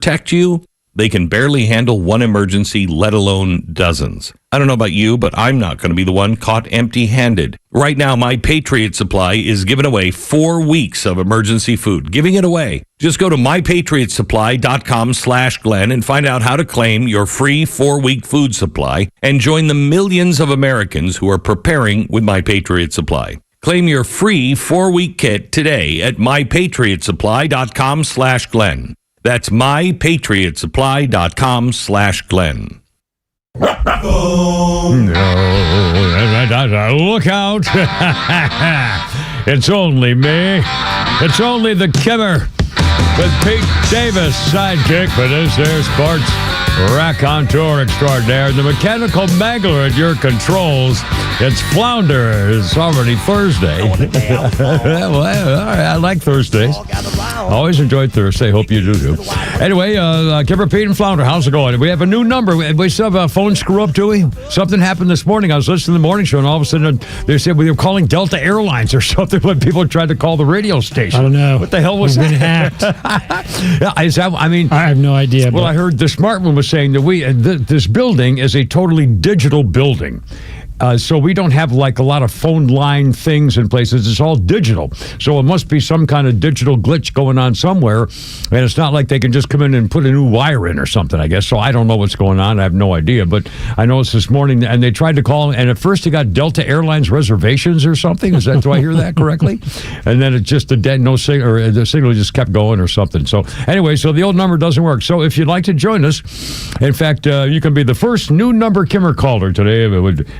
protect you, they can barely handle one emergency, let alone dozens. I don't know about you, but I'm not going to be the one caught empty-handed. Right now, My Patriot Supply is giving away 4 weeks of emergency food. Giving it away. Just go to mypatriotsupply.com/Glenn and find out how to claim your free 4-week food supply and join the millions of Americans who are preparing with My Patriot Supply. Claim your free 4-week kit today at mypatriotsupply.com/Glenn. That's mypatriotsupply.com/Glenn. Oh. No, look out. It's only me. It's only the Kimmer with Pete Davis, sidekick for this there sports raconteur extraordinaire. The mechanical mangler at your controls. It's Flounder. It's already Thursday. Well, all right, I like Thursdays. Always enjoyed Thursday. Hope you do too. Anyway, Kimmer, Pete, and Flounder, how's it going? We have a new number. We still have a phone screw up, do we? Something happened this morning. I was listening to the morning show, and all of a sudden they said we were calling Delta Airlines or something when people tried to call the radio station. I don't know. What the hell was that? Hacked. Is that? I mean, I have no idea. Well, I heard the smart one was saying that this building is a totally digital building. So we don't have like a lot of phone line things in places. It's all digital. So it must be some kind of digital glitch going on somewhere. And it's not like they can just come in and put a new wire in or something, I guess. So I don't know what's going on. I have no idea. But I noticed this morning, and they tried to call, and at first they got Delta Airlines reservations or something. Do I hear that correctly? And then it just, no signal, or the signal just kept going or something. So anyway, so the old number doesn't work. So if you'd like to join us, in fact, you can be the first new number Kimmer caller today.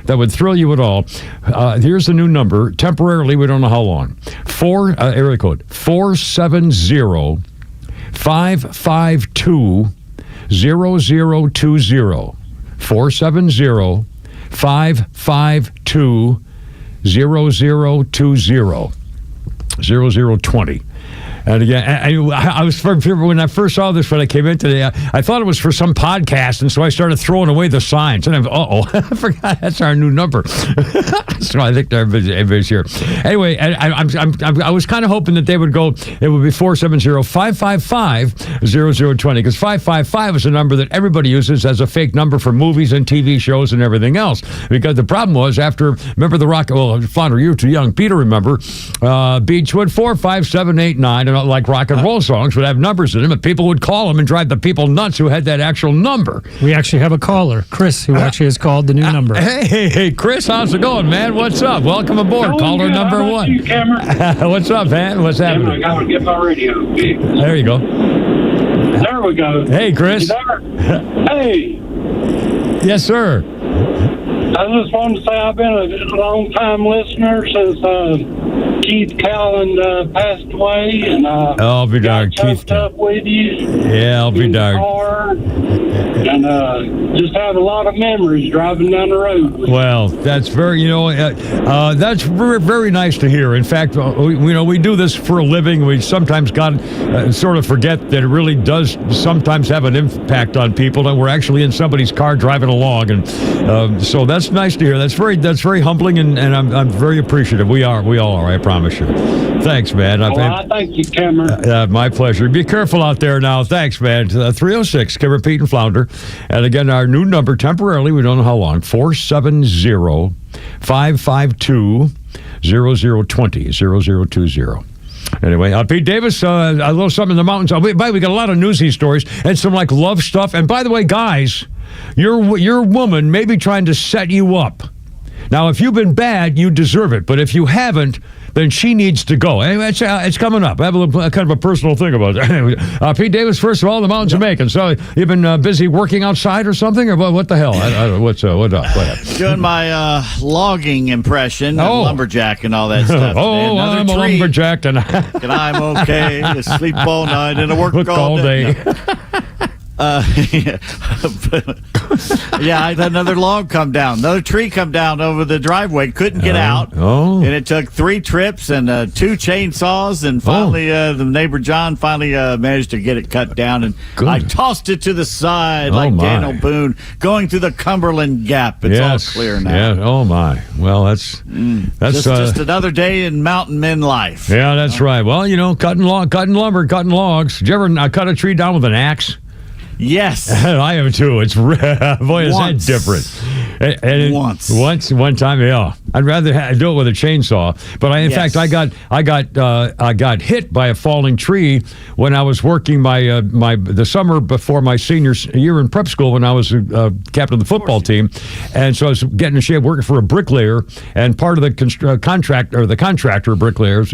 That would thrill you at all. Here's the new number. Temporarily, we don't know how long. Area code 470-552-0020. 470-552-0020. 0020. And again, I was when I first saw this when I came in today, I thought it was for some podcast, and so I started throwing away the signs. And I forgot that's our new number. So I think everybody's here. Anyway, I was kind of hoping that they would go. It would be 470-555-0020 because 555 is a number that everybody uses as a fake number for movies and TV shows and everything else. Because the problem was remember the rock. Well, Flounder, you're too young. Peter, remember Beechwood 45789. Like rock and roll songs would have numbers in them, and people would call them and drive the people nuts who had that actual number. We actually have a caller, Chris, who actually has called the new number. Hey, Chris, how's it going, man? What's up? Welcome aboard, caller number one. You, What's up, man? What's happening? I gotta get my radio. There you go. There we go. Hey, Chris. Hey. Yes, sir. I just wanted to say I've been a long-time listener since Keith Callan passed away, and I'll be darned, Keith. Up with you. Yeah, I'll be darned. And just have a lot of memories driving down the road. Well, that's that's very, very nice to hear. In fact, we do this for a living. We sometimes sort of forget that it really does sometimes have an impact on people, and we're actually in somebody's car driving along, and so that's nice to hear. That's very humbling, and I'm very appreciative. We all are. I promise you. Thanks, man. I thank you, Cameron. My pleasure. Be careful out there now. Thanks, man. 306, Cameron, Pete, and Flounder. And again, our new number temporarily, we don't know how long, 470-552-0020, 0020. Anyway, Pete Davis, a little something in the mountains. We got a lot of newsy stories and some like love stuff. And by the way, guys, your woman may be trying to set you up. Now, if you've been bad, you deserve it. But if you haven't, then she needs to go. Anyway, it's coming up. I have kind of a personal thing about it. Anyway, Pete Davis, first of all, the mountains of Macon. So you've been busy working outside or something? Or what the hell? I don't know. What up? Doing my logging impression, lumberjack and all that stuff. I'm a lumberjack. And I'm okay to sleep all night and I work all day. No. Yeah, I had another log come down, another tree come down over the driveway. Couldn't get out, and it took 3 trips and 2 chainsaws, and finally, the neighbor John managed to get it cut down, and I tossed it to the side like Daniel Boone going through the Cumberland Gap. It's all clear now. Yeah. Oh my. Well, that's just another day in mountain men life. Yeah, that's right. Well, cutting lumber, cutting logs. Did you ever cut a tree down with an axe? Yes. I am too. It's boy, is that different. And one time, yeah. I'd rather do it with a chainsaw. But in fact, I got hit by a falling tree when I was working the summer before my senior year in prep school when I was captain of the football team, and so I was getting in shape working for a bricklayer, and part of the contractor bricklayers,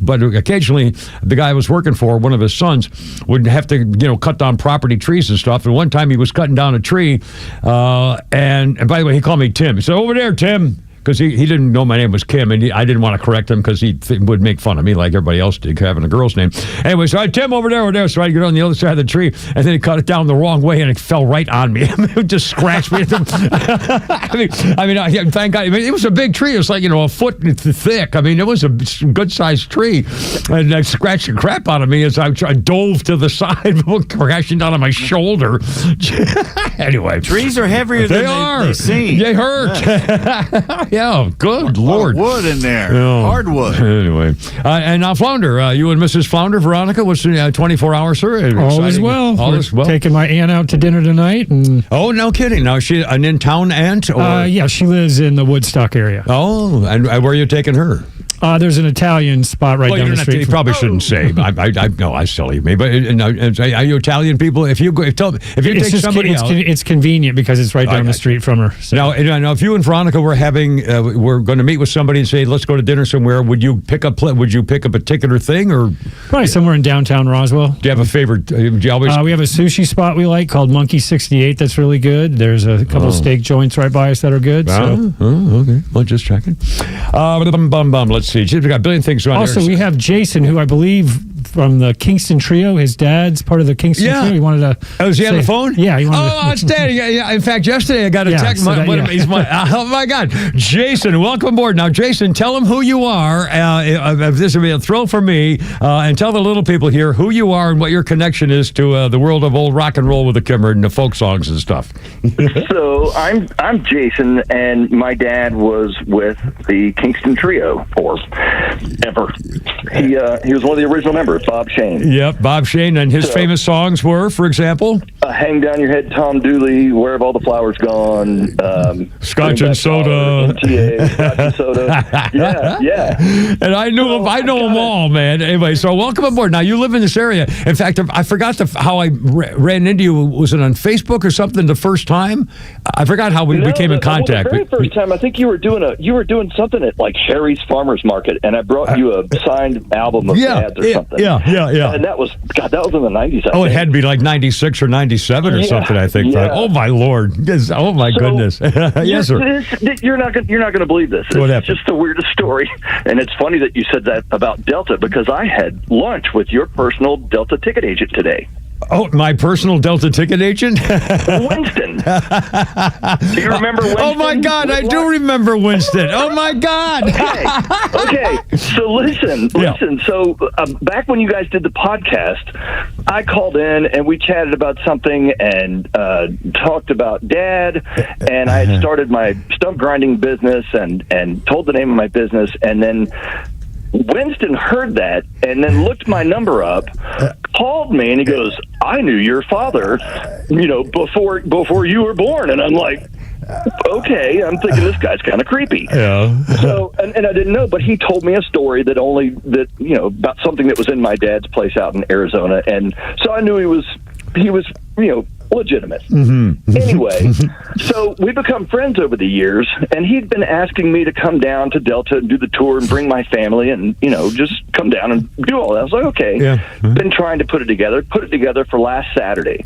but occasionally the guy I was working for, one of his sons, would have to cut down property trees and stuff. And one time he was cutting down a tree, and by the way, he called me Tim. He said, "Over there, Tim." Because he didn't know my name was Kim, and I didn't want to correct him because he would make fun of me like everybody else did, having a girl's name. Anyway, so I Tim over there. So I get on the other side of the tree, and then he cut it down the wrong way, and it fell right on me. It just scratched me. Thank God. It was a big tree. It was like a foot thick. It was a good-sized tree, and it scratched the crap out of me as I dove to the side, crashing down on my shoulder. Anyway, trees are heavier than they seem. They hurt. Yes. Yeah, good Lord. Wood in there. Oh. Hardwood. Anyway. And now, Flounder, you and Mrs. Flounder, Veronica, what's 24 hours, sir? All is well. We're taking my aunt out to dinner tonight. Oh, no kidding. Now, is she an in-town aunt? Yeah, she lives in the Woodstock area. Oh, and where are you taking her? There's an Italian spot right down the street. You probably shouldn't say. I silly me. But are you Italian people? If you take somebody out, it's convenient because it's right down the street from her. So. Now, if you and Veronica were going to meet with somebody and say, let's go to dinner somewhere, would you pick a particular thing, or probably somewhere in downtown Roswell? Do you have a favorite? Do you always? We have a sushi spot we like called Monkey 68. That's really good. There's a couple of steak joints right by us that are good. Okay. Well, just checking. Let's see. We've got a billion things around also, we have Jason, who I believe from the Kingston Trio. His dad's part of the Kingston Trio. He wanted to. Oh, is he on the phone? Yeah. Outstanding. Yeah. In fact, yesterday I got a text. Oh my God, Jason, welcome aboard. Now, Jason, tell them who you are. This will be a thrill for me. And tell the little people here who you are and what your connection is to the world of old rock and roll with the Kimmer and the folk songs and stuff. So I'm Jason, and my dad was with the Kingston Trio ever. He was one of the original members, Bob Shane. Yep, Bob Shane, and his famous songs were, for example, "Hang Down Your Head, Tom Dooley," "Where Have All the Flowers Gone," Scotch and Soda, MTA, Scotch and Soda. Yeah. And I know them all, man. Anyway, so welcome aboard. Now you live in this area. In fact, I forgot how I ran into you. Was it on Facebook or something the first time? I forgot how we came in contact. The very first time, I think you were doing something at like Sherry's Farmers Market, and I brought you a signed album of Dad's or something. Yeah. And that was in the 90s. It had to be like 96 or 97 or something, I think. Yeah. Oh my Lord! Oh my goodness! Yes, sir. You're not going to believe this. It's just the weirdest story, and it's funny that you said that about Delta because I had lunch with your personal Delta ticket agent today. Oh, my personal Delta ticket agent? Winston. Do you remember Winston? Oh, my God, I do remember Winston. Oh, my God. Okay. So listen. So back when you guys did the podcast, I called in and we chatted about something and talked about Dad, and I had started my stump grinding business and told the name of my business, and then Winston heard that and then looked my number up, called me, and he goes, "I knew your father, before you were born." And I'm like, okay, I'm thinking this guy's kind of creepy. Yeah. So, and I didn't know, but he told me a story about something that was in my dad's place out in Arizona, and so I knew he was legitimate. Mm-hmm. Anyway, so we become friends over the years, and he'd been asking me to come down to Delta and do the tour and bring my family and, just come down and do all that. I was like, okay. Yeah. Mm-hmm. Been trying to put it together for last Saturday.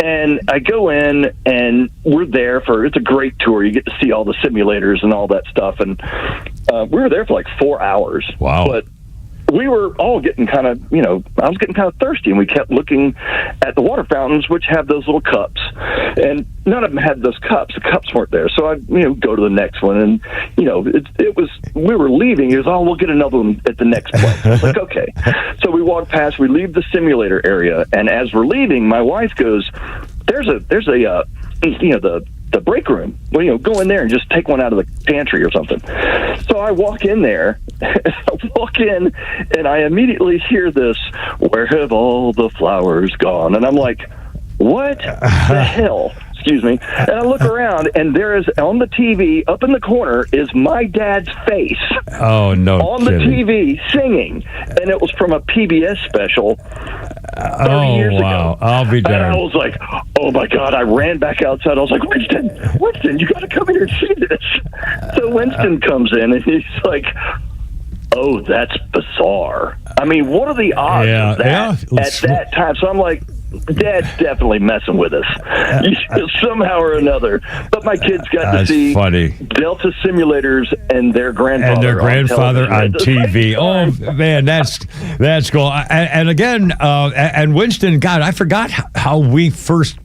And I go in, and we're there it's a great tour. You get to see all the simulators and all that stuff. And we were there for like 4 hours. Wow. But we were all getting kind of, I was getting kind of thirsty, and we kept looking at the water fountains, which have those little cups. And none of them had those cups. The cups weren't there. So I'd, go to the next one. And, we were leaving. He goes, "Oh, we'll get another one at the next place." I was like, okay. So we walk past, we leave the simulator area. And as we're leaving, my wife goes, there's the break room. Well, go in there and just take one out of the pantry or something. So I walk in there, and I immediately hear this, "Where have all the flowers gone?" And I'm like, what the hell? Excuse me. And I look around, and there is on the TV up in the corner is my dad's face. Oh, no on kidding. the TV singing, and it was from a PBS special 30 years ago. I'll be darned. And I was like, oh my God, I ran back outside. I was like, Winston, you got to come here and see this. So Winston comes in, and he's like, oh, that's bizarre. I mean, what are the odds of that at that time? So I'm like, Dad's definitely messing with us somehow or another. But my kids got to see Delta simulators and their grandfather on TV. Oh man, that's cool. And again, and Winston, God, I forgot how we first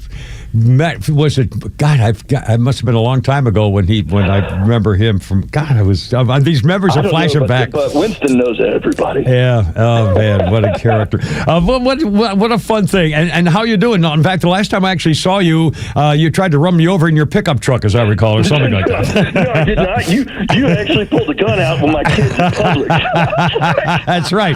met. Was it God? It must have been a long time ago when I remember him from. God, I was these memories are flashing back. But Winston knows everybody. Yeah. Oh man, what a character. What a fun thing. And how you doing? In fact, the last time I actually saw you, you tried to run me over in your pickup truck, as I recall, or something like that. No, I did not. You actually pulled a gun out when my kids in public. That's right.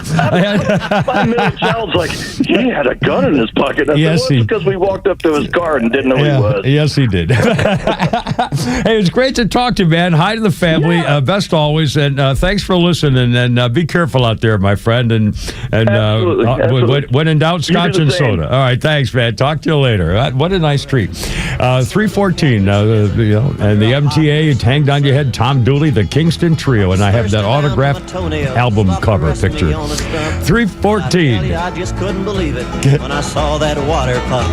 My middle child's like, he had a gun in his pocket. Yes, because we walked up to his car and didn't know he was. Yes, he did. Hey, it was great to talk to you, man. Hi to the family. Yeah. Best always. And thanks for listening. And be careful out there, my friend. And absolutely. When in doubt, scotch and soda. All right, thanks, man. Talk to you later. What a nice treat. 314, and the MTA hanged on your head, Tom Dooley, the Kingston Trio. And I have that autographed album cover picture. 314. I just couldn't believe it when I saw that water pump.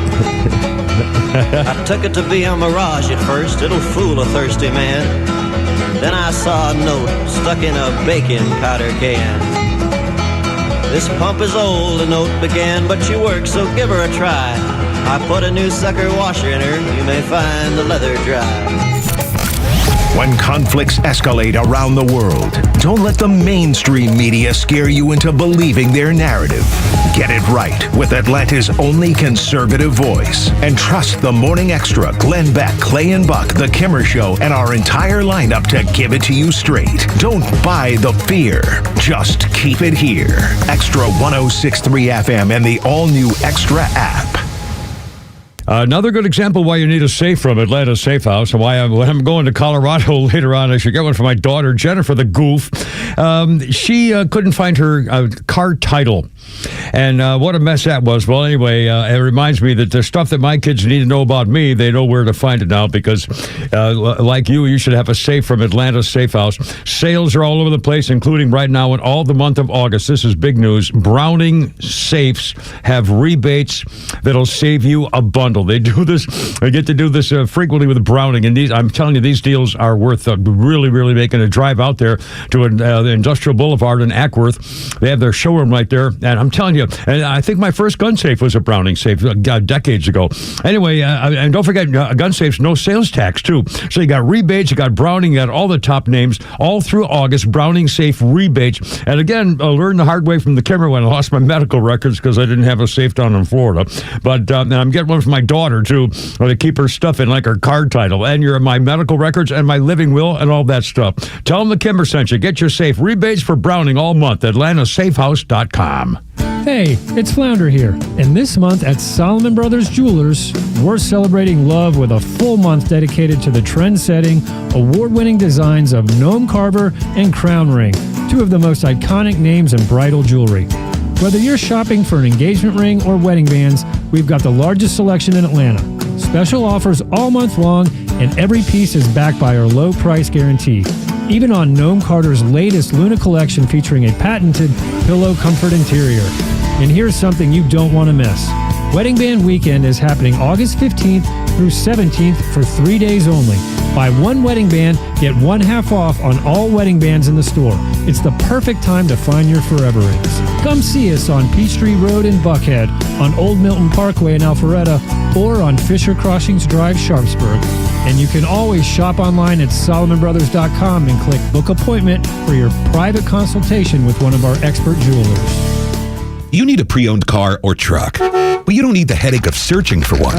I took it to be a mirage at first, it'll fool a thirsty man. Then I saw a note stuck in a baking powder can. This pump is old, the note began, but she works, so give her a try. I put a new sucker washer in her, you may find the leather dry. When conflicts escalate around the world, don't let the mainstream media scare you into believing their narrative. Get it right with Atlanta's only conservative voice. And trust the Morning Extra, Glenn Beck, Clay and Buck, The Kimmer Show, and our entire lineup to give it to you straight. Don't buy the fear. Just keep it here. Extra 106.3 FM and the all-new Extra app. Another good example why you need a safe from Atlanta Safe House, and why when I'm going to Colorado later on, I should get one for my daughter, Jennifer the Goof. She couldn't find her car title. And what a mess that was. Well, anyway, it reminds me that the stuff that my kids need to know about me, they know where to find it now, because like you should have a safe from Atlanta Safe House. Sales are all over the place, including right now in all the month of August. This is big news. Browning safes have rebates that'll save you a bundle. They do this. They get to do this frequently with Browning, and I'm telling you, these deals are worth really, really making a drive out there to the Industrial Boulevard in Ackworth. They have their showroom right there, and I'm telling you, and I think my first gun safe was a Browning safe decades ago. Anyway, and don't forget, gun safes, no sales tax, too. So you got rebates, you got Browning, you got all the top names, all through August, Browning safe rebates. And again, I learned the hard way from the Kimmer when I lost my medical records because I didn't have a safe down in Florida. But and I'm getting one for my daughter, too, to keep her stuff in, like her car title, and my medical records and my living will and all that stuff. Tell them the Kimmer sent you. Get your safe rebates for Browning all month. AtlantaSafehouse.com. Hey, it's Flounder here. And this month at Solomon Brothers Jewelers, we're celebrating love with a full month dedicated to the trend-setting, award-winning designs of Gnome Carver and Crown Ring, two of the most iconic names in bridal jewelry. Whether you're shopping for an engagement ring or wedding bands, we've got the largest selection in Atlanta. Special offers all month long, and every piece is backed by our low price guarantee. Even on Gnome Carter's latest Luna collection featuring a patented pillow comfort interior. And here's something you don't want to miss. Wedding Band Weekend is happening August 15th through 17th for 3 days only. Buy one wedding band, get one half off on all wedding bands in the store. It's the perfect time to find your forever rings. Come see us on Peachtree Road in Buckhead, on Old Milton Parkway in Alpharetta, or on Fisher Crossings Drive, Sharpsburg. And you can always shop online at SolomonBrothers.com and click Book Appointment for your private consultation with one of our expert jewelers. You need a pre-owned car or truck, but you don't need the headache of searching for one.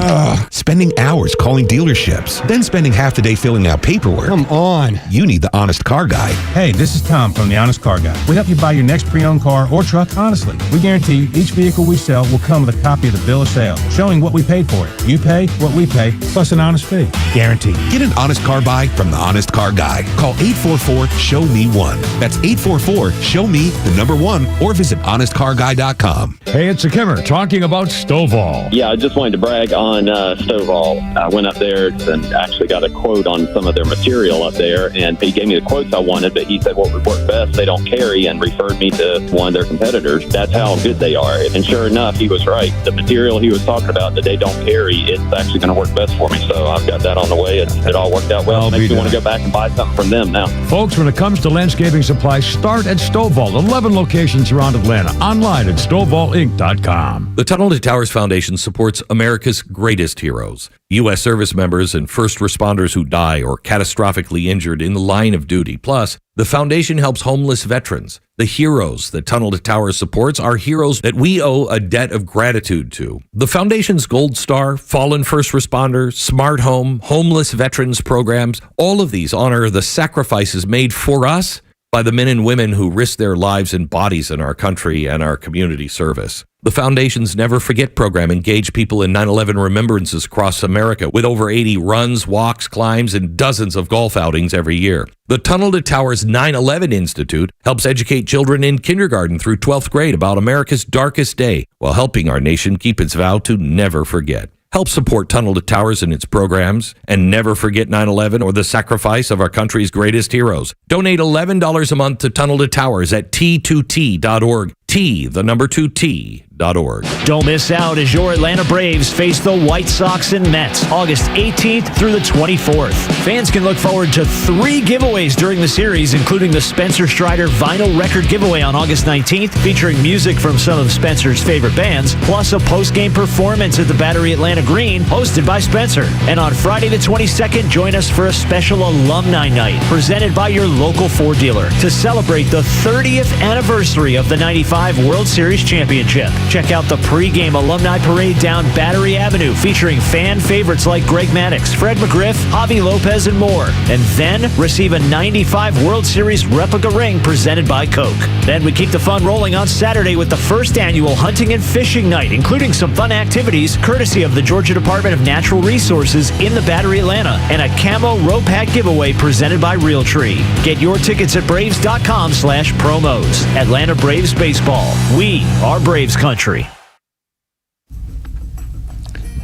Spending hours calling dealerships, then spending half the day filling out paperwork. Come on. You need the Honest Car Guy. Hey, this is Tom from the Honest Car Guy. We help you buy your next pre-owned car or truck honestly. We guarantee each vehicle we sell will come with a copy of the bill of sale, showing what we paid for it. You pay what we pay, plus an honest fee. Guaranteed. Get an honest car buy from the Honest Car Guy. Call 844-SHOW-ME-1. That's 844-SHOW-ME-1 or visit honestcarguy.com. Hey, it's a Kimmer talking about Stovall. Yeah, I just wanted to brag on Stovall. I went up there and actually got a quote on some of their material up there, and he gave me the quotes I wanted, but he said what would work best, they don't carry, and referred me to one of their competitors. That's how good they are. And sure enough, he was right. The material he was talking about that they don't carry, it's actually going to work best for me. So I've got that on the way. It all worked out well. Makes me want to go back and buy something from them now. Folks, when it comes to landscaping supplies, start at Stovall. 11 locations around Atlanta. Online at StovallInc.com. The Tunnel to Towers Foundation supports America's greatest heroes. U.S. service members and first responders who die or catastrophically injured in the line of duty. Plus, the foundation helps homeless veterans. The heroes that Tunnel to Towers supports are heroes that we owe a debt of gratitude to. The foundation's Gold Star, Fallen First Responder, Smart Home, Homeless Veterans programs, all of these honor the sacrifices made for us by the men and women who risk their lives and bodies in our country and our community service. The Foundation's Never Forget program engaged people in 9/11 remembrances across America with over 80 runs, walks, climbs, and dozens of golf outings every year. The Tunnel to Towers 9/11 Institute helps educate children in kindergarten through 12th grade about America's darkest day while helping our nation keep its vow to never forget. Help support Tunnel to Towers and its programs and never forget 9/11 or the sacrifice of our country's greatest heroes. Donate $11 a month to Tunnel to Towers at T2T.org. T2T.org. Don't miss out as your Atlanta Braves face the White Sox and Mets August 18th through the 24th. Fans can look forward to 3 giveaways during the series, including the Spencer Strider vinyl record giveaway on August 19th, featuring music from some of Spencer's favorite bands, plus a post-game performance at the Battery Atlanta Green, hosted by Spencer. And on Friday the 22nd, join us for a special alumni night presented by your local Ford dealer to celebrate the 30th anniversary of the 95 World Series Championship. Check out the pregame alumni parade down Battery Avenue, featuring fan favorites like Greg Maddux, Fred McGriff, Javi Lopez, and more. And then receive a 95 World Series replica ring presented by Coke. Then we keep the fun rolling on Saturday with the first annual hunting and fishing night, including some fun activities courtesy of the Georgia Department of Natural Resources in the Battery Atlanta, and a camo rope hat giveaway presented by Realtree. Get your tickets at Braves.com/promos. Atlanta Braves Baseball. We are Braves country. We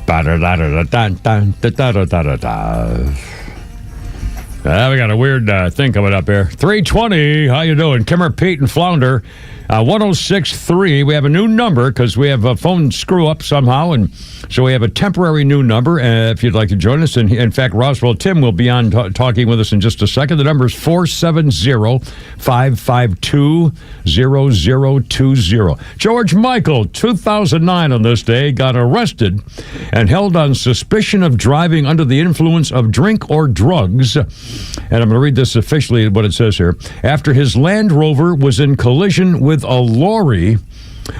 got a weird thing coming up here. 320, how you doing? Kimmer, Pete, and Flounder. 106.3. We have a new number because we have a phone screw up somehow, and so we have a temporary new number. If you'd like to join us, and in fact, Roswell Tim will be on talking with us in just a second. The number is 470-552-0020. George Michael, 2009 on this day, got arrested and held on suspicion of driving under the influence of drink or drugs. And I'm going to read this officially, what it says here. After his Land Rover was in collision with a lorry.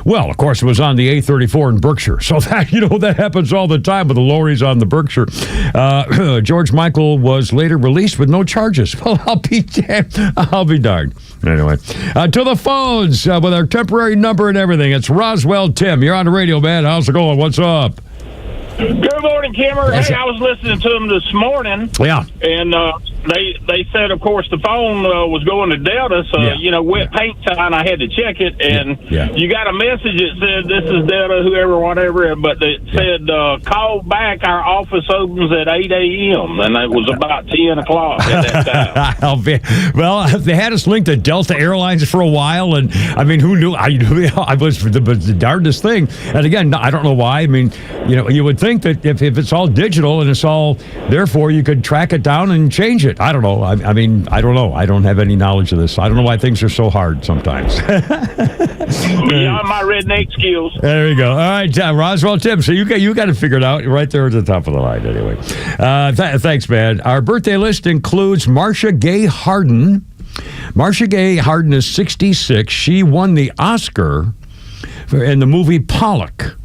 Well, of course, it was on the A34 in Berkshire. So that, that happens all the time with the lorries on the Berkshire. George Michael was later released with no charges. Well, I'll be darned. Anyway, to the phones with our temporary number and everything. It's Roswell Tim. You're on the radio, man. How's it going? What's up? Good morning, Kimmer. Hey, I was listening to them this morning. Yeah. And they said, of course, the phone was going to Delta, so, wet paint time, I had to check it, and you got a message that said, this is Delta, whoever, whatever, but it said, call back, our office opens at 8 a.m., and it was about 10 o'clock at that time. Well, they had us linked to Delta Airlines for a while, and, I mean, who knew? I was the darndest thing. And again, I don't know why. I mean, you would think that if it's all digital and it's all, therefore, you could track it down and change it. I don't know. I mean, I don't know. I don't have any knowledge of this. I don't know why things are so hard sometimes. Beyond my redneck skills. There you go. All right, Roswell Tim. So you got to figure it out right there at the top of the line. Anyway, thanks, man. Our birthday list includes Marcia Gay Harden. Marcia Gay Harden is 66. She won the Oscar in the movie Pollock.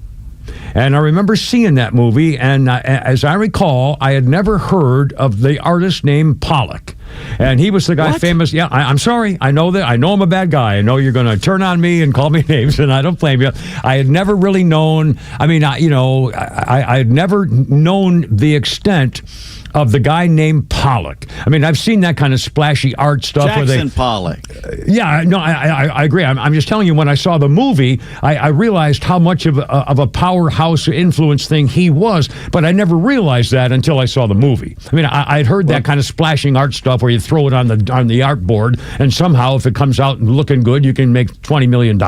And I remember seeing that movie, and as I recall, I had never heard of the artist named Pollock. And he was the guy famous. Yeah, I'm sorry. I know that. I know I'm a bad guy. I know you're going to turn on me and call me names, and I don't blame you. I had never really known. I mean, I had never known the extent of the guy named Pollock. I mean, I've seen that kind of splashy art stuff. Jackson Pollock. Yeah, no, I agree. I'm just telling you, when I saw the movie, I realized how much of a powerhouse influence thing he was, but I never realized that until I saw the movie. I mean, I'd heard that kind of splashing art stuff where you throw it on the art board, and somehow if it comes out looking good, you can make $20 million.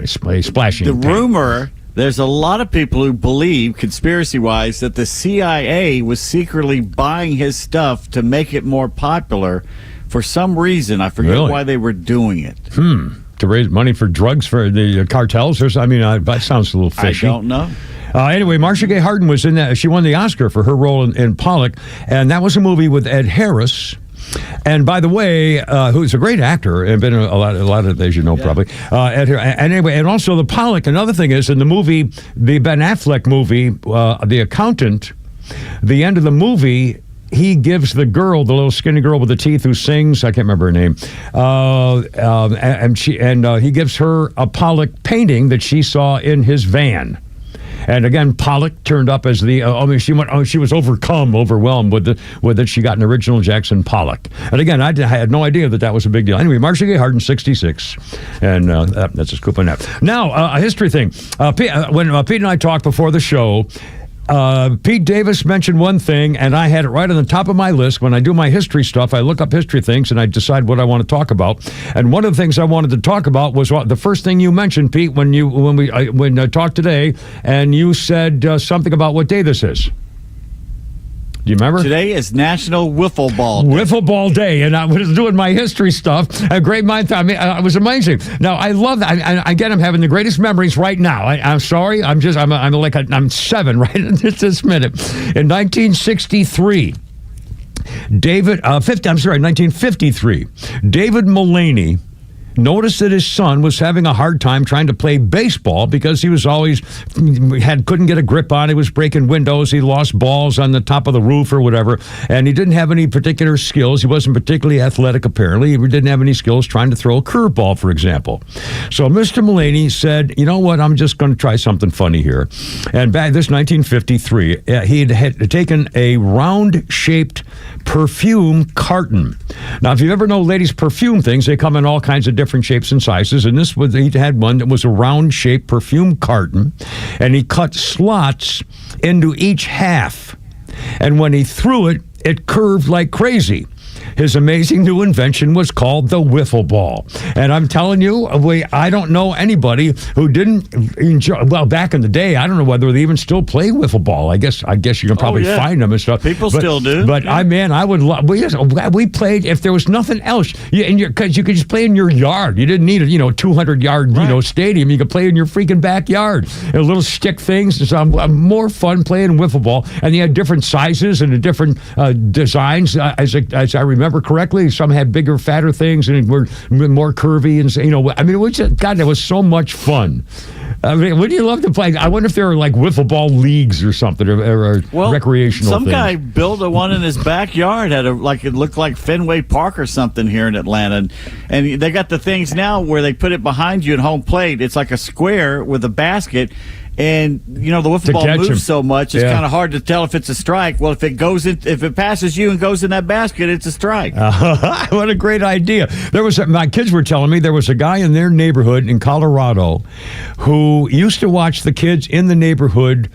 Splashing. The rumor... There's a lot of people who believe, conspiracy-wise, that the CIA was secretly buying his stuff to make it more popular for some reason. I forget why they were doing it. To raise money for drugs for the cartels or something? I mean, that sounds a little fishy. I don't know. Anyway, Marcia Gay Harden was in that. She won the Oscar for her role in Pollock, and that was a movie with Ed Harris. And by the way, who's a great actor and been a lot of, as you know, probably. And anyway, and also the Pollock. Another thing is in the movie, the Ben Affleck movie, The Accountant. The end of the movie, he gives the girl, the little skinny girl with the teeth who sings, I can't remember her name, and he gives her a Pollock painting that she saw in his van. And again, Pollock turned up as the. She was overwhelmed with it. She got an original Jackson Pollock. And again, I had no idea that was a big deal. Anyway, Marcia Gay Harden, 66, and that's a scoop on that. Now, a history thing. When Pete and I talked before the show. Pete Davis mentioned one thing, and I had it right on the top of my list. When I do my history stuff, I look up history things, and I decide what I want to talk about. And one of the things I wanted to talk about was the first thing you mentioned, Pete, when we talked today, and you said something about what day this is. Do you remember? Today is National Wiffle Ball Day. Wiffle Ball Day, and I was doing my history stuff. A great mind. I mean, it was amazing. Now, I love that. Again, I'm having the greatest memories right now. I'm sorry. I'm 7 right at this minute. In 1963, 1953, David Mullaney noticed that his son was having a hard time trying to play baseball because he was always couldn't get a grip on it. He was breaking windows. He lost balls on the top of the roof or whatever, and he didn't have any particular skills. He wasn't particularly athletic, apparently. He didn't have any skills trying to throw a curveball, for example. So Mr. Mullaney said, you know what, I'm just going to try something funny here. And back this 1953, he had taken a round-shaped perfume carton. Now, if you ever know ladies' perfume things, they come in all kinds of different shapes and sizes, and he had one that was a round-shaped perfume carton, and he cut slots into each half. And when he threw it, it curved like crazy. His amazing new invention was called the wiffle ball. And I'm telling you, I don't know anybody who didn't enjoy. Well, back in the day, I don't know whether they even still play wiffle ball. I guess you can probably find them and stuff. People still do. But I would love. We played if there was nothing else. Because you could just play in your yard. You didn't need a 200-yard stadium. You could play in your freaking backyard. And little stick things. It's more fun playing wiffle ball. And they had different sizes and different designs. As I remember correctly, some had bigger, fatter things and were more curvy, and that was so much fun. I mean, would you love to play? I wonder if there are like wiffle ball leagues or something, or recreational. Some things. guy built one in his backyard. It looked like Fenway Park or something here in Atlanta, and they got the things now where they put it behind you at home plate. It's like a square with a basket. And the wiffle ball moves so much, it's kind of hard to tell if it's a strike. Well, if it passes you and goes in that basket, it's a strike. What a great idea! My kids were telling me there was a guy in their neighborhood in Colorado who used to watch the kids in the neighborhood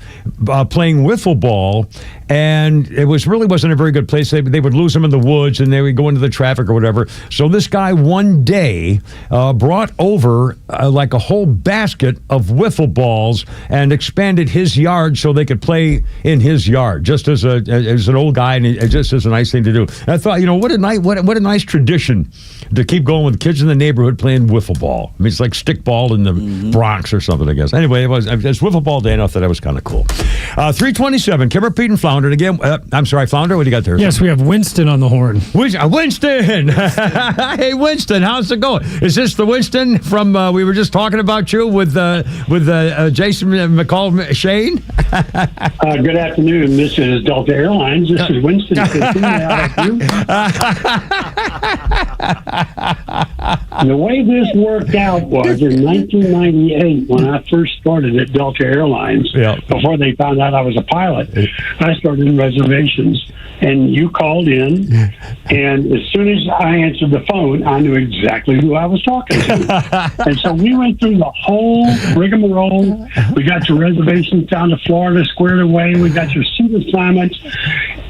playing wiffle ball, and it wasn't a very good place. They would lose them in the woods, and they would go into the traffic or whatever. So this guy one day brought over like a whole basket of wiffle balls. and expanded his yard so they could play in his yard, just as an old guy, and it just as a nice thing to do. And I thought, what a nice tradition to keep going with kids in the neighborhood playing wiffle ball. I mean, it's like stickball in the Bronx or something, I guess. Anyway, it's wiffle ball day, and I thought that was kind of cool. 327, Kimmer, Pete, and Flounder. And again, I'm sorry, Flounder, what do you got there? Yes, we have Winston on the horn. Winston! Hey, Winston, how's it going? Is this the Winston from, we were just talking about you with Jason McCall Shane? Good afternoon. This is Delta Airlines. This is Winston. The way this worked out was in 1998, when I first started at Delta Airlines, before they found out I was a pilot, I started in reservations. And you called in, and as soon as I answered the phone, I knew exactly who I was talking to. And so we went through the whole rigmarole. We got your reservations down to Florida squared away. We got your seat assignments.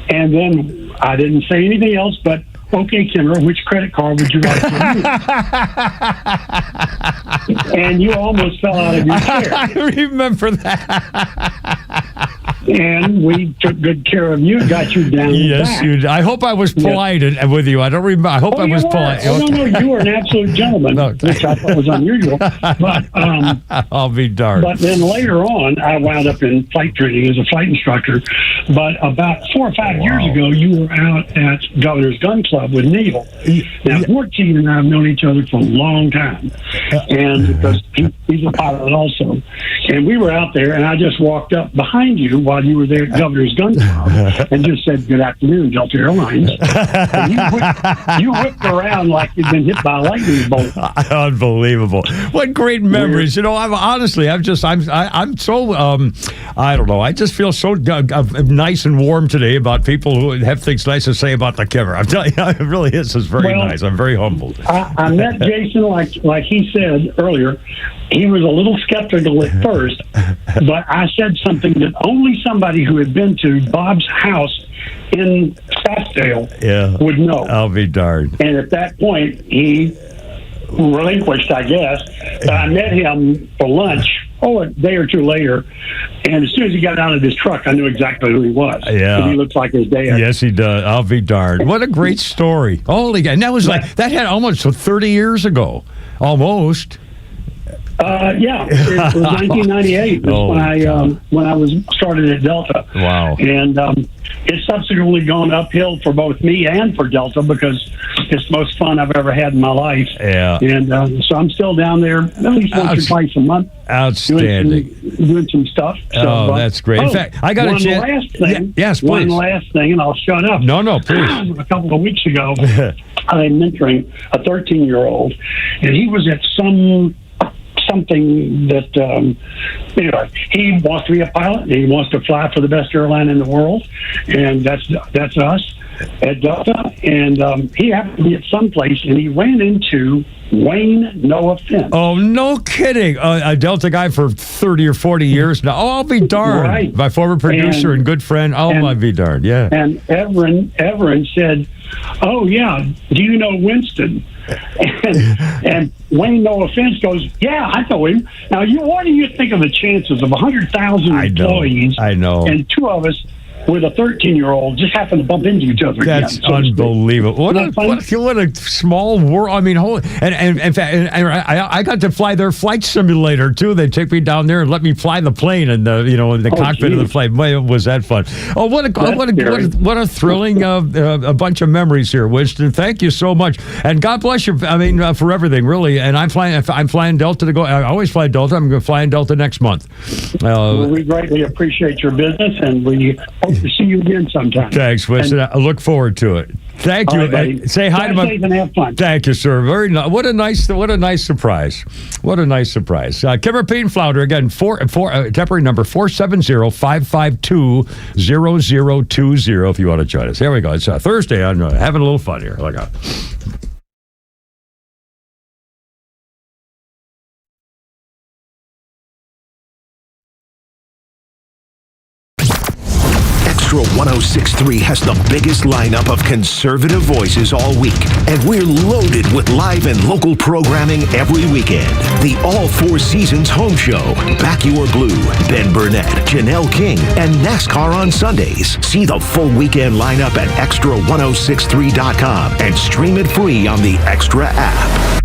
And then I didn't say anything else but, okay, Kimmer, which credit card would you like to use? And you almost fell out of your chair. I remember that. And we took good care of you, got you down. Yes, you did. I hope I was polite with you. I don't remember. I hope I was polite. Oh, no, you were an absolute gentleman, which I thought was unusual. But I'll be darned. But then later on, I wound up in flight training as a flight instructor. But about 4 or 5 years ago, you were out at Governor's Gun Club with Neil. Now, 14 and I have known each other for a long time, and because he's a pilot also. And we were out there, and I just walked up behind you while you were there at Governor's Gun Club and just said, "Good afternoon, Delta Airlines." And you whipped around like you'd been hit by a lightning bolt. Unbelievable! What great memories! I'm so I don't know. I just feel so nice and warm today about people who have things nice to say about the Kimmer. I'm telling you, it really is. It's very nice. I'm very humbled. I met Jason like he said earlier. He was a little skeptical at first, but I said something that only somebody who had been to Bob's house in Scottsdale would know. I'll be darned. And at that point, he relinquished, I guess. But I met him for lunch, a day or two later, and as soon as he got out of his truck, I knew exactly who he was. Yeah. He looks like his dad. Yes, he does. I'll be darned. What a great story. Holy God. And that was that had almost 30 years ago. Almost. Yeah, it was 1998 when I was started at Delta. Wow. And it's subsequently gone uphill for both me and for Delta because it's the most fun I've ever had in my life. Yeah. And so I'm still down there at least once or twice a month. Outstanding. Doing some stuff. So, that's great. In fact, I got a chance. Last thing. Yes, please. One last thing, and I'll shut up. No, please. A couple of weeks ago, I'm mentoring a 13-year-old, and he was at something that anyway, he wants to be a pilot and he wants to fly for the best airline in the world, and that's us at Delta. And he happened to be at some place and he ran into Wayne, no offense. Oh, no kidding. A Delta guy for 30 or 40 years now. Oh, I'll be darned. Right. My former producer and good friend. Oh, I'll be darned. Yeah. And Everin said, "Oh yeah, do you know Winston?" And Wayne, no offense, goes, "Yeah, I know him." Now, what do you think of the chances of 100,000 employees? I know. And two of us with a 13-year-old just happen to bump into each other. That's again, unbelievable. What a small world. I mean, and in fact, I got to fly their flight simulator too. They took me down there and let me fly the plane in the cockpit of the plane. Boy, was that fun! Oh, what a thrilling a bunch of memories here, Winston. Thank you so much, and God bless you. I mean, for everything, really. And I'm flying Delta to go. I always fly Delta. I'm going to fly in Delta next month. Well, we greatly appreciate your business, and we hope to see you again sometime. Thanks, Winston. I look forward to it. Thank you. Right, say hi to my. Safe and have fun. Thank you, sir. Very nice. What a nice surprise. What a nice surprise. Kimmer, Pete, and Flounder again. Temporary number 470-552-0020. If you want to join us. There we go. It's Thursday. I'm having a little fun here. Look out. XTRA 106.3 has the biggest lineup of conservative voices all week, and we're loaded with live and local programming every weekend. The All Four Seasons Home Show, Back Your Blue, Ben Burnett, Janelle King, and NASCAR on Sundays. See the full weekend lineup at XTRA1063.com and stream it free on the XTRA app.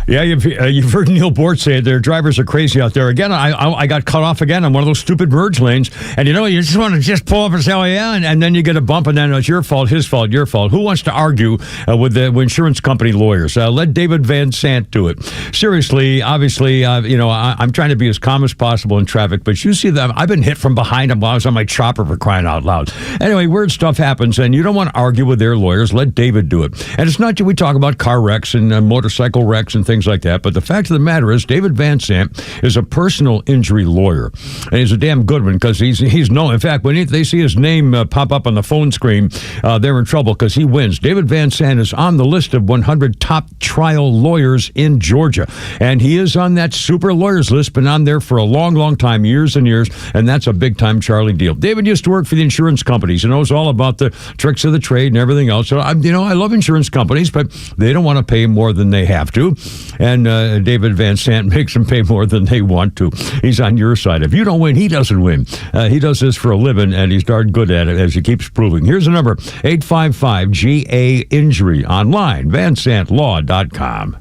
Yeah, you've heard Neil Bort say their drivers are crazy out there. Again, I got cut off again on one of those stupid merge lanes. And you just want to just pull up and say, oh, yeah, and then you get a bump, and then it's your fault, his fault, your fault. Who wants to argue with the insurance company lawyers? Let David Van Sant do it. Seriously, obviously, I'm trying to be as calm as possible in traffic, but you see them. I've been hit from behind them while I was on my chopper, for crying out loud. Anyway, weird stuff happens, and you don't want to argue with their lawyers. Let David do it. And it's not that we talk about car wrecks and motorcycle wrecks and things like that, but the fact of the matter is David Van Sant is a personal injury lawyer, and he's a damn good one because he's known. In fact, when they see his name pop up on the phone screen, they're in trouble because he wins. David Van Sant is on the list of 100 top trial lawyers in Georgia, and he is on that super lawyers list, been on there for a long, long time, years and years, and that's a big-time Charlie deal. David used to work for the insurance companies. He knows all about the tricks of the trade and everything else. So, I love insurance companies, but they don't want to pay more than they have to, and David Van Sant makes them pay more than they want to. He's on your side. If you don't win, he doesn't win. He does this for a living, and he's darn good at it, as he keeps proving. Here's the number, 855-GA-INJURY, online, vansantlaw.com.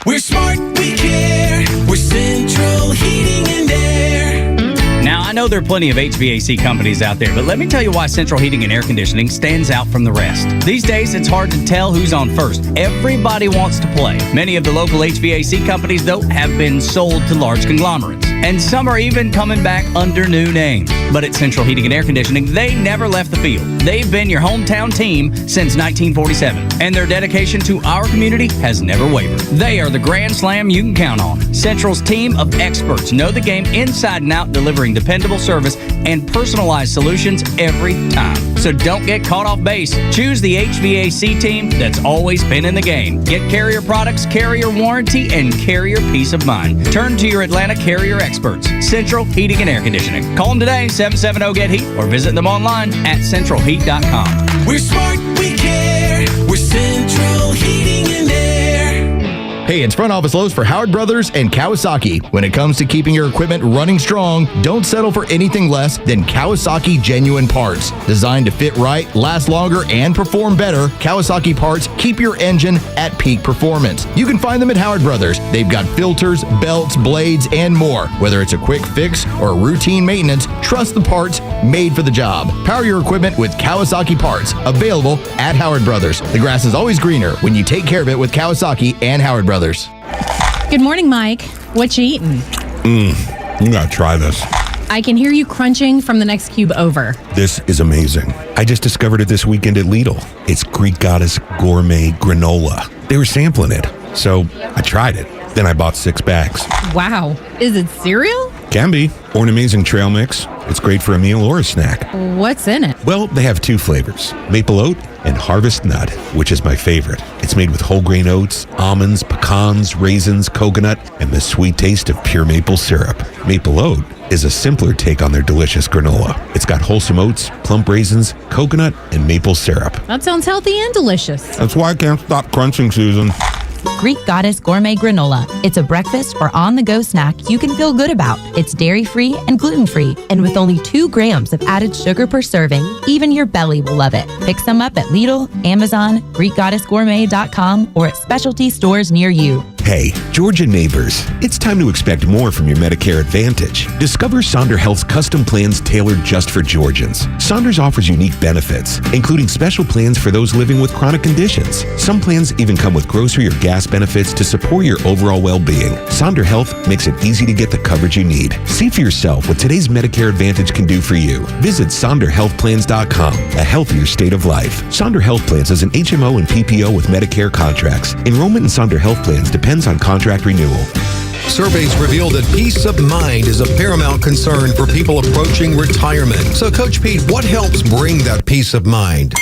We're smart, we care. We're Central Heating and Air. Now, I know there are plenty of HVAC companies out there, but let me tell you why Central Heating and Air Conditioning stands out from the rest. These days, it's hard to tell who's on first. Everybody wants to play. Many of the local HVAC companies, though, have been sold to large conglomerates. And some are even coming back under new names. But at Central Heating and Air Conditioning, they never left the field. They've been your hometown team since 1947. And their dedication to our community has never wavered. They are the grand slam you can count on. Central's team of experts know the game inside and out, delivering dependable service and personalized solutions every time. So don't get caught off base. Choose the HVAC team that's always been in the game. Get Carrier products, Carrier warranty, and Carrier peace of mind. Turn to your Atlanta Carrier experts, Central Heating and Air Conditioning. Call them today, 770-GET-HEAT, or visit them online at centralheat.com. We're smart, we care. We're Central Heating and Air. Hey, it's Front Office Lowe's for Howard Brothers and Kawasaki. When it comes to keeping your equipment running strong, don't settle for anything less than Kawasaki genuine parts. Designed to fit right, last longer, and perform better, Kawasaki parts keep your engine at peak performance. You can find them at Howard Brothers. They've got filters, belts, blades, and more. Whether it's a quick fix or routine maintenance, trust the parts made for the job. Power your equipment with Kawasaki parts. Available at Howard Brothers. The grass is always greener when you take care of it with Kawasaki and Howard Brothers. Good morning, Mike. What you eating? You gotta try this. I can hear you crunching from the next cube over. This is amazing. I just discovered it this weekend at Lidl. It's Greek Goddess Gourmet Granola. They were sampling it, so I tried it. Then I bought 6 bags. Wow. Is it cereal? Can be, or an amazing trail mix. It's great for a meal or a snack. What's in it? Well, they have 2 flavors, maple oat and harvest nut, which is my favorite. It's made with whole grain oats, almonds, pecans, raisins, coconut, and the sweet taste of pure maple syrup. Maple oat is a simpler take on their delicious granola. It's got wholesome oats, plump raisins, coconut, and maple syrup. That sounds healthy and delicious. That's why I can't stop crunching, Susan. Greek Goddess Gourmet Granola. It's a breakfast or on-the-go snack you can feel good about. It's dairy-free and gluten-free, and with only 2 grams of added sugar per serving, even your belly will love it. Pick some up at Lidl, Amazon, GreekGoddessGourmet.com, or at specialty stores near you. Hey, Georgia neighbors, it's time to expect more from your Medicare Advantage. Discover Sonder Health's custom plans tailored just for Georgians. Saunders offers unique benefits, including special plans for those living with chronic conditions. Some plans even come with grocery or gas benefits to support your overall well-being. Sonder Health makes it easy to get the coverage you need. See for yourself what today's Medicare Advantage can do for you. Visit SonderHealthPlans.com, a healthier state of life. Sonder Health Plans is an HMO and PPO with Medicare contracts. Enrollment in Sonder Health Plans depends on contract renewal. Surveys reveal that peace of mind is a paramount concern for people approaching retirement. So, Coach Pete, what helps bring that peace of mind?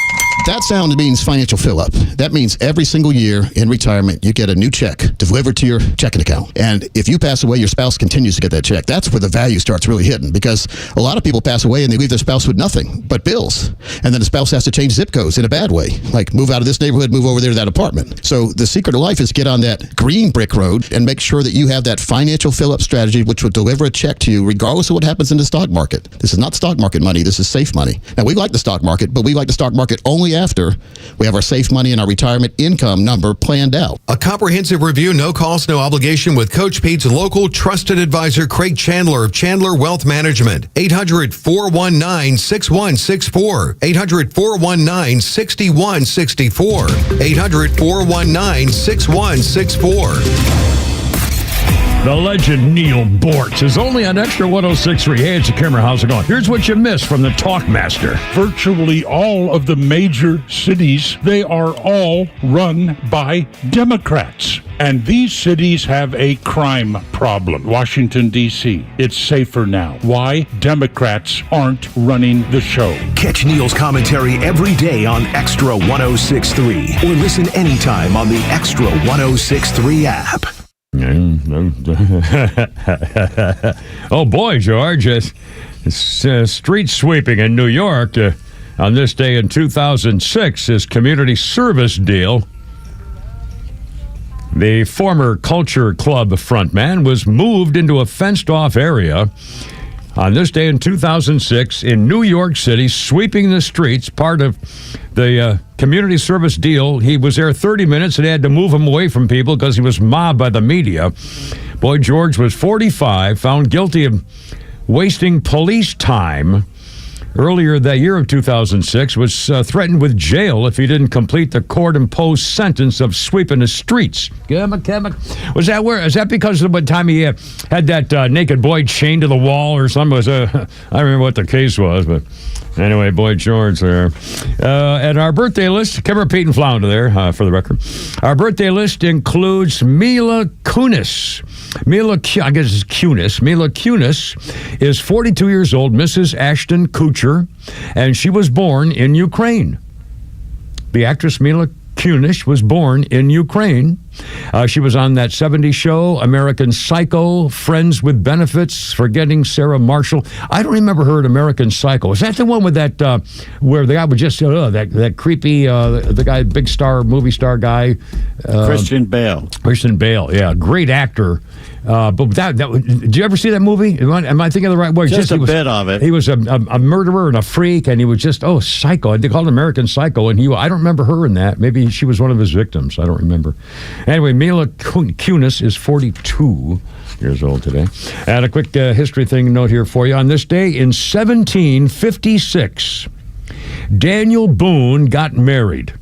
That sound means financial fill-up. That means every single year in retirement, you get a new check delivered to your checking account. And if you pass away, your spouse continues to get that check. That's where the value starts really hitting, because a lot of people pass away and they leave their spouse with nothing but bills. And then the spouse has to change zip codes in a bad way, like move out of this neighborhood, move over there to that apartment. So the secret of life is get on that green brick road and make sure that you have that financial fill-up strategy, which will deliver a check to you regardless of what happens in the stock market. This is not stock market money. This is safe money. Now, we like the stock market, but we like the stock market only after we have our safe money and our retirement income number planned out. A comprehensive review, no cost, no obligation with Coach Pete's local trusted advisor, Craig Chandler of Chandler Wealth Management. 800-419-6164. 800-419-6164. 800-419-6164. The legend Neil Bortz is only on Extra 106.3. Hey, it's a Kimmer. How's it going? Here's what you missed from the Talkmaster. Virtually all of the major cities, they are all run by Democrats. And these cities have a crime problem. Washington, D.C., it's safer now. Why? Democrats aren't running the show. Catch Neil's commentary every day on Extra 106.3 or listen anytime on the Extra 106.3 app. Oh boy, George, street sweeping in New York on this day in 2006, his community service deal. The former Culture Club frontman was moved into a fenced-off area on this day in 2006 in New York City, sweeping the streets, part of the community service deal. He was there 30 minutes and they had to move him away from people because he was mobbed by the media. Boy George was 45, found guilty of wasting police time. Earlier that year of 2006, was threatened with jail if he didn't complete the court-imposed sentence of sweeping the streets. Was that because of what time he had that naked boy chained to the wall or something? I don't remember what the case was, but anyway, Boy George there. And our birthday list, Kimmer, Pete, and Flounder there, for the record. Our birthday list includes Mila Kunis. Mila Kunis is 42 years old, Mrs. Ashton Kutcher, and she was born in Ukraine. The actress Mila Kunis was born in Ukraine. She was on that 70s show, American Psycho, Friends with Benefits, Forgetting Sarah Marshall. I don't remember her in American Psycho. Is that the one with that, where the guy was just, that creepy, the guy, big star, movie star guy? Christian Bale. Christian Bale, yeah, great actor. But that, did you ever see that movie? Am I thinking of the right word? Just a bit of it. He was a murderer and a freak, and he was just, psycho. They called it American Psycho, and I don't remember her in that. Maybe she was one of his victims. I don't remember. Anyway, Mila Kunis is 42 years old today. And a quick history thing note here for you. On this day in 1756, Daniel Boone got married.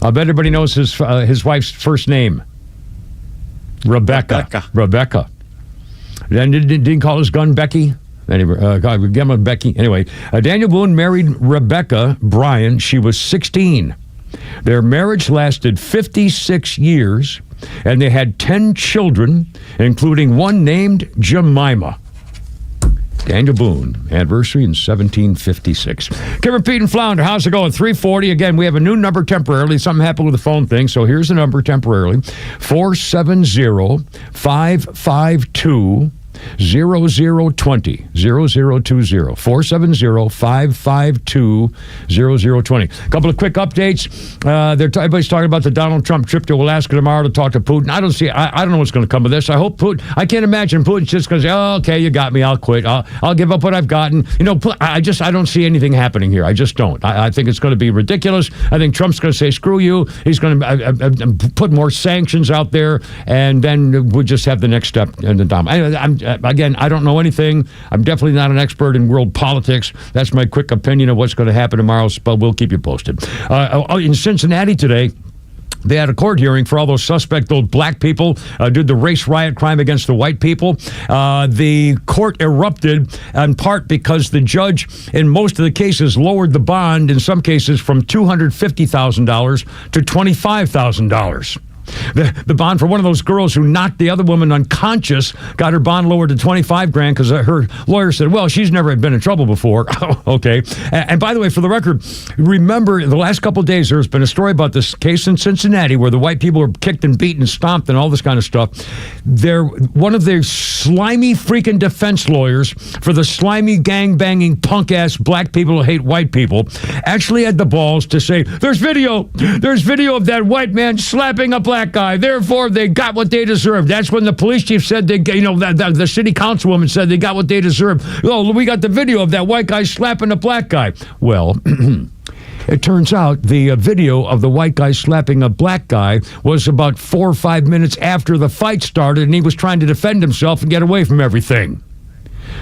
I bet everybody knows his wife's first name. Rebecca. Then didn't call his gun Becky. Anyway, Becky. Anyway, Daniel Boone married Rebecca Bryan. She was 16. Their marriage lasted 56 years, and they had 10 children, including one named Jemima. Daniel Boone, anniversary in 1756. Kimmer, Pete, and Flounder, how's it going? 340. Again, we have a new number temporarily. Something happened with the phone thing, so here's the number temporarily. 470-552-0020. 0020. 470-552-0020. A couple of quick updates. Everybody's talking about the Donald Trump trip to Alaska tomorrow to talk to Putin. I don't know what's going to come of this. I hope Putin, I can't imagine Putin's just going to say, okay, you got me, I'll quit. I'll give up what I've gotten. I don't see anything happening here. I just don't. I think it's going to be ridiculous. I think Trump's going to say, screw you. He's going to put more sanctions out there, and then we'll just have the next step in the dom. Again, I don't know anything. I'm definitely not an expert in world politics. That's my quick opinion of what's going to happen tomorrow, but we'll keep you posted. In Cincinnati today, they had a court hearing for all those suspect old black people did the race riot crime against the white people. The court erupted in part because the judge in most of the cases lowered the bond in some cases from $250,000 to $25,000. The bond for one of those girls who knocked the other woman unconscious got her bond lowered to $25,000 because her lawyer said, well, she's never been in trouble before. Okay. And by the way, for the record, remember the last couple of days there's been a story about this case in Cincinnati where the white people were kicked and beaten and stomped and all this kind of stuff. One of their slimy freaking defense lawyers for the slimy gang-banging punk-ass black people who hate white people actually had the balls to say, there's video of that white man slapping a black guy. Therefore, they got what they deserved. That's when the police chief said the city councilwoman said they got what they deserved. Oh, we got the video of that white guy slapping a black guy. Well, it turns out the video of the white guy slapping a black guy was about 4 or 5 minutes after the fight started, and he was trying to defend himself and get away from everything.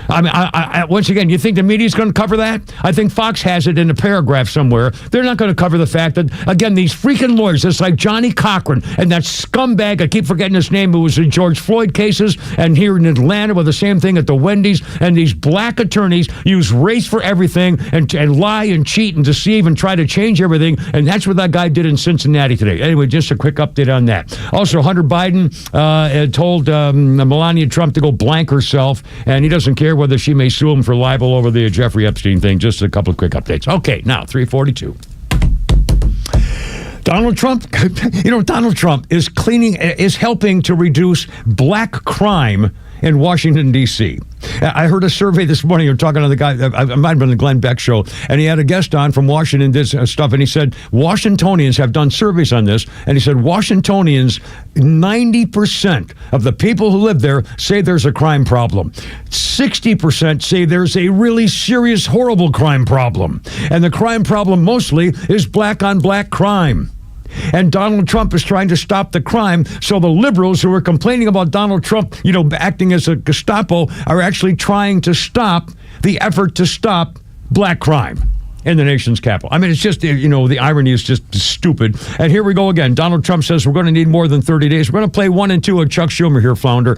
I mean, once again, you think the media's going to cover that? I think Fox has it in a paragraph somewhere. They're not going to cover the fact that, again, these freaking lawyers, it's like Johnny Cochran and that scumbag, I keep forgetting his name, who was in George Floyd cases, and here in Atlanta with the same thing at the Wendy's, and these black attorneys use race for everything and lie and cheat and deceive and try to change everything, and that's what that guy did in Cincinnati today. Anyway, just a quick update on that. Also, Hunter Biden had told Melania Trump to go blank herself, and he doesn't care whether she may sue him for libel over the Jeffrey Epstein thing. Just a couple of quick updates. Okay, now 342. Donald Trump, Donald Trump is helping to reduce black crime in Washington, D.C. I heard a survey this morning. You're talking to the guy, I might have been the Glenn Beck show, and he had a guest on from Washington, did stuff, and he said, Washingtonians have done surveys on this, and he said, Washingtonians, 90% of the people who live there say there's a crime problem. 60% say there's a really serious, horrible crime problem. And the crime problem mostly is black on black crime. And Donald Trump is trying to stop the crime, so the liberals who are complaining about Donald Trump, acting as a Gestapo, are actually trying to stop the effort to stop black crime in the nation's capital. I mean, it's just, the irony is just stupid. And here we go again. Donald Trump says we're going to need more than 30 days. We're going to play 1 and 2 of Chuck Schumer here, Flounder.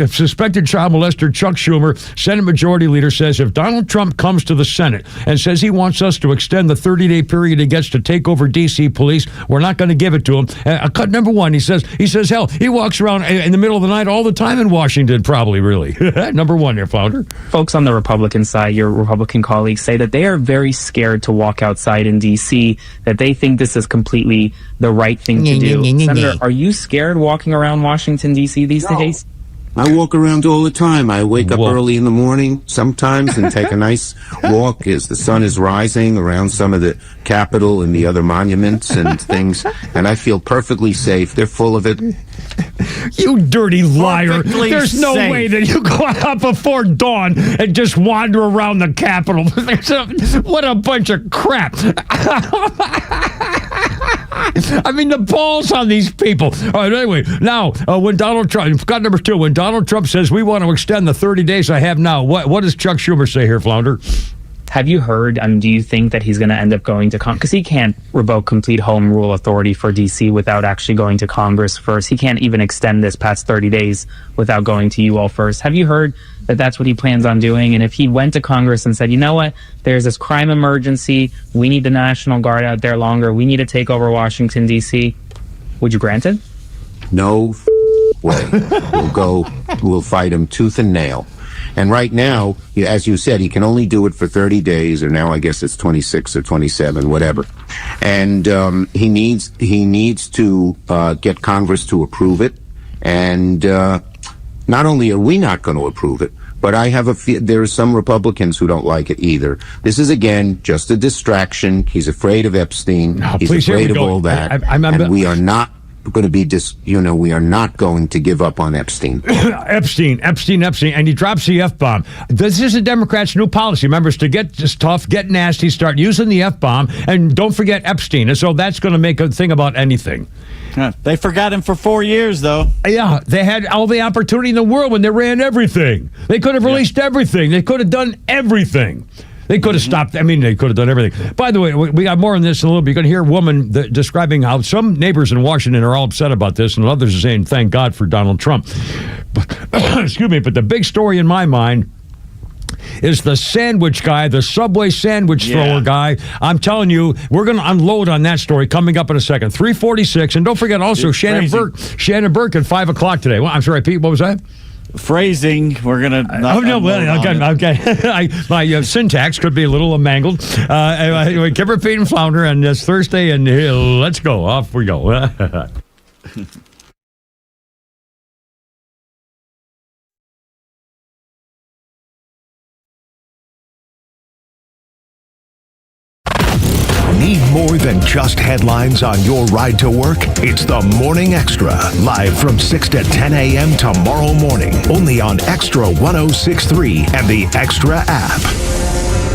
Suspected child molester Chuck Schumer, Senate Majority Leader, says if Donald Trump comes to the Senate and says he wants us to extend the 30-day period he gets to take over D.C. police, we're not going to give it to him. Cut number 1, he says, hell, he walks around in the middle of the night all the time in Washington, probably, really. Number 1 there, Flounder. Folks on the Republican side, your Republican colleagues, say that they are very scared to walk outside in D.C., that they think this is completely the right thing to do. Senator, are you scared walking around Washington, D.C. these days? I walk around all the time. I wake up early in the morning sometimes and take a nice walk as the sun is rising around some of the Capitol and the other monuments and things, and I feel perfectly safe. They're full of it. You dirty liar. Perfectly There's no safe. way that you go out before dawn and just wander around the Capitol. What a bunch of crap. I mean, the balls on these people. All right, anyway, now, when Donald Trump, got number 2, when Donald Trump says we want to extend the 30 days I have now, what does Chuck Schumer say here, Flounder? Have you heard, do you think that he's going to end up going to Congress? Because he can't revoke complete home rule authority for D.C. without actually going to Congress first. He can't even extend this past 30 days without going to you all first. Have you heard that that's what he plans on doing? And if he went to Congress and said, you know what, there's this crime emergency, we need the National Guard out there longer, we need to take over Washington, D.C., would you grant it? No way. We'll fight him tooth and nail. And right now, as you said, he can only do it for 30 days, or now I guess it's 26 or 27, whatever. And he needs to get Congress to approve it. And not only are we not going to approve it, but I have there are some Republicans who don't like it either. This is, again, just a distraction. He's afraid of Epstein. He's afraid of all that. And we are not going to be we are not going to give up on Epstein. Epstein, and he drops the F-bomb. This is a Democrats' new policy, members, to get just tough, get nasty, start using the F-bomb, and don't forget Epstein. And so that's going to make a thing about anything. They forgot him for 4 years, though. Yeah, they had all the opportunity in the world when they ran everything. They could have released everything. They could have done everything. They could have stopped. I mean, they could have done everything. By the way, we got more on this in a little bit. You're going to hear a woman describing how some neighbors in Washington are all upset about this, and others are saying, thank God for Donald Trump. But, excuse me, but the big story in my mind is the sandwich guy, the Subway sandwich thrower guy. I'm telling you, we're going to unload on that story coming up in a second. 3:46, and don't forget also Shannon Burke at 5 o'clock today. Well, I'm sorry, Pete, what was that? Phrasing, we're going to... my syntax could be a little mangled. Anyway, Kipper, Pete, and Flounder, and it's Thursday, and let's go. Off we go. Need more than just headlines on your ride to work? It's the Morning Extra, live from 6 to 10 a.m. tomorrow morning, only on XTRA 106.3 and the XTRA app.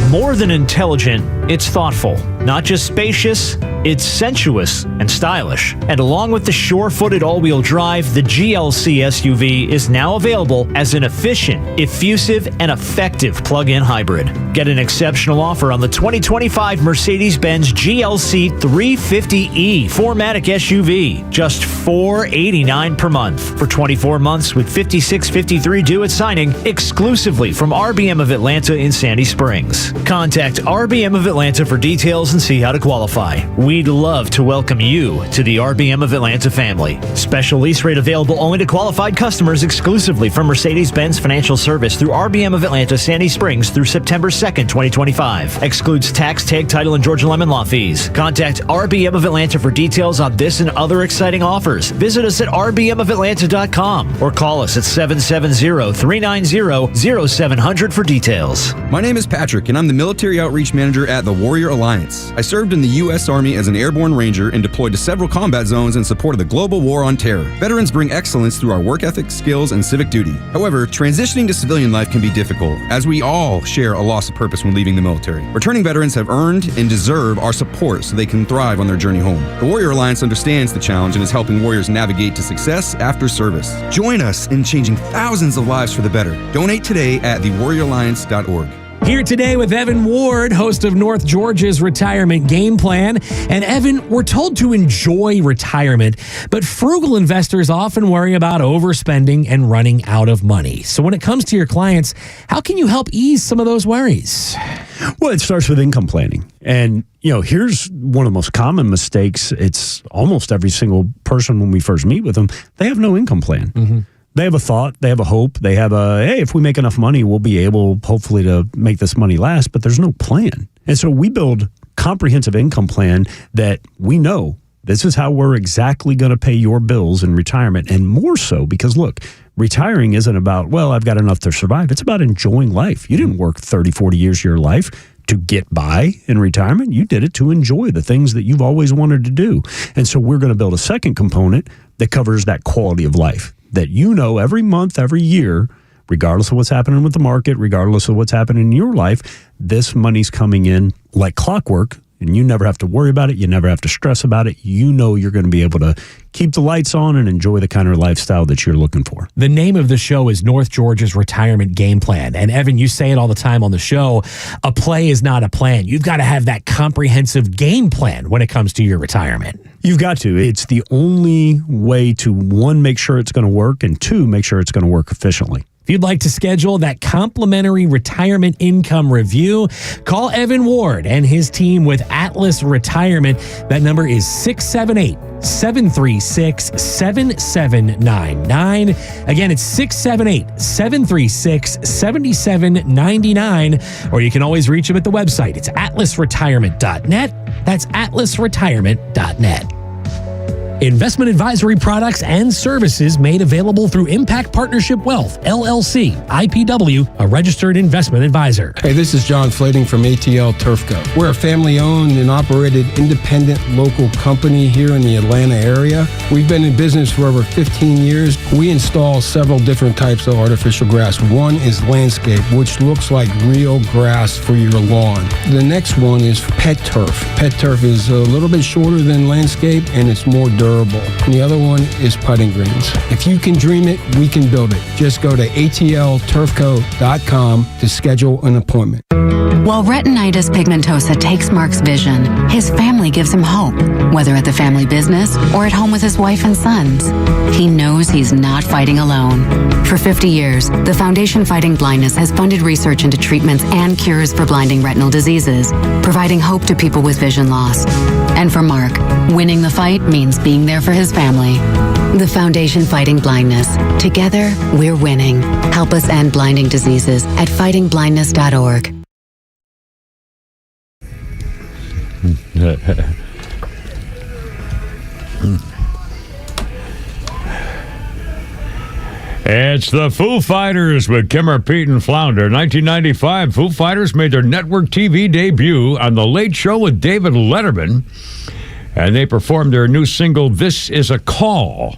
More than intelligent, it's thoughtful. Not just spacious, it's sensuous and stylish. And along with the sure-footed all-wheel drive, the GLC SUV is now available as an efficient, effusive, and effective plug-in hybrid. Get an exceptional offer on the 2025 Mercedes-Benz GLC 350e 4MATIC SUV. Just $489 per month for 24 months with $56.53 due at signing, exclusively from RBM of Atlanta in Sandy Springs. Contact RBM of Atlanta for details and see how to qualify. We'd love to welcome you to the RBM of Atlanta family. Special lease rate available only to qualified customers exclusively from Mercedes-Benz Financial Service through RBM of Atlanta Sandy Springs through September 2nd, 2025. Excludes tax, tag, title, and Georgia Lemon Law fees. Contact RBM of Atlanta for details on this and other exciting offers. Visit us at rbmofatlanta.com or call us at 770-390-0700 for details. My name is Patrick, and I'm the Military Outreach Manager at the Warrior Alliance. I served in the U.S. Army as an airborne ranger and deployed to several combat zones in support of the global war on terror. Veterans bring excellence through our work ethic, skills, and civic duty. However, transitioning to civilian life can be difficult, as we all share a loss of purpose when leaving the military. Returning veterans have earned and deserve our support so they can thrive on their journey home. The Warrior Alliance understands the challenge and is helping warriors navigate to success after service. Join us in changing thousands of lives for the better. Donate today at thewarrioralliance.org. Here today with Evan Ward, host of North Georgia's Retirement Game Plan. And Evan, we're told to enjoy retirement, but frugal investors often worry about overspending and running out of money. So when it comes to your clients, how can you help ease some of those worries? Well, it starts with income planning. And, here's one of the most common mistakes. It's almost every single person when we first meet with them, they have no income plan. Mm-hmm. They have a thought, they have a hope, they have hey, if we make enough money, we'll be able, hopefully, to make this money last, but there's no plan. And so we build comprehensive income plan that we know this is how we're exactly going to pay your bills in retirement, and more so because, look, retiring isn't about, well, I've got enough to survive. It's about enjoying life. You didn't work 30, 40 years of your life to get by in retirement. You did it to enjoy the things that you've always wanted to do. And so we're going to build a second component that covers that quality of life, that every month, every year, regardless of what's happening with the market, regardless of what's happening in your life, this money's coming in like clockwork, and you never have to worry about it. You never have to stress about it. You're going to be able to keep the lights on and enjoy the kind of lifestyle that you're looking for. The name of the show is North Georgia's Retirement Game Plan. And Evan, you say it all the time on the show, a play is not a plan. You've got to have that comprehensive game plan when it comes to your retirement. You've got to. It's the only way to, one, make sure it's going to work, and two, make sure it's going to work efficiently. If you'd like to schedule that complimentary retirement income review, call Evan Ward and his team with Atlas Retirement. That number is 678-736-7799. Again, it's 678-736-7799. Or you can always reach them at the website. It's atlasretirement.net. That's atlasretirement.net. Investment advisory products and services made available through Impact Partnership Wealth, LLC, IPW, a registered investment advisor. Hey, this is John Flading from ATL Turfco. We're a family-owned and operated independent local company here in the Atlanta area. We've been in business for over 15 years. We install several different types of artificial grass. One is landscape, which looks like real grass for your lawn. The next one is pet turf. Pet turf is a little bit shorter than landscape, and it's more durable. durable. And the other one is putting greens. If you can dream it, we can build it. Just go to atlturfco.com to schedule an appointment. While retinitis pigmentosa takes Mark's vision, his family gives him hope, whether at the family business or at home with his wife and sons. He knows he's not fighting alone. For 50 years, the Foundation Fighting Blindness has funded research into treatments and cures for blinding retinal diseases, providing hope to people with vision loss. And for Mark, winning the fight means being there for his family. The Foundation Fighting Blindness. Together, we're winning. Help us end blinding diseases at fightingblindness.org. It's the Foo Fighters with Kimmer, Pete, and Flounder. 1995, Foo Fighters made their network TV debut on The Late Show with David Letterman, and they performed their new single, This Is a Call,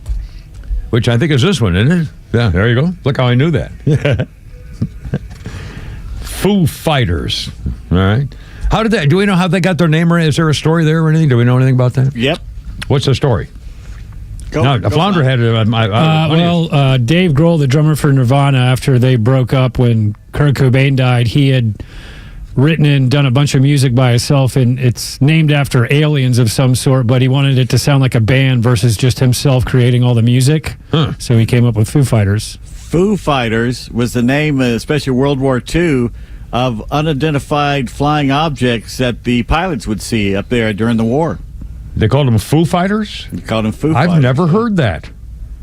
which I think is this one, isn't it? Yeah, there you go. Look how I knew that. Foo Fighters. All right. How did that? Do we know how they got their name? Is there a story there or anything? Do we know anything about that? Yep. What's the story? Go Flounder had it. Dave Grohl, the drummer for Nirvana, after they broke up when Kurt Cobain died, he had written and done a bunch of music by himself, and it's named after aliens of some sort, but he wanted it to sound like a band versus just himself creating all the music. So he came up with Foo Fighters. Foo Fighters was the name, especially World War II, of unidentified flying objects that the pilots would see up there during the war. They called them Foo Fighters? They called them Foo Fighters. I've never heard that.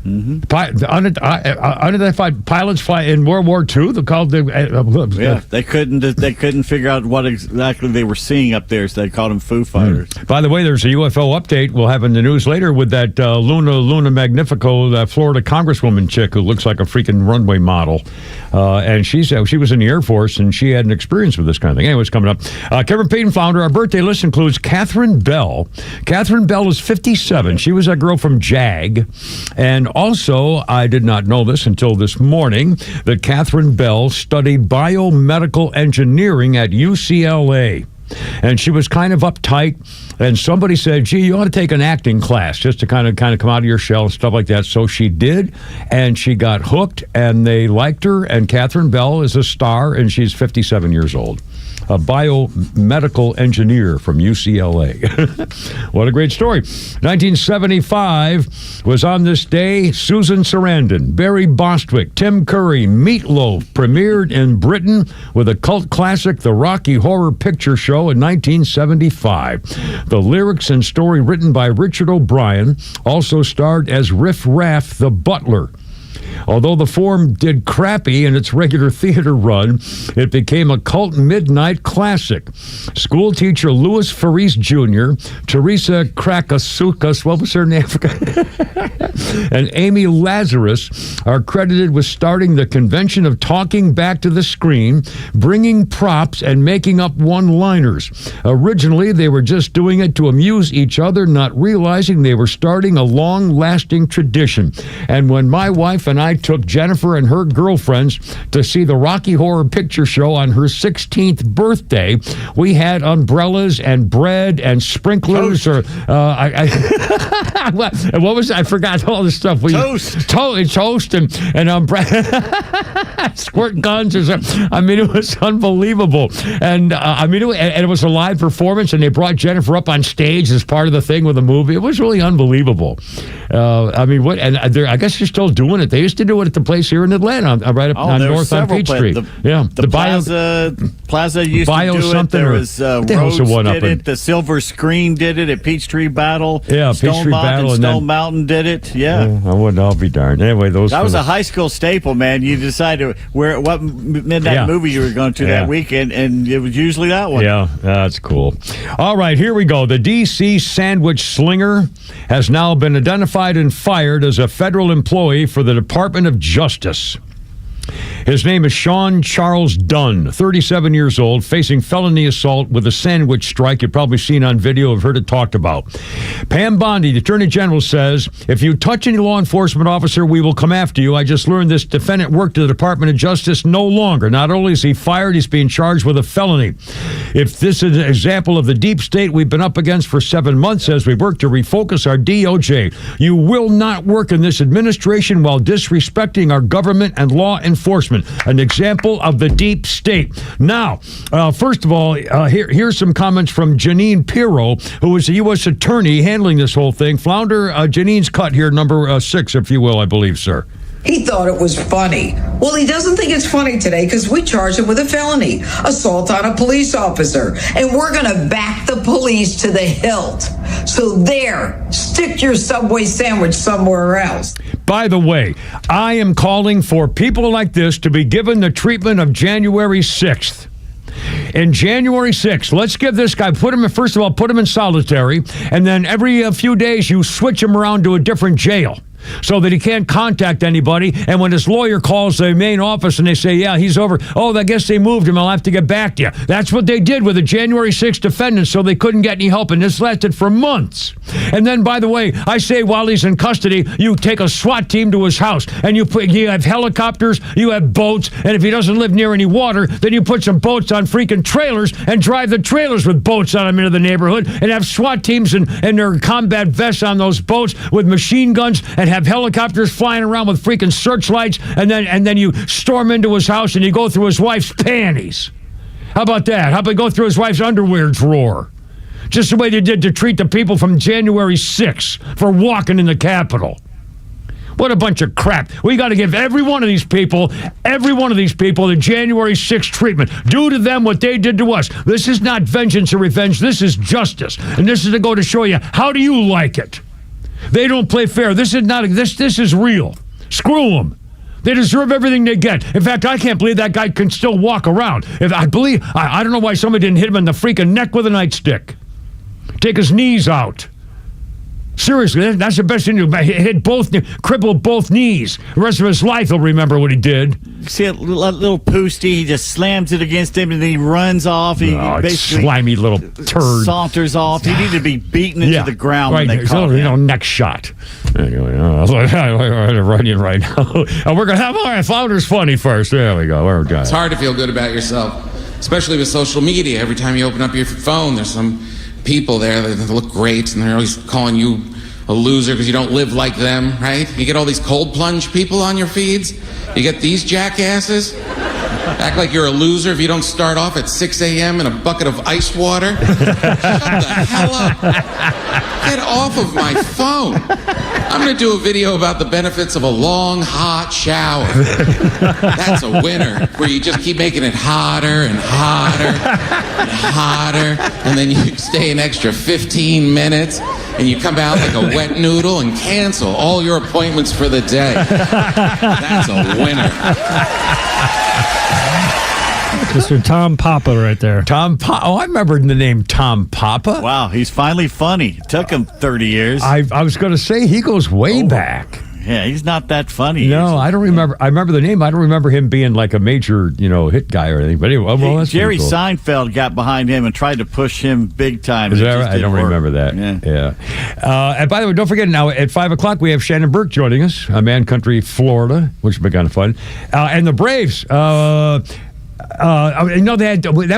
The unidentified pilots fly in World War II. They called they couldn't figure out what exactly they were seeing up there, so they called them Foo Fighters. By the way, there's a UFO update we'll have in the news later with that Luna Magnifico, that Florida Congresswoman chick who looks like a freaking runway model, and she was in the Air Force and she had an experience with this kind of thing. Anyway, it's coming up. Kevin Payton, Flounder. Our birthday list includes Catherine Bell. Catherine Bell is 57. She was a girl from JAG, and also, I did not know this until this morning, that Catherine Bell studied biomedical engineering at UCLA. And she was kind of uptight, and somebody said, gee, you ought to take an acting class just to kind of come out of your shell and stuff like that. So she did, and she got hooked, and they liked her, and Catherine Bell is a star, and she's 57 years old. A biomedical engineer from UCLA. What a great story. 1975 was on this day. Susan Sarandon, Barry Bostwick, Tim Curry, Meatloaf premiered in Britain with a cult classic, The Rocky Horror Picture Show in 1975. The lyrics and story written by Richard O'Brien also starred as Riff Raff the Butler. Although the form did crappy in its regular theater run, it became a cult midnight classic. School teacher Louis Faris Jr., Teresa Krakasukas, what was her name? and Amy Lazarus are credited with starting the convention of talking back to the screen, bringing props, and making up one-liners. Originally, they were just doing it to amuse each other, not realizing they were starting a long-lasting tradition. And when my wife and I took Jennifer and her girlfriends to see the Rocky Horror Picture Show on her 16th birthday, we had umbrellas and bread and sprinklers. Toast. What was I forgot all this stuff. Toast and umbrella, squirt guns or something. I mean, it was unbelievable. And it was a live performance, and they brought Jennifer up on stage as part of the thing with the movie. It was really unbelievable. I guess they're still doing it. They used to do it at the place here in Atlanta, right up on North on Peachtree. The Plaza used to do it. There was Rhodes did it. The Silver Screen did it at Peachtree Battle. Yeah, Peachtree Battle and Stone Mountain did it. Yeah. I'll be darned. Anyway, that was a high school staple, man. You decided what midnight movie you were going to that weekend, and it was usually that one. Yeah, that's cool. All right, here we go. The D.C. sandwich slinger has now been identified and fired as a federal employee for the Department of Justice. His name is Sean Charles Dunn, 37 years old, facing felony assault with a sandwich strike. You've probably seen on video, have heard it talked about. Pam Bondi, the Attorney General, says, if you touch any law enforcement officer, we will come after you. I just learned this defendant worked at the Department of Justice no longer. Not only is he fired, he's being charged with a felony. If this is an example of the deep state we've been up against for 7 months as we work to refocus our DOJ, you will not work in this administration while disrespecting our government and law enforcement. An example of the deep state. Now, first of all, here's some comments from Janine Pirro, who is the U.S. attorney handling this whole thing. Flounder, Janine's cut here, number 6, if you will, I believe, sir. He thought it was funny. Well, he doesn't think it's funny today because we charged him with a felony, assault on a police officer. And we're going to back the police to the hilt. So there, stick your Subway sandwich somewhere else. By the way, I am calling for people like this to be given the treatment of January 6th. And January 6th, let's give this guy, first of all, put him in solitary, and then every few days you switch him around to a different jail so that he can't contact anybody. And when his lawyer calls the main office and they say, yeah, he's over, I guess they moved him, I'll have to get back to you. That's what they did with the January 6th defendant, so they couldn't get any help, and this lasted for months. And then, by the way, I say while he's in custody, you take a SWAT team to his house, and you have helicopters, you have boats, and if he doesn't live near any water, then you put some boats on freaking trailers and drive the trailers with boats on them into the neighborhood, and have SWAT teams and their combat vests on those boats with machine guns, and have helicopters flying around with freaking searchlights, and then you storm into his house and you go through his wife's panties. How about that? How about you go through his wife's underwear drawer? Just the way they did to treat the people from January 6th for walking in the Capitol. What a bunch of crap. We got to give every one of these people the January 6th treatment. Do to them what they did to us. This is not vengeance or revenge. This is justice. And this is to go to show you, how do you like it? They don't play fair. This is real. Screw them. They deserve everything they get. In fact, I can't believe that guy can still walk around. I don't know why somebody didn't hit him in the freaking neck with a nightstick. Take his knees out. Seriously, that's the best thing to do. Crippled both knees. The rest of his life he'll remember what he did. See a little poosty, he just slams it against him and then he runs off. He basically slimy little turd. Saunters off. He needed to be beaten into the ground when they caught him. Neck shot. Anyway, I'm running right now. We're going to have our Flounder's funny first. There we go. It's hard to feel good about yourself, especially with social media. Every time you open up your phone, there's some people there that look great, and they're always calling you a loser because you don't live like them, right? You get all these cold plunge people on your feeds. You get these jackasses. Act like you're a loser if you don't start off at 6 a.m. in a bucket of ice water. Shut the hell up. Get off of my phone. I'm going to do a video about the benefits of a long, hot shower. That's a winner, where you just keep making it hotter and hotter and hotter, and then you stay an extra 15 minutes, and you come out like a wet noodle and cancel all your appointments for the day. That's a winner. Mr. Tom Papa right there. I remember the name Tom Papa. Wow, he's finally funny. It took him 30 years. I was going to say, he goes way back. Yeah, he's not that funny. No, I don't remember. I remember the name. I don't remember him being like a major, hit guy or anything. But anyway, that's Jerry cool. Seinfeld got behind him and tried to push him big time. Is that right? I don't remember that. Yeah. And by the way, don't forget, now at 5 o'clock, we have Shannon Burke joining us, Man Country, Florida, which will be kind of fun. And the Braves, that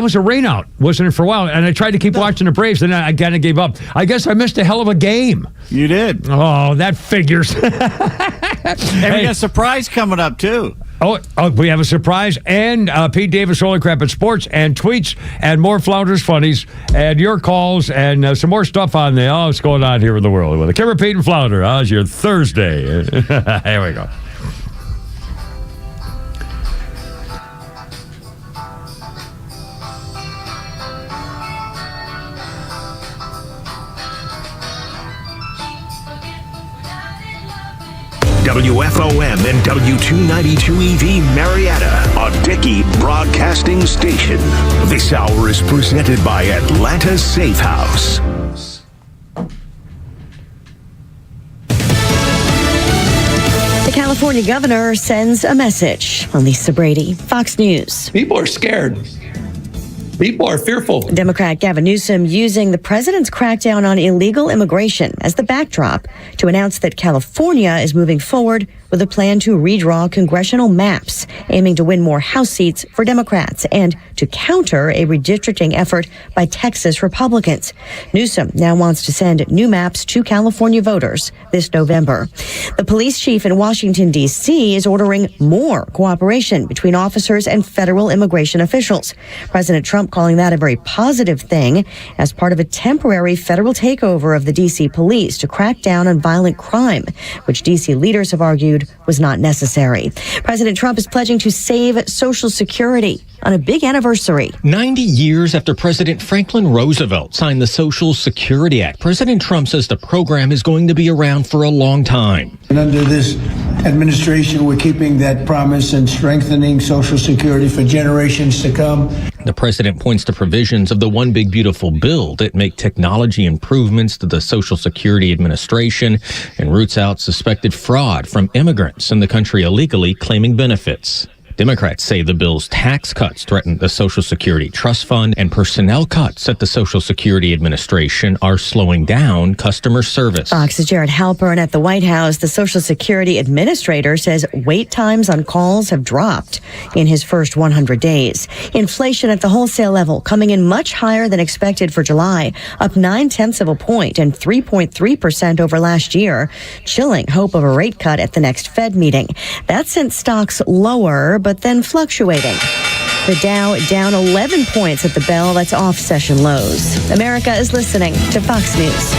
was a rainout, wasn't it, for a while? And I tried to keep watching the Braves, and I kind of gave up. I guess I missed a hell of a game. You did. Oh, that figures. And we got a surprise coming up, too. Oh, we have a surprise, and Pete Davis, Holy Crap at Sports, and tweets, and more Flounders Funnies, and your calls, and some more stuff on what's going on here in the world. With Kimmer, Pete, and Flounder, how's your Thursday? Here we go. WFOM and W292EV Marietta, a Dickey broadcasting station. This hour is presented by Atlanta Safe House. The California governor sends a message. Lisa Brady, Fox News. People are scared. People are fearful. Democrat Gavin Newsom using the president's crackdown on illegal immigration as the backdrop to announce that California is moving forward with a plan to redraw congressional maps, aiming to win more House seats for Democrats and to counter a redistricting effort by Texas Republicans. Newsom now wants to send new maps to California voters this November. The police chief in Washington, D.C. is ordering more cooperation between officers and federal immigration officials. President Trump calling that a very positive thing as part of a temporary federal takeover of the D.C. police to crack down on violent crime, which D.C. leaders have argued was not necessary. President Trump is pledging to save Social Security on a big anniversary. 90 years after President Franklin Roosevelt signed the Social Security Act, President Trump says the program is going to be around for a long time. And under this administration, we're keeping that promise and strengthening Social Security for generations to come. The president points to provisions of the One Big Beautiful Bill that make technology improvements to the Social Security Administration and roots out suspected fraud from immigrants in the country illegally claiming benefits. Democrats say the bill's tax cuts threaten the Social Security Trust Fund, and personnel cuts at the Social Security Administration are slowing down customer service. Fox's Jared Halpern at the White House. The Social Security Administrator says wait times on calls have dropped in his first 100 days. Inflation at the wholesale level coming in much higher than expected for July, up 0.9 of a point and 3.3% over last year, chilling hope of a rate cut at the next Fed meeting. That sent stocks lower, but then fluctuating. The Dow down 11 points at the bell. That's off session lows. America is listening to Fox News.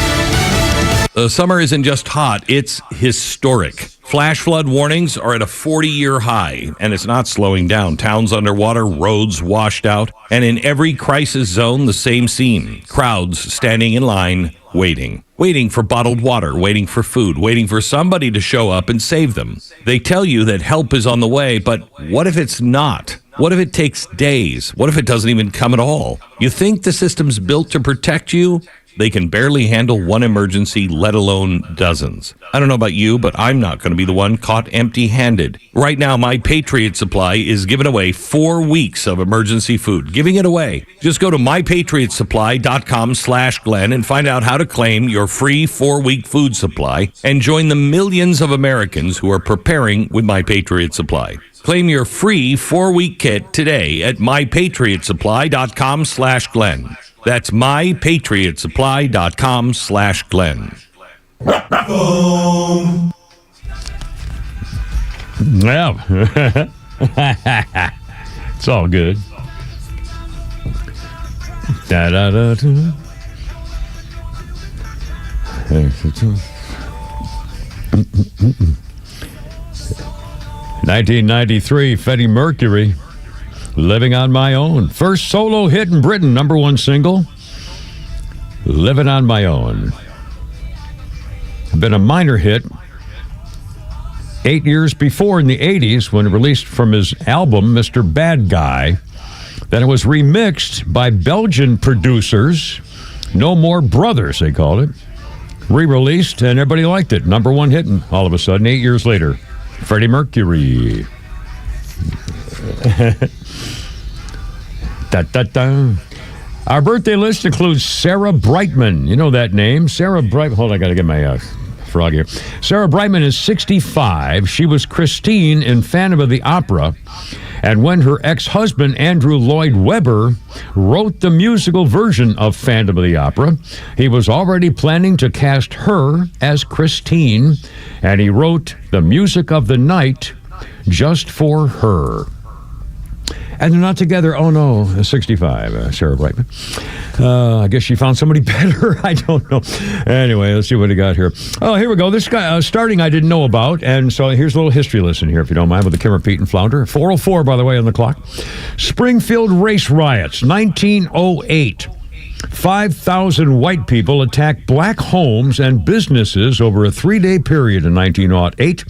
The summer isn't just hot, it's historic. Flash flood warnings are at a 40-year high, and it's not slowing down. Towns underwater, roads washed out, and in every crisis zone, the same scene. Crowds standing in line, waiting for bottled water, waiting for food, waiting for somebody to show up and save them. They tell you that help is on the way, but what if it's not? What if it takes days? What if it doesn't even come at all? You think the system's built to protect you? They can barely handle one emergency, let alone dozens. I don't know about you, but I'm not going to be the one caught empty-handed. Right now, My Patriot Supply is giving away 4 weeks of emergency food. Giving it away. Just go to mypatriotsupply.com/Glenn and find out how to claim your free 4-week food supply and join the millions of Americans who are preparing with My Patriot Supply. Claim your free 4-week kit today at mypatriotsupply.com/Glenn. That's mypatriotsupply.com/Glenn. Yeah. It's all good. Da, da, da, da. 1993, Freddie Mercury, Living on My Own. First solo hit in Britain, #1 single, Living on My Own. Been a minor hit 8 years before in the 80s when released from his album, Mr. Bad Guy. Then it was remixed by Belgian producers, No More Brothers, they called it. Re-released, and everybody liked it. #1 hit, and all of a sudden, 8 years later, Freddie Mercury. Da, da, da. Our birthday list includes Sarah Brightman. You know that name. Sarah Brightman. Hold on, I got to get my frog here. Sarah Brightman is 65. She was Christine in Phantom of the Opera. And when her ex-husband, Andrew Lloyd Webber, wrote the musical version of Phantom of the Opera, he was already planning to cast her as Christine, and he wrote the music of the night just for her. And they're not together. Oh, no, 65, Sarah Brightman. I guess she found somebody better. I don't know. Anyway, let's see what he got here. Oh, here we go. This guy, starting I didn't know about. And so here's a little history lesson here, if you don't mind, with the Kimmer, Pete, and Flounder. 4:04, by the way, on the clock. Springfield race riots, 1908. 5,000 white people attacked black homes and businesses over a 3-day period in 1908.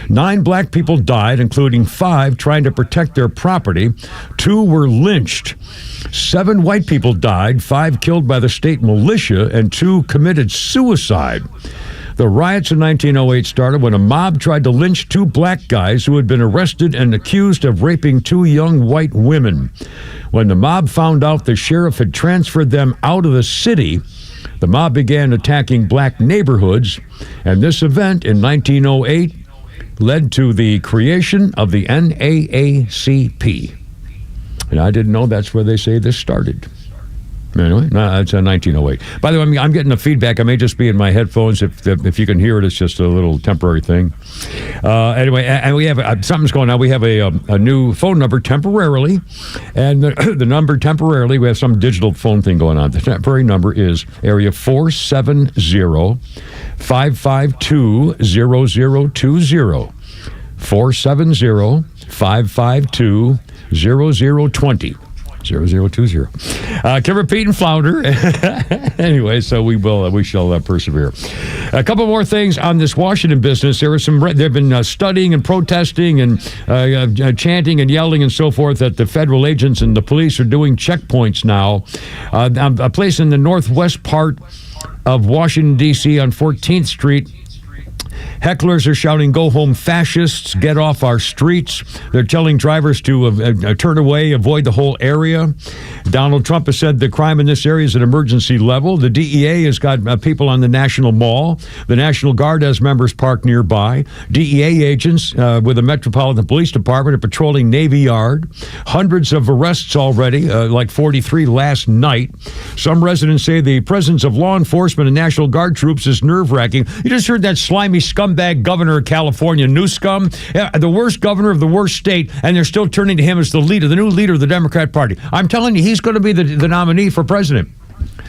9 black people died, including 5 trying to protect their property. 2 were lynched. 7 white people died, 5 killed by the state militia, and 2 committed suicide. The riots in 1908 started when a mob tried to lynch 2 black guys who had been arrested and accused of raping 2 young white women. When the mob found out the sheriff had transferred them out of the city, the mob began attacking black neighborhoods, and this event in 1908 led to the creation of the NAACP. And I didn't know that's where they say this started. Anyway, no, it's 1908. By the way, I'm getting the feedback. I may just be in my headphones. If you can hear it, it's just a little temporary thing. Anyway, and we have something's going on. We have a new phone number temporarily, and the number temporarily, we have some digital phone thing going on. The temporary number is area 470-552-0020. 470-552-0020. 0020. Can repeat and flounder. Anyway, so we shall persevere. A couple more things on this Washington business. They've been studying and protesting and chanting and yelling and so forth that the federal agents and the police are doing checkpoints now. A place in the northwest part of Washington, D.C. on 14th Street. Hecklers are shouting, "Go home, fascists, get off our streets." They're telling drivers to turn away, avoid the whole area. Donald Trump has said the crime in this area is at emergency level. The DEA has got people on the National Mall. The National Guard has members parked nearby. DEA agents with the Metropolitan Police Department are patrolling Navy Yard. Hundreds of arrests already, like 43 last night. Some residents say the presence of law enforcement and National Guard troops is nerve-wracking. You just heard that slimy scumbag governor of California, Newsom, the worst governor of the worst state, and they're still turning to him as the new leader of the Democrat Party. I'm telling you, he's going to be the nominee for president.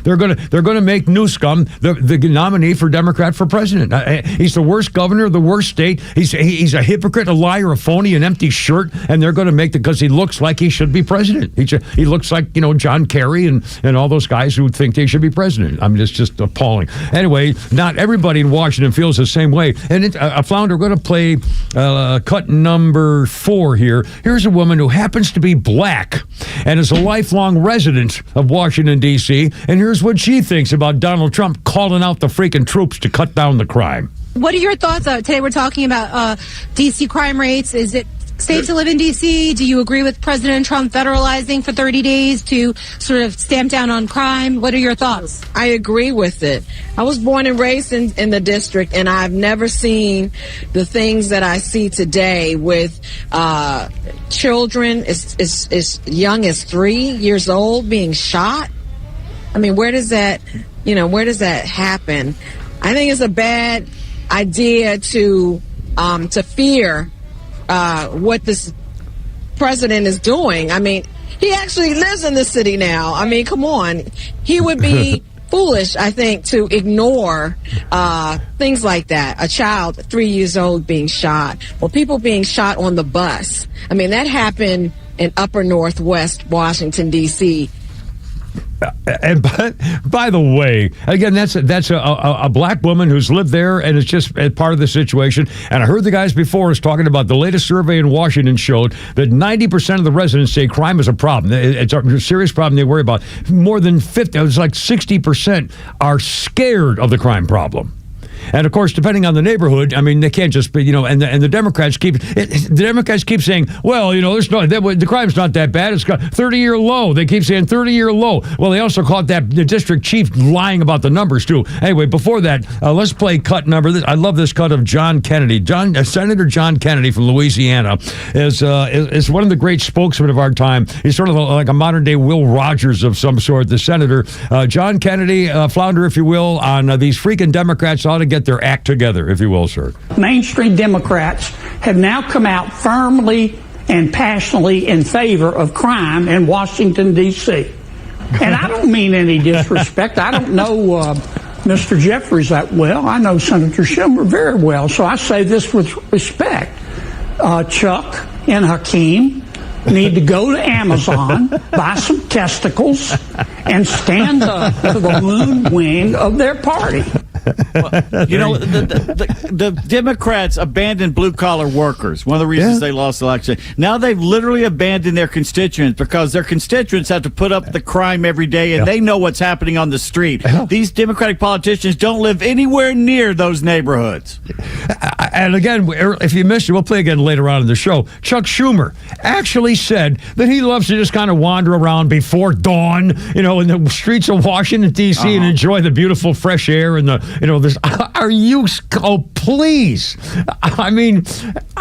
They're going to make Newsom the nominee for Democrat for president. He's the worst governor of the worst state. He's a hypocrite, a liar, a phony, an empty shirt, and they're going to make because he looks like he should be president. He looks like John Kerry and all those guys who think they should be president. I mean, it's just appalling. Anyway, not everybody in Washington feels the same way. And Flounder, we're going to play cut number 4 here. Here's a woman who happens to be black and is a lifelong resident of Washington, D.C., and here's what she thinks about Donald Trump calling out the freaking troops to cut down the crime. What are your thoughts? Today we're talking about D.C. crime rates. Is it safe to live in D.C.? Do you agree with President Trump federalizing for 30 days to sort of stamp down on crime? What are your thoughts? I agree with it. I was born and raised in the district, and I've never seen the things that I see today with children as young as 3 years old being shot. I mean, where does that happen? I think it's a bad idea to fear what this president is doing. I mean, he actually lives in the city now. I mean, come on. He would be foolish, I think, to ignore things like that. A child, 3 years old, being shot, or people being shot on the bus. I mean, that happened in upper northwest Washington, D.C. And by the way, again, that's a black woman who's lived there, and it's just part of the situation. And I heard the guys before us talking about the latest survey in Washington showed that 90% of the residents say crime is a problem. It's a serious problem they worry about. More than 50, it's like 60% are scared of the crime problem. And of course, depending on the neighborhood, I mean, they can't just be, and the Democrats keep saying, well, the crime's not that bad. It's got 30-year low. They keep saying 30-year low. Well, they also caught the district chief lying about the numbers too. Anyway, before that, let's play cut number. I love this cut of John Kennedy. Senator John Kennedy from Louisiana is one of the great spokesmen of our time. He's sort of like a modern day Will Rogers of some sort. The senator John Kennedy, flounder, if you will, on these freaking Democrats ought to get their act together, if you will, sir. Mainstream Democrats have now come out firmly and passionately in favor of crime in Washington, D.C. And I don't mean any disrespect. I don't know Mr. Jeffries that well. I know Senator Schumer very well. So I say this with respect. Chuck and Hakeem need to go to Amazon, buy some testicles, and stand up for the moon wing of their party. You know, the Democrats abandoned blue-collar workers. One of the reasons they lost the election. Now they've literally abandoned their constituents because their constituents have to put up the crime every day, and they know what's happening on the street. These Democratic politicians don't live anywhere near those neighborhoods. And again, if you missed it, we'll play again later on in the show. Chuck Schumer actually said that he loves to just kind of wander around before dawn, in the streets of Washington, D.C., and enjoy the beautiful fresh air and this. Are you? Oh, please. I mean,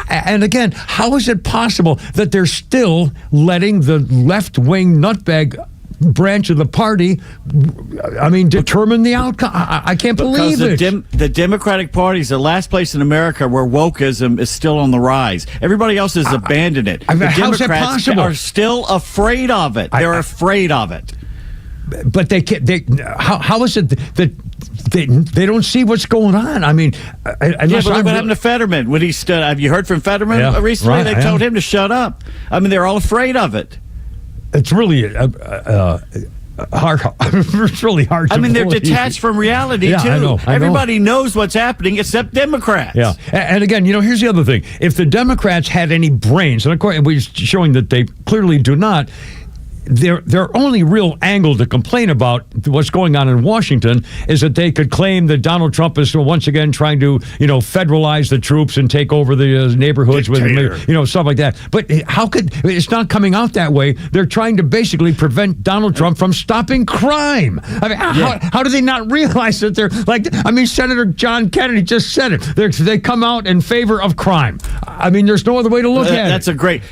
and again, how is it possible that they're still letting the left-wing nutbag branch of the party, determine the outcome? I can't believe it. The Democratic Party is the last place in America where wokeism is still on the rise. Everybody else has abandoned it. The how's that Democrats possible? are still afraid of it. They're afraid of it. But they can't. How is it that they don't see what's going on? I mean, but look what happened to Fetterman when he stood. Have you heard from Fetterman recently? Right, they told him to shut up. I mean, they're all afraid of it. It's really hard. It's really hard. They're detached from reality too. I know. Everybody knows what's happening except Democrats. Yeah, and again, here's the other thing: if the Democrats had any brains, and of course, we're showing that they clearly do not. Their only real angle to complain about what's going on in Washington is that they could claim that Donald Trump is once again trying to, federalize the troops and take over the neighborhoods with, stuff like that. But how could it's not coming out that way? They're trying to basically prevent Donald Trump from stopping crime. I mean, how do they not realize that they're like? Senator John Kennedy just said it. They come out in favor of crime. I mean, there's no other way to look at it.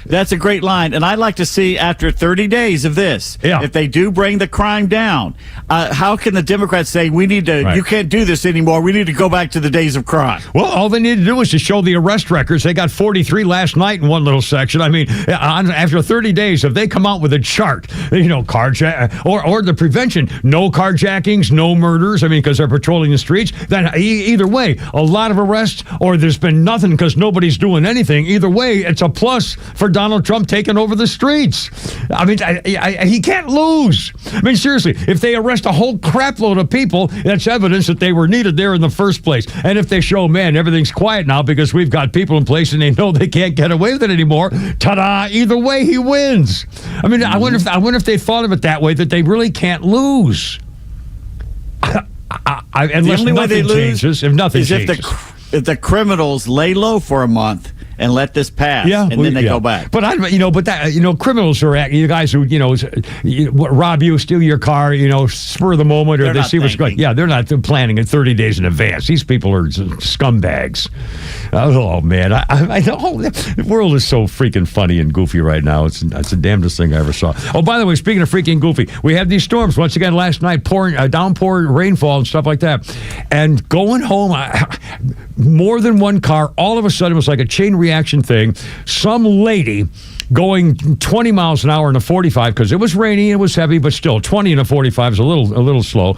That's a great line, and I'd like to see after 30 days of this, if they do bring the crime down, how can the Democrats say we need to? You can't do this anymore. We need to go back to the days of crime. Well, all they need to do is to show the arrest records. They got 43 last night in one little section. I mean, after 30 days, if they come out with a chart, carjack or the prevention, no carjackings, no murders. I mean, because they're patrolling the streets. Then either way, a lot of arrests, or there's been nothing because nobody's doing anything. Either way, it's a plus for Donald Trump taking over the streets. I mean, he can't lose. I mean, seriously, if they arrest a whole crapload of people, that's evidence that they were needed there in the first place. And if they show, man, everything's quiet now because we've got people in place and they know they can't get away with it anymore, ta-da, either way, he wins. I mean, I wonder if they thought of it that way, that they really can't lose. Unless nothing changes. If nothing changes. If the criminals lay low for a month and let this pass, and then they go back. But criminals are you guys who rob you, steal your car, spur of the moment, or they see what's going. Yeah, they're not planning it 30 days in advance. These people are scumbags. Oh man, I the world is so freaking funny and goofy right now. It's the damnedest thing I ever saw. Oh, by the way, speaking of freaking goofy, we had these storms once again last night, downpour rainfall and stuff like that, and going home. More than one car, all of a sudden, it was like a chain reaction thing. Some lady going 20 miles an hour in a 45, because it was rainy, it was heavy, but still, 20 in a 45 is a little slow,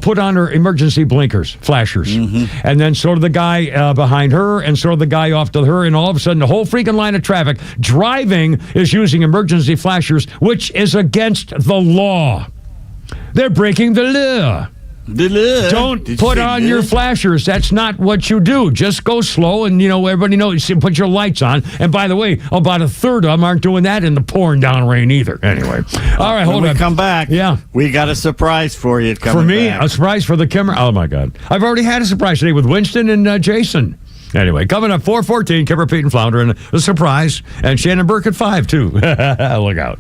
put on her emergency blinkers, flashers. And then sort of the guy behind her, and sort of the guy off to her, and all of a sudden, the whole freaking line of traffic driving is using emergency flashers, which is against the law. They're breaking the law. Don't put on your flashers. That's not what you do. Just go slow, and everybody knows. Put your lights on. And by the way, about a third of them aren't doing that in the pouring down rain either. Anyway, all right, hold on. Come back. Yeah, we got a surprise for you. For me, a surprise for the camera. Oh my God, I've already had a surprise today with Winston and Jason. Anyway, coming up 4:14, Kipper, Pete, and Flounder, and a surprise, and Shannon Burke at 5 too. Look out.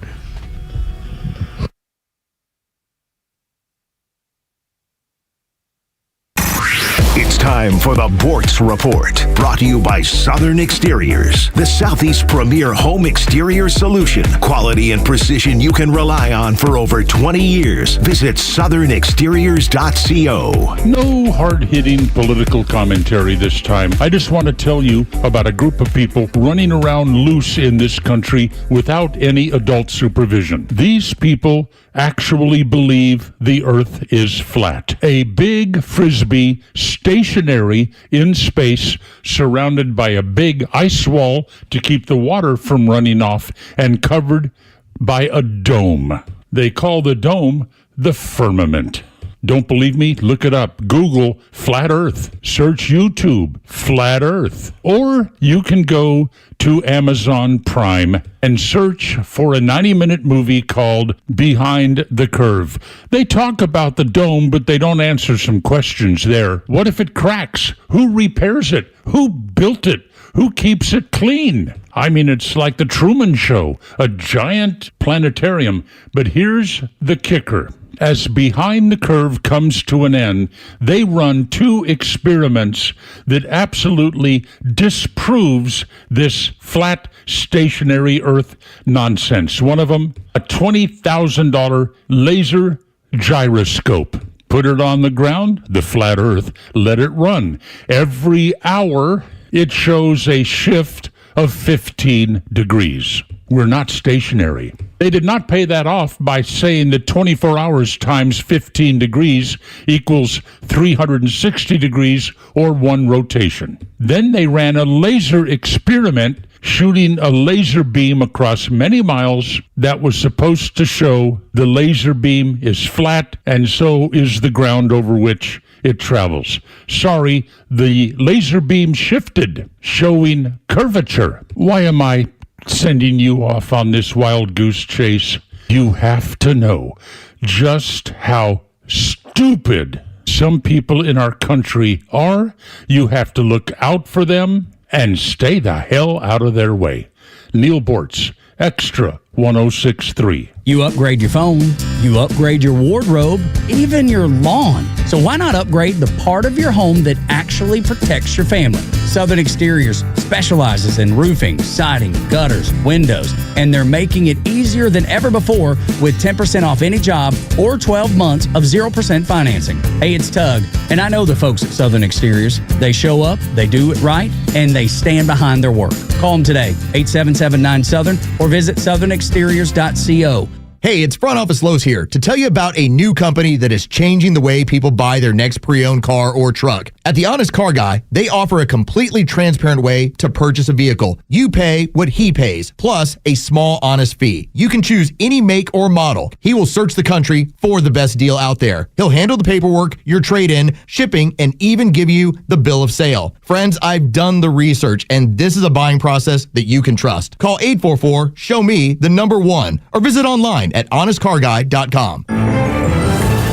It's time for the Bortz Report, brought to you by Southern Exteriors, the Southeast premier home exterior solution. Quality and precision you can rely on for over 20 years. Visit southernexteriors.co. No hard-hitting political commentary this time. I just want to tell you about a group of people running around loose in this country without any adult supervision. These people actually believe the earth is flat. A big frisbee stationary in space, surrounded by a big ice wall to keep the water from running off, and covered by a dome. They call the dome the firmament. Don't believe me? Look it up. Google Flat Earth. Search YouTube Flat Earth. Or you can go to Amazon Prime and search for a 90-minute movie called Behind the Curve. They talk about the dome, but they don't answer some questions there. What if it cracks? Who repairs it? Who built it? Who keeps it clean? I mean, it's like the Truman Show, a giant planetarium. But here's the kicker. As Behind the Curve comes to an end, they run 2 experiments that absolutely disproves this flat, stationary Earth nonsense. One of them, a $20,000 laser gyroscope. Put it on the ground, the flat Earth, let it run. Every hour, it shows a shift of 15 degrees. We're not stationary. They did not pay that off by saying that 24 hours times 15 degrees equals 360 degrees or 1 rotation. Then they ran a laser experiment shooting a laser beam across many miles that was supposed to show the laser beam is flat and so is the ground over which it travels. Sorry, the laser beam shifted, showing curvature. Why am I sending you off on this wild goose chase? You have to know just how stupid some people in our country are. You have to look out for them and stay the hell out of their way. Neil Bortz, XTRA 106.3. You upgrade your phone, you upgrade your wardrobe, even your lawn. So why not upgrade the part of your home that actually protects your family? Southern Exteriors specializes in roofing, siding, gutters, windows, and they're making it easier than ever before with 10% off any job or 12 months of 0% financing. Hey, it's Tug, and I know the folks at Southern Exteriors. They show up, they do it right, and they stand behind their work. Call them today, 8779-SOUTHERN, or visit southernexteriors.co. Hey, it's Front Office Lowe's here to tell you about a new company that is changing the way people buy their next pre-owned car or truck. At The Honest Car Guy, they offer a completely transparent way to purchase a vehicle. You pay what he pays, plus a small honest fee. You can choose any make or model. He will search the country for the best deal out there. He'll handle the paperwork, your trade-in, shipping, and even give you the bill of sale. Friends, I've done the research, and this is a buying process that you can trust. Call 844-SHOW-ME-1 or visit online at honestcarguy.com.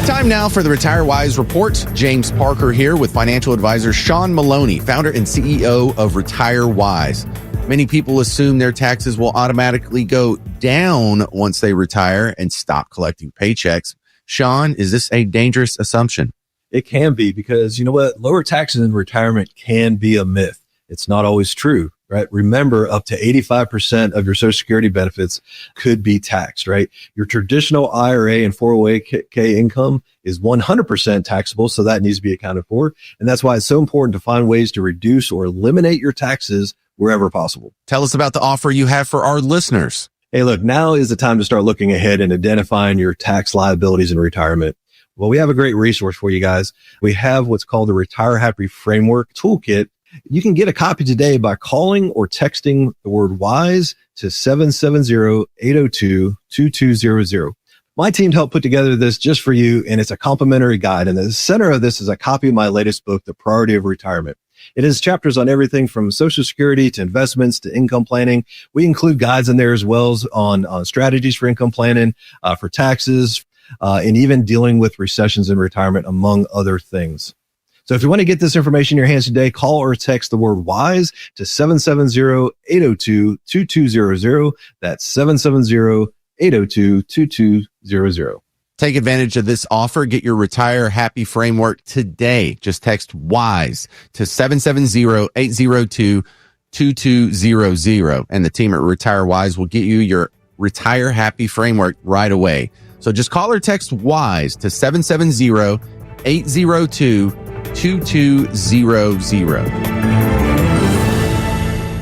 Time now for the Retire Wise Report. James Parker here with financial advisor Sean Maloney, founder and CEO of Retire Wise. Many people assume their taxes will automatically go down once they retire and stop collecting paychecks. Sean, is this a dangerous assumption? It can be, because you know what? Lower taxes in retirement can be a myth. It's not always true, right? Remember, up to 85% of your Social Security benefits could be taxed, right? Your traditional IRA and 401k income is 100% taxable, so that needs to be accounted for. And that's why it's so important to find ways to reduce or eliminate your taxes wherever possible. Tell us about the offer you have for our listeners. Hey, look, now is the time to start looking ahead and identifying your tax liabilities in retirement. Well, we have a great resource for you guys. We have what's called the Retire Happy Framework Toolkit. You can get a copy today by calling or texting the word WISE to 770-802-2200. My team helped put together this just for you, and it's a complimentary guide. And the center of this is a copy of my latest book, The Priority of Retirement. It has chapters on everything from Social Security to investments to income planning. We include guides in there as well as on strategies for income planning, for taxes, and even dealing with recessions in retirement, among other things. So if you want to get this information in your hands today, call or text the word WISE to 770-802-2200. That's 770-802-2200. Take advantage of this offer. Get your Retire Happy Framework today. Just text WISE to 770-802-2200. And the team at Retire Wise will get you your Retire Happy Framework right away. So just call or text WISE to 770-802-2200.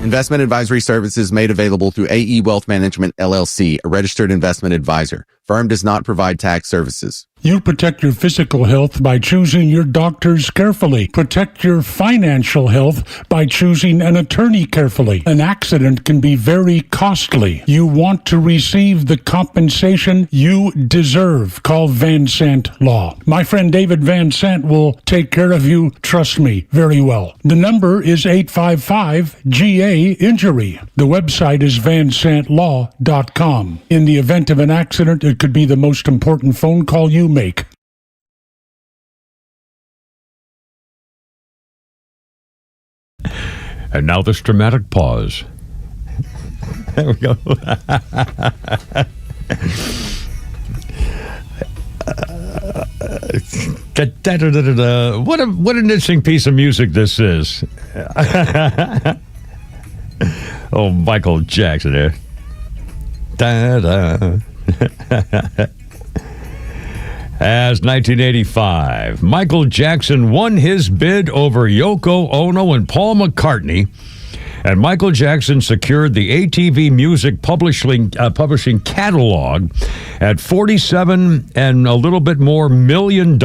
Investment advisory services made available through AE Wealth Management, LLC, a registered investment advisor. Firm does not provide tax services. You protect your physical health by choosing your doctors carefully. Protect your financial health by choosing an attorney carefully. An accident can be very costly. You want to receive the compensation you deserve. Call Van Sant Law. My friend David Van Sant will take care of you, trust me, very well. The number is 855-GA-INJURY. The website is vansantlaw.com. In the event of an accident, it could be the most important phone call you make. And now this dramatic pause. There we go. What an interesting piece of music this is. Oh, Michael Jackson there. As 1985, Michael Jackson won his bid over Yoko Ono and Paul McCartney, and Michael Jackson secured the ATV Music publishing catalog at $47 and a little bit more $million.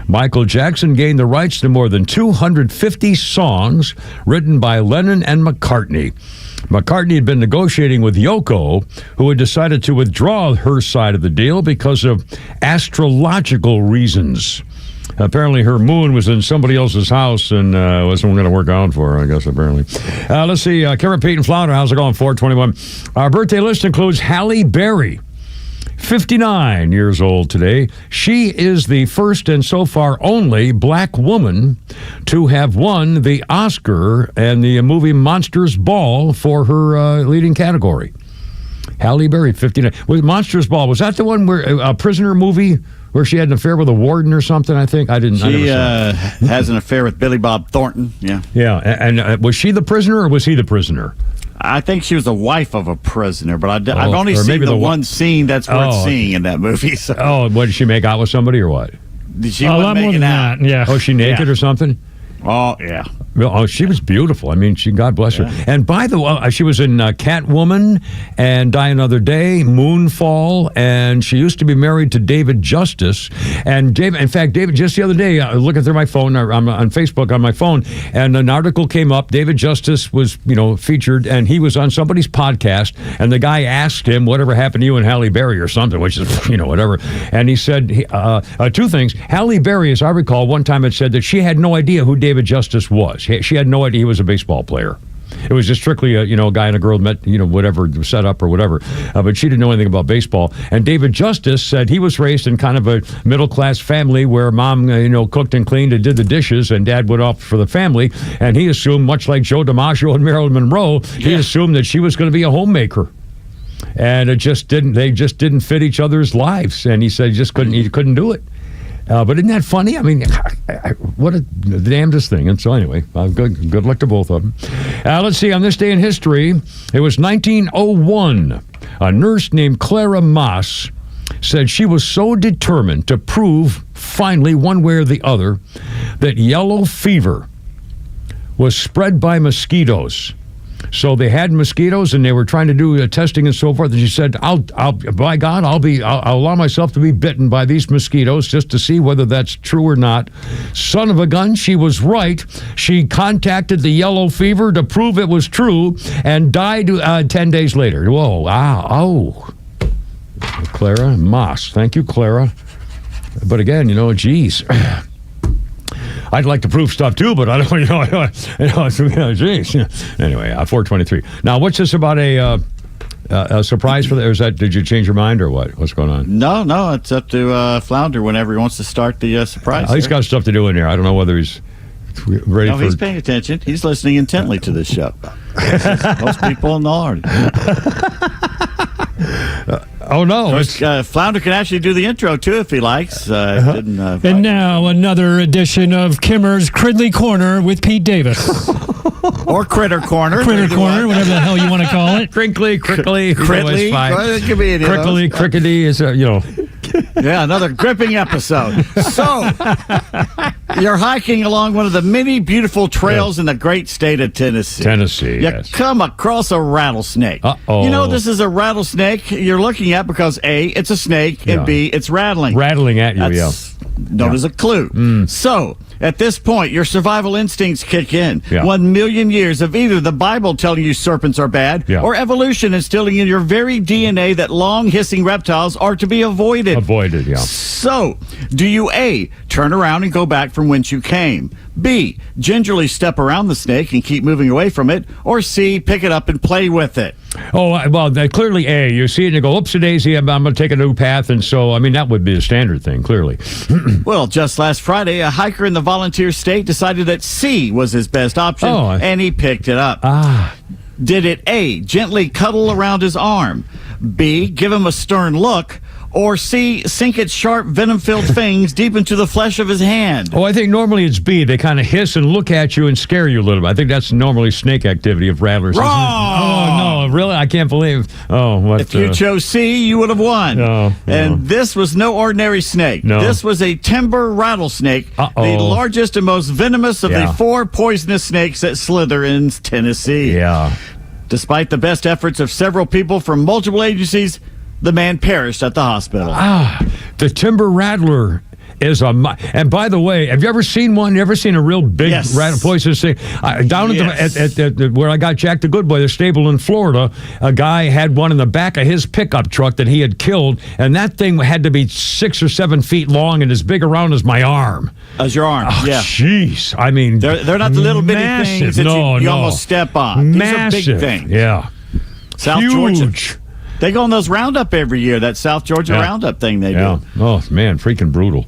Michael Jackson gained the rights to more than 250 songs written by Lennon and McCartney. McCartney had been negotiating with Yoko, who had decided to withdraw her side of the deal because of astrological reasons. Apparently, her moon was in somebody else's house and wasn't going to work out for her, I guess, apparently. Let's see. Kara, Pete, and Flounder, how's it going? 421. Our birthday list includes Halle Berry, 59 years old today. She is the first and so far only black woman to have won the Oscar and the movie Monsters Ball for her leading category. Halle Berry, 59. Was Monsters Ball, was that the one where a prisoner movie where she had an affair with a warden or something? I think I didn't. She has an affair with Billy Bob Thornton. Yeah. Yeah, and was she the prisoner or was he the prisoner? I think she was the wife of a prisoner, but I've only seen the one scene that's worth seeing in that movie. So. Oh, what, did she make out with somebody or what? She wasn't making out. Yeah. Oh, she naked or something? Oh, yeah. Oh, she was beautiful. I mean, God bless her. And by the way, she was in Catwoman and Die Another Day, Moonfall, and she used to be married to David Justice. And David, just the other day, looking through my phone, I'm on Facebook on my phone, and an article came up. David Justice was, featured, and he was on somebody's podcast, and the guy asked him, whatever happened to you and Halle Berry or something, which is, whatever. And he said two things. Halle Berry, as I recall, one time had said that she had no idea who David Justice was. She had no idea he was a baseball player. It was just strictly a guy and a girl met, whatever, set up or whatever. But she didn't know anything about baseball. And David Justice said he was raised in kind of a middle-class family where mom, cooked and cleaned and did the dishes, and dad went off for the family. And he assumed, much like Joe DiMaggio and Marilyn Monroe, he assumed that she was going to be a homemaker. And they just didn't fit each other's lives. And he said he couldn't do it. But isn't that funny? I mean, what a damnedest thing. And so anyway, good luck to both of them. Let's see, on this day in history, it was 1901. A nurse named Clara Moss said she was so determined to prove, finally, one way or the other, that yellow fever was spread by mosquitoes. So they had mosquitoes, and they were trying to do testing and so forth. And she said, "I'll allow myself to be bitten by these mosquitoes just to see whether that's true or not." Son of a gun, she was right. She contacted the yellow fever to prove it was true, and died 10 days later. Whoa! Wow! Oh, Clara Moss. Thank you, Clara. But again, geez. I'd like to prove stuff too, but I don't, geez. Anyway, 423. Now, what's this about a surprise for that? Or did you change your mind or what? What's going on? No, it's up to Flounder whenever he wants to start the surprise. He's got stuff to do in there. I don't know whether he's ready for... he's paying attention. He's listening intently to this show. Most people in the audience. Oh, no. Flounder can actually do the intro, too, if he likes. And now another edition of Kimmer's Cridley Corner with Pete Davis. Or Critter Corner. Critter Corner, whatever the hell you want to call it. Crinkly, crickly. Crickly. Crickly, crickety is, Yeah, another gripping episode. So, you're hiking along one of the many beautiful trails in the great state of Tennessee. Tennessee, You come across a rattlesnake. Uh-oh. You know this is a rattlesnake you're looking at because A, it's a snake, and B, it's rattling. Rattling at you, That's known as a clue. So, at this point, your survival instincts kick in. 1 million years of either the Bible telling you serpents are bad or evolution instilling in your very DNA that long hissing reptiles are to be avoided. So, do you A, turn around and go back from whence you came? B, gingerly step around the snake and keep moving away from it? Or C, pick it up and play with it? Oh, well, clearly A. You see it and you go, oopsie-daisy, I'm going to take a new path. And so, I mean, that would be a standard thing, clearly. Well, just last Friday, a hiker in the volunteer state decided that C was his best option, and he picked it up. Did it A, gently cuddle around his arm, B, give him a stern look, or C, sink its sharp, venom-filled fangs deep into the flesh of his hand? Oh, I think normally it's B. They kind of hiss and look at you and scare you a little bit. I think that's normally snake activity of rattlers. Wrong! Oh, no, really? I can't believe. Oh, what? If you chose C, you would have won. And this was no ordinary snake. This was a timber rattlesnake, the largest and most venomous of the 4 poisonous snakes that slither in Tennessee. Despite the best efforts of several people from multiple agencies, the man perished at the hospital. The timber rattler is and by the way, have you ever seen one? You ever seen a real big poisonous thing? Down at where I got Jack the Good Boy, the stable in Florida, a guy had one in the back of his pickup truck that he had killed, and that thing had to be 6 or 7 feet long and as big around as my arm. As your arm, jeez. I mean, they're not the little bitty things that you almost step on. Massive. These are big things. Yeah. South Georgia. They go on those Roundup every year, that South Georgia Roundup thing they do. Oh, man, freaking brutal.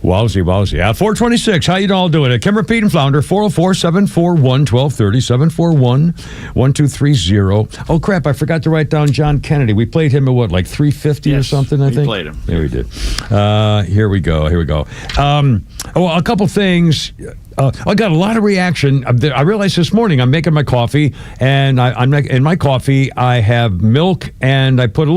Wowsy. 426, how you all doing? Kim, Repeat, and Flounder, 404-741-1230, 741-1230. Oh, crap, I forgot to write down John Kennedy. We played him at what, like 350 or something, I think? We played him. Yeah, we did. Here we go. A couple things. I got a lot of reaction. I realized this morning I'm making my coffee, and in my coffee I have milk, and I put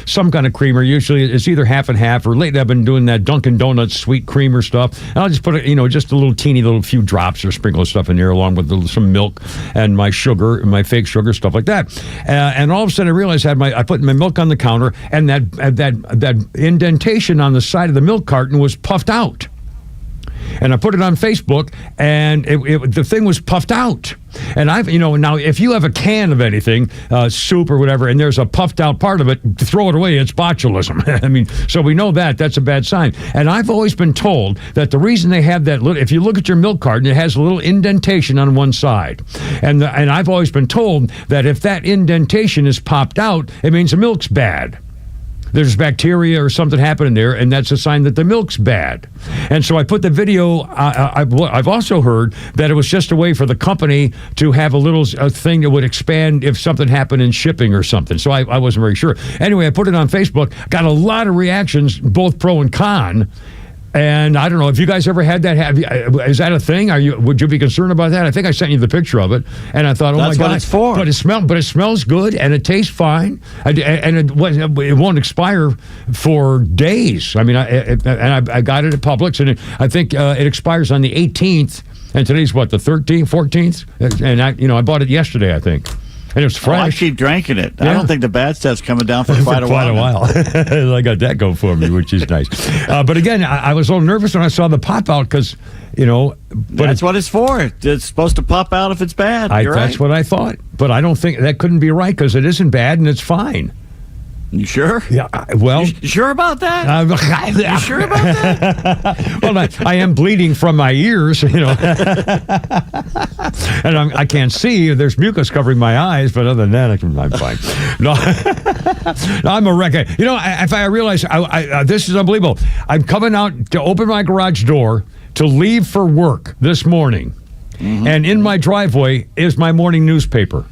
some kind of creamer. Usually it's either half and half, or lately I've been doing that Dunkin' Donuts sweet creamer stuff. And I'll just put just a little teeny little few drops or sprinkle stuff in there, along with some milk and my sugar, my fake sugar, stuff like that. And all of a sudden I realized I put my milk on the counter, and that indentation on the side of the milk carton was puffed out. And I put it on Facebook, and the thing was puffed out. And now if you have a can of anything, soup or whatever, and there's a puffed out part of it, throw it away. It's botulism. I mean, so we know that's a bad sign. And I've always been told that the reason they have that if you look at your milk carton, it has a little indentation on one side. And I've always been told that if that indentation is popped out, it means the milk's bad. There's bacteria or something happening there, and that's a sign that the milk's bad. And so I put the video. I've also heard that it was just a way for the company to have a thing that would expand if something happened in shipping or something. So I wasn't very sure. Anyway, I put it on Facebook. Got a lot of reactions, both pro and con. And I don't know if you guys ever had that. Is that a thing? Would you be concerned about that? I think I sent you the picture of it, and I thought, that's my God, what it's for. But it smells good, and it tastes fine, and it won't expire for days. I mean, I got it at Publix, and I think it expires on the 18th, and today's what, the 13th, 14th, and I bought it yesterday, I think. And it's fresh. I keep drinking it. I don't think the bad stuff's coming down for quite a while. I got that going for me, which is nice. But again, I was a little nervous when I saw the pop out because, but that's what it's for. It's supposed to pop out if it's bad. That's what I thought. But I don't think that couldn't be right because it isn't bad and it's fine. You sure? Yeah. Well, you sure about that? You sure about that? Well, I am bleeding from my ears, and I can't see. There's mucus covering my eyes, but other than that, I'm fine. No, I'm a wreck. If I realize this is unbelievable. I'm coming out to open my garage door to leave for work this morning, and in my driveway is my morning newspaper.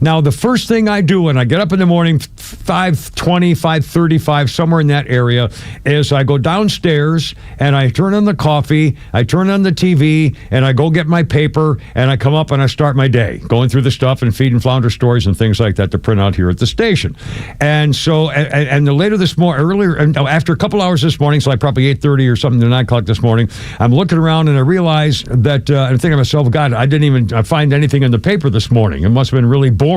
Now, the first thing I do when I get up in the morning, 5:20, 5:35, somewhere in that area, is I go downstairs and I turn on the coffee, I turn on the TV, and I go get my paper, and I come up and I start my day, going through the stuff and feed and flounder stories and things like that to print out here at the station. And so, and later this morning, after a couple hours this morning, so like probably 8:30 or something to 9 o'clock this morning, I'm looking around and I realize that, I'm thinking to myself, God, I didn't even find anything in the paper this morning. It must have been really boring.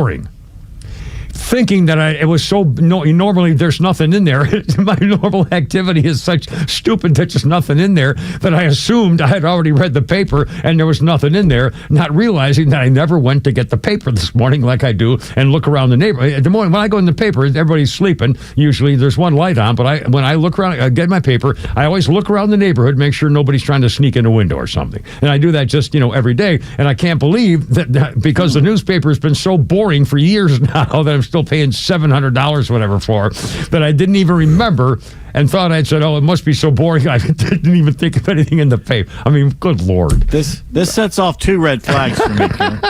Thinking that it was so normally there's nothing in there. My normal activity is such stupid that there's nothing in there that I assumed I had already read the paper and there was nothing in there, not realizing that I never went to get the paper this morning like I do and look around the neighborhood. At the morning when I go in the paper, everybody's sleeping. Usually there's one light on, but when I look around, I get my paper, I always look around the neighborhood, make sure nobody's trying to sneak in a window or something. And I do that just, every day. And I can't believe that because the newspaper has been so boring for years now that I'm still paying $700 whatever for, that I didn't even remember and thought I'd said, it must be so boring. I didn't even think of anything in the paper. I mean, good Lord. This sets off two red flags for me, Karen.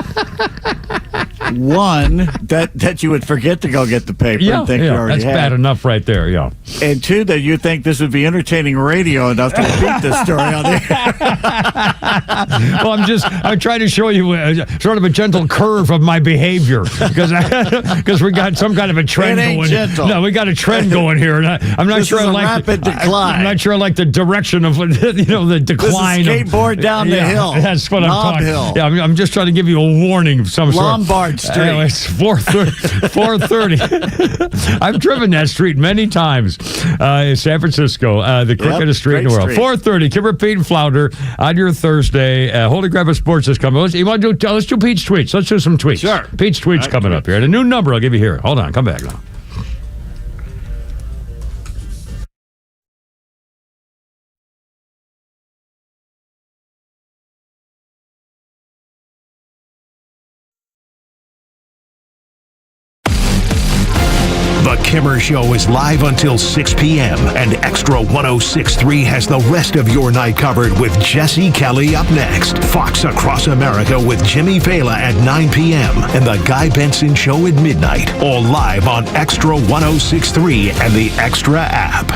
One, that you would forget to go get the paper and think you already that's bad enough right there, yeah. And two, that you think this would be entertaining radio enough to repeat this story on the air. Well, I'm trying to show you sort of a gentle curve of my behavior because we got some kind of a trend going. Gentle. No, we got a trend going here. And I'm not sure I like rapid decline. I'm not sure I like the direction of the decline. This is skateboard down the hill. That's what I'm talking. Hill. Yeah, I'm just trying to give you a warning of some sort. Lombard Street. It's 430. I've driven that street many times in San Francisco, the crookedest street in the world. 430. Kimber, Pete, and Flounder on your Thursday. Holy Crap of Sports is coming. Let's do Pete's tweets. Let's do some tweets. Sure. Pete's tweets coming up here. And a new number I'll give you here. Hold on. Come back now. The Kimmer Show is live until 6 p.m. and Extra 106.3 has the rest of your night covered with Jesse Kelly up next. Fox Across America with Jimmy Fela at 9 p.m. and The Guy Benson Show at midnight. All live on Extra 106.3 and the Extra app.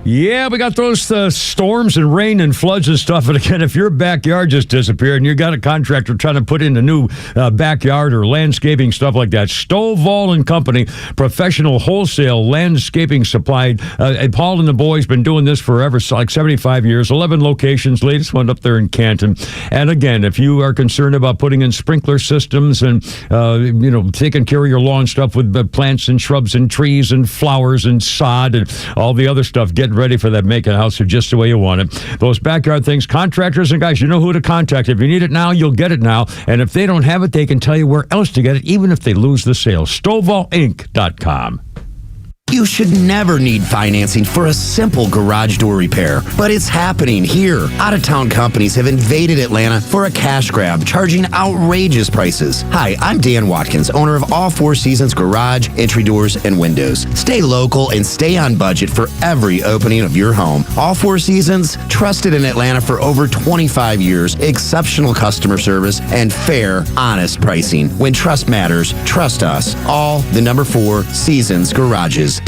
Yeah, we got those storms and rain and floods and stuff. And again, if your backyard just disappeared and you got a contractor trying to put in a new backyard or landscaping stuff like that, Stovall and Company, professional wholesale landscaping supply. And Paul and the boys been doing this forever, like 75 years, 11 locations, latest one up there in Canton. And again, if you are concerned about putting in sprinkler systems and, taking care of your lawn stuff with plants and shrubs and trees and flowers and sod and all the other stuff, get ready for that make a house just the way you want it. Those backyard things, contractors and guys, you know who to contact. If you need it now, you'll get it now. And if they don't have it, they can tell you where else to get it, even if they lose the sale. StovallInc.com. You should never need financing for a simple garage door repair, but it's happening here. Out-of-town companies have invaded Atlanta for a cash grab, charging outrageous prices. Hi, I'm Dan Watkins, owner of All Four Seasons Garage, Entry Doors, and Windows. Stay local and stay on budget for every opening of your home. All Four Seasons, trusted in Atlanta for over 25 years, exceptional customer service, and fair, honest pricing. When trust matters, trust us. All the number 4 Seasons Garages.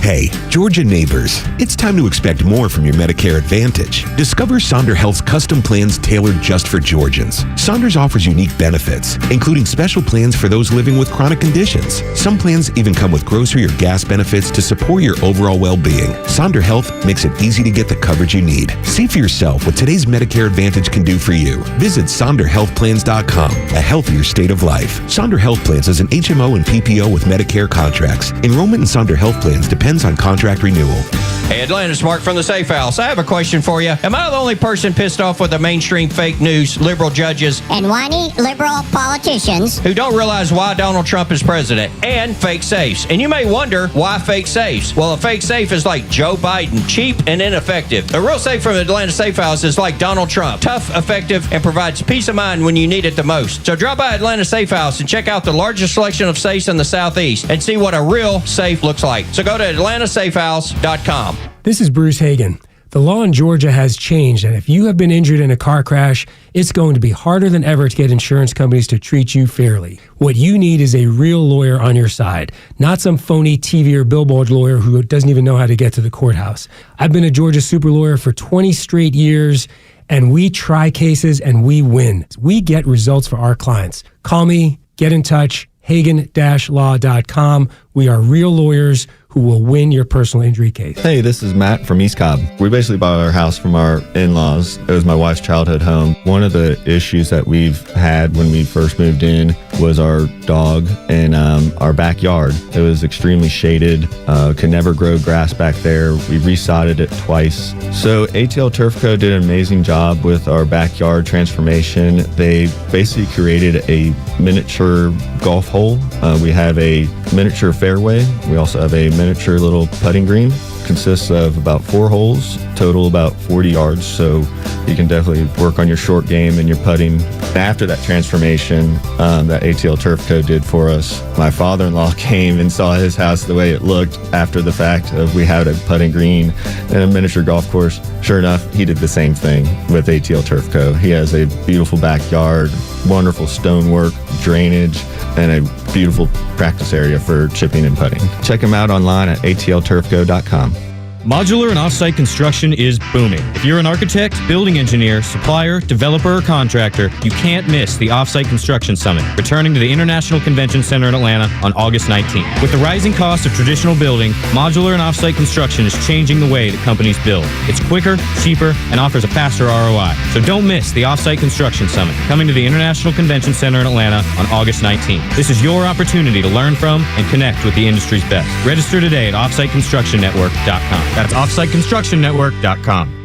Hey, Georgia neighbors, it's time to expect more from your Medicare Advantage. Discover Sonder Health's custom plans tailored just for Georgians. Saunders offers unique benefits, including special plans for those living with chronic conditions. Some plans even come with grocery or gas benefits to support your overall well-being. Sonder Health makes it easy to get the coverage you need. See for yourself what today's Medicare Advantage can do for you. Visit SonderHealthPlans.com, a healthier state of life. Sonder Health Plans is an HMO and PPO with Medicare contracts. Enrollment in Sonder Health Plans depends on contract renewal. Hey, Atlanta's Mark from the Safe House. I have a question for you. Am I the only person pissed off with the mainstream fake news, liberal judges, and whiny liberal politicians who don't realize why Donald Trump is president, and fake safes? And you may wonder, why fake safes? Well, a fake safe is like Joe Biden, cheap and ineffective. A real safe from the Atlanta Safe House is like Donald Trump, tough, effective, and provides peace of mind when you need it the most. So drop by Atlanta Safe House and check out the largest selection of safes in the Southeast and see what a real safe looks like. So go to AtlantaSafeHouse.com. This is Bruce Hagan. The law in Georgia has changed, and if you have been injured in a car crash, it's going to be harder than ever to get insurance companies to treat you fairly. What you need is a real lawyer on your side, not some phony TV or billboard lawyer who doesn't even know how to get to the courthouse. I've been a Georgia super lawyer for 20 straight years, and we try cases and we win. We get results for our clients. Call me, get in touch, Hagen-law.com. We are real lawyers who will win your personal injury case. Hey, this is Matt from East Cobb. We basically bought our house from our in-laws. It was my wife's childhood home. One of the issues that we've had when we first moved in was our dog in our backyard. It was extremely shaded, could never grow grass back there. We resodded it twice. So ATL Turf Co. did an amazing job with our backyard transformation. They basically created a miniature golf hole. We have a miniature fairway. We also have a miniature little putting green. Consists of about 4 holes, total about 40 yards, so you can definitely work on your short game and your putting. After that transformation that ATL Turf Co. did for us, my father-in-law came and saw his house the way it looked after the fact of we had a putting green and a miniature golf course. Sure enough, he did the same thing with ATL Turf Co. He has a beautiful backyard, wonderful stonework, drainage, and a beautiful practice area for chipping and putting. Check him out online at atlturfco.com. Modular and offsite construction is booming. If you're an architect, building engineer, supplier, developer, or contractor, you can't miss the Offsite Construction Summit, returning to the International Convention Center in Atlanta on August 19th. With the rising cost of traditional building, modular and offsite construction is changing the way that companies build. It's quicker, cheaper, and offers a faster ROI. So don't miss the Offsite Construction Summit, coming to the International Convention Center in Atlanta on August 19th. This is your opportunity to learn from and connect with the industry's best. Register today at offsiteconstructionnetwork.com. That's offsiteconstructionnetwork.com.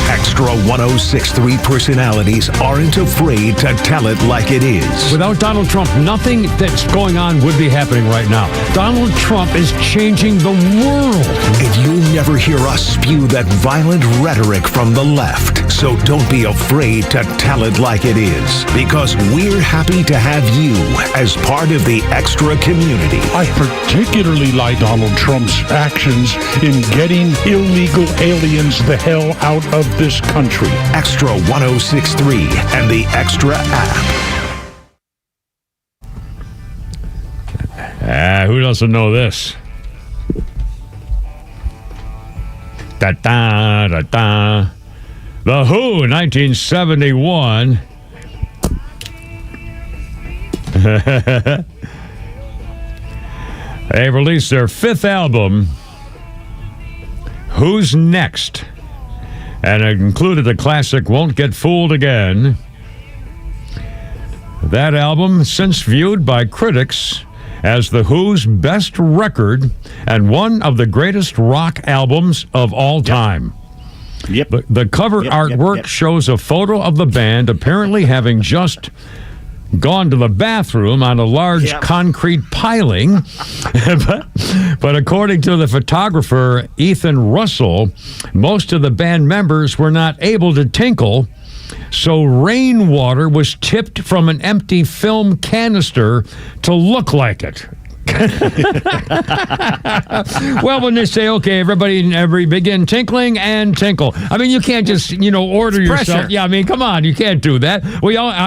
XTRA 106.3 personalities aren't afraid to tell it like it is. Without Donald Trump, nothing that's going on would be happening right now. Donald Trump is changing the world. And you'll never hear us spew that violent rhetoric from the left. So don't be afraid to tell it like it is, because we're happy to have you as part of the XTRA community. I particularly like Donald Trump's actions in getting illegal aliens the hell out of this country. XTRA 106.3 and the XTRA app. Who doesn't know this? Da da da da. The Who, 1971. They released their 5th album, Who's Next? And it included the classic Won't Get Fooled Again. That album, since viewed by critics as The Who's best record and one of the greatest rock albums of all time. Yep. The cover artwork shows a photo of the band apparently having just gone to the bathroom on a large concrete piling. but according to the photographer Ethan Russell, most of the band members were not able to tinkle, so rainwater was tipped from an empty film canister to look like it. Well, when they say, okay, everybody begin tinkling and tinkle. I mean, you can't just, order yourself. Pressure. Yeah, I mean, come on, you can't do that. I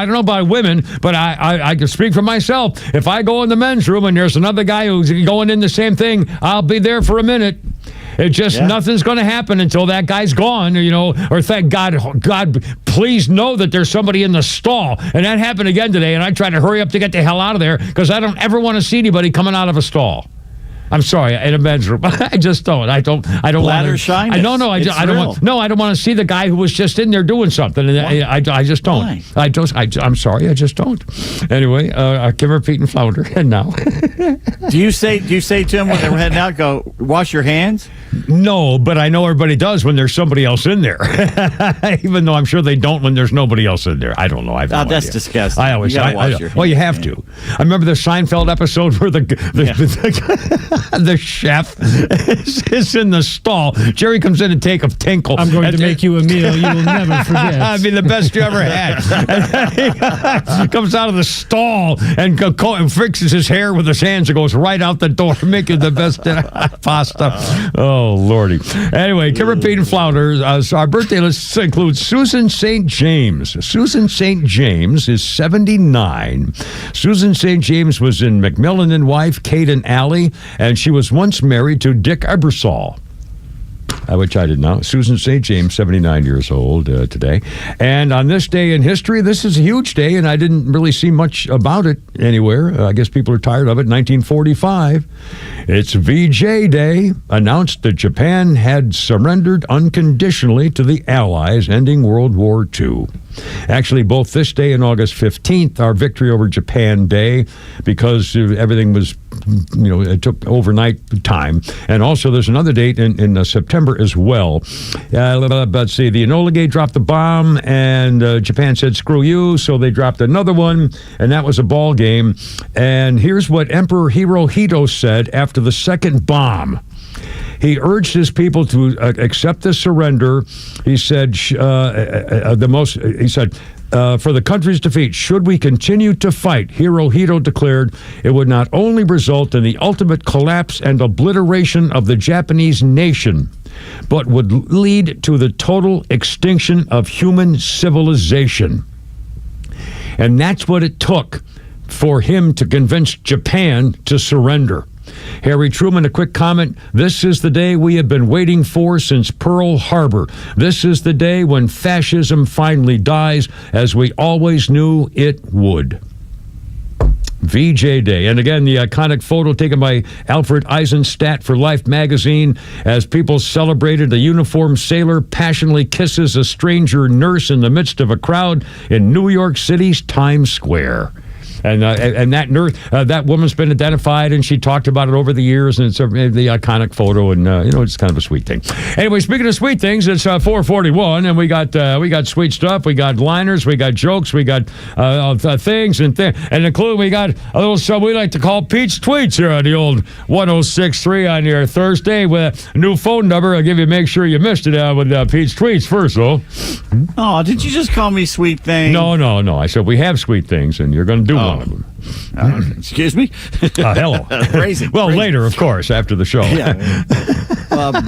don't know about women, but I can speak for myself. If I go in the men's room and there's another guy who's going in the same thing, I'll be there for a minute. It just, nothing's going to happen until that guy's gone, or thank God, please know that there's somebody in the stall. And that happened again today, and I tried to hurry up to get the hell out of there because I don't ever want to see anybody coming out of a stall. I'm sorry, in a men's room. I just don't. I don't Bladder want to. shyness. I don't want. No, I don't want to see the guy who was just in there doing something. And I just don't. Why? I'm sorry, I just don't. Anyway, give her Pete and Flounder. And now, Do you say to him when they're heading out, go wash your hands? No, but I know everybody does when there's somebody else in there. Even though I'm sure they don't when there's nobody else in there. I don't know. I've no that's idea. disgusting. I always you gotta wash your hands. Well, you have to. I remember the Seinfeld episode where the chef is in the stall. Jerry comes in to take a tinkle. I'm going to make you a meal you will never forget. I mean, the best you ever had. And he comes out of the stall and fixes his hair with his hands and goes right out the door, making the best pasta. Oh, Oh, Lordy. Anyway, Kimber, Pete, and Flounder. Our birthday list includes Susan St. James. Susan St. James is 79. Susan St. James was in McMillan and Wife, Kate and Allie, and she was once married to Dick Ebersol. Which I didn't know. Susan St. James, 79 years old today. And on this day in history, this is a huge day, and I didn't really see much about it anywhere. I guess people are tired of it. 1945, it's VJ Day, announced that Japan had surrendered unconditionally to the Allies, ending World War II. Actually, both this day and August 15th are Victory over Japan Day, because everything was, it took overnight time. And also there's another date in September as well. Let's see, the Enola Gay dropped the bomb, and Japan said, screw you, so they dropped another one, and that was a ball game. And here's what Emperor Hirohito said after the second bomb. He urged his people to accept the surrender. He said, for the country's defeat, should we continue to fight, Hirohito declared, it would not only result in the ultimate collapse and obliteration of the Japanese nation, but would lead to the total extinction of human civilization. And that's what it took for him to convince Japan to surrender. Harry Truman, a quick comment. This is the day we have been waiting for since Pearl Harbor. This is the day when fascism finally dies, as we always knew it would. VJ Day. And again, the iconic photo taken by Alfred Eisenstadt for Life magazine as people celebrated a uniformed sailor passionately kisses a stranger nurse in the midst of a crowd in New York City's Times Square. And that nurse, that woman's been identified, and she talked about it over the years, and it's the iconic photo, and it's kind of a sweet thing. Anyway, speaking of sweet things, it's 4:41, and we got sweet stuff, we got liners, we got jokes, we got things, and including we got a little something we like to call Pete's Tweets here on the old 106.3 on your Thursday with a new phone number. I'll make sure you missed it with Pete's Tweets first, though. Oh, did you just call me sweet thing? No. I said we have sweet things, and you're going to do one of them. Excuse me? Hello. Crazy. Well, later, of course, after the show. Yeah.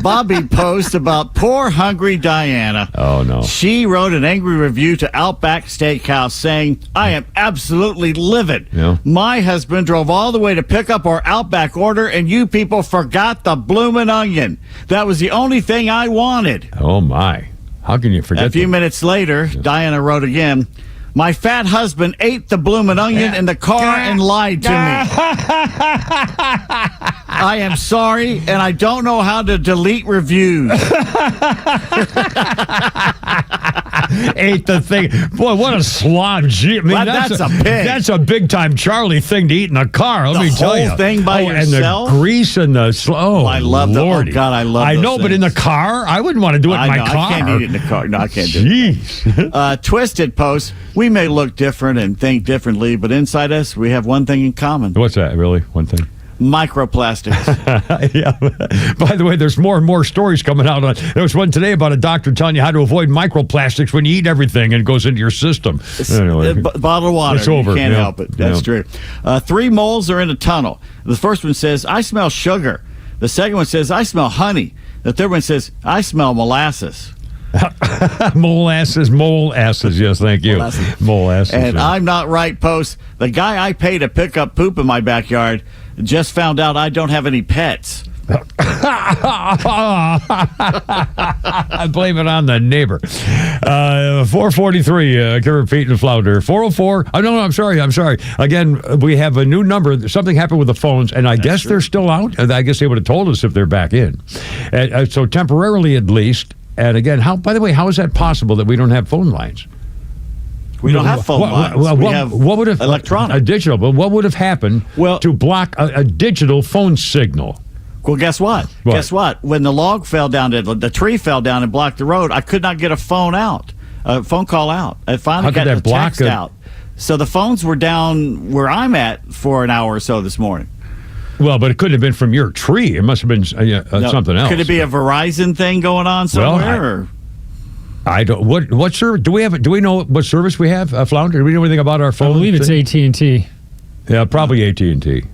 Bobby posted about poor hungry Diana. Oh, no. She wrote an angry review to Outback Steakhouse saying, I am absolutely livid. Yeah. My husband drove all the way to pick up our Outback order, and you people forgot the bloomin' onion. That was the only thing I wanted. Oh, my. How can you forget A few minutes later, Diana wrote again, my fat husband ate the bloomin' onion in the car and lied to me. I am sorry, and I don't know how to delete reviews. Ate the thing. Boy, what a slob. Gee, I mean, that's a pig. That's a big-time Charlie thing to eat in a car. Let me tell you. The whole thing by yourself? And the grease and the... I love that. Oh, God, I love I those know, things. but in the car? I wouldn't want to do it in my car. I can't eat it in the car. No, I can't do it. Jeez. Twisted posts. We may look different and think differently, but inside us, we have one thing in common. What's that, really? One thing? Microplastics. Yeah. By the way, there's more and more stories coming out. There was one today about a doctor telling you how to avoid microplastics when you eat everything and it goes into your system. Anyway, bottle of water. It's over. You can't help it. That's true. 3 moles are in a tunnel. The first one says, I smell sugar. The second one says, I smell honey. The third one says, I smell molasses. Molasses, yes, thank you. Molasses. And yeah. I'm not right, post. The guy I pay to pick up poop in my backyard just found out I don't have any pets. I blame it on the neighbor. 443, Kimber, Pete, and Flounder. 404. Oh, no, I'm sorry. Again, we have a new number. Something happened with the phones, and I guess they're still out. I guess they would have told us if they're back in. So temporarily, at least. And again, by the way, how is that possible that we don't have phone lines? We don't have phone lines. What would have electronic, a digital? But what would have happened to block a digital phone signal? Well, guess what? Guess what? When the log fell down, the tree fell down and blocked the road, I could not get a phone call out. I finally got a text out. So the phones were down where I'm at for an hour or so this morning. Well, but it couldn't have been from your tree. It must have been something else. Could it be a Verizon thing going on somewhere? I don't. What service do we have? Do we know what service we have, Flounder? Do we know anything about our phone? I believe it's AT&T. Yeah, probably AT&T.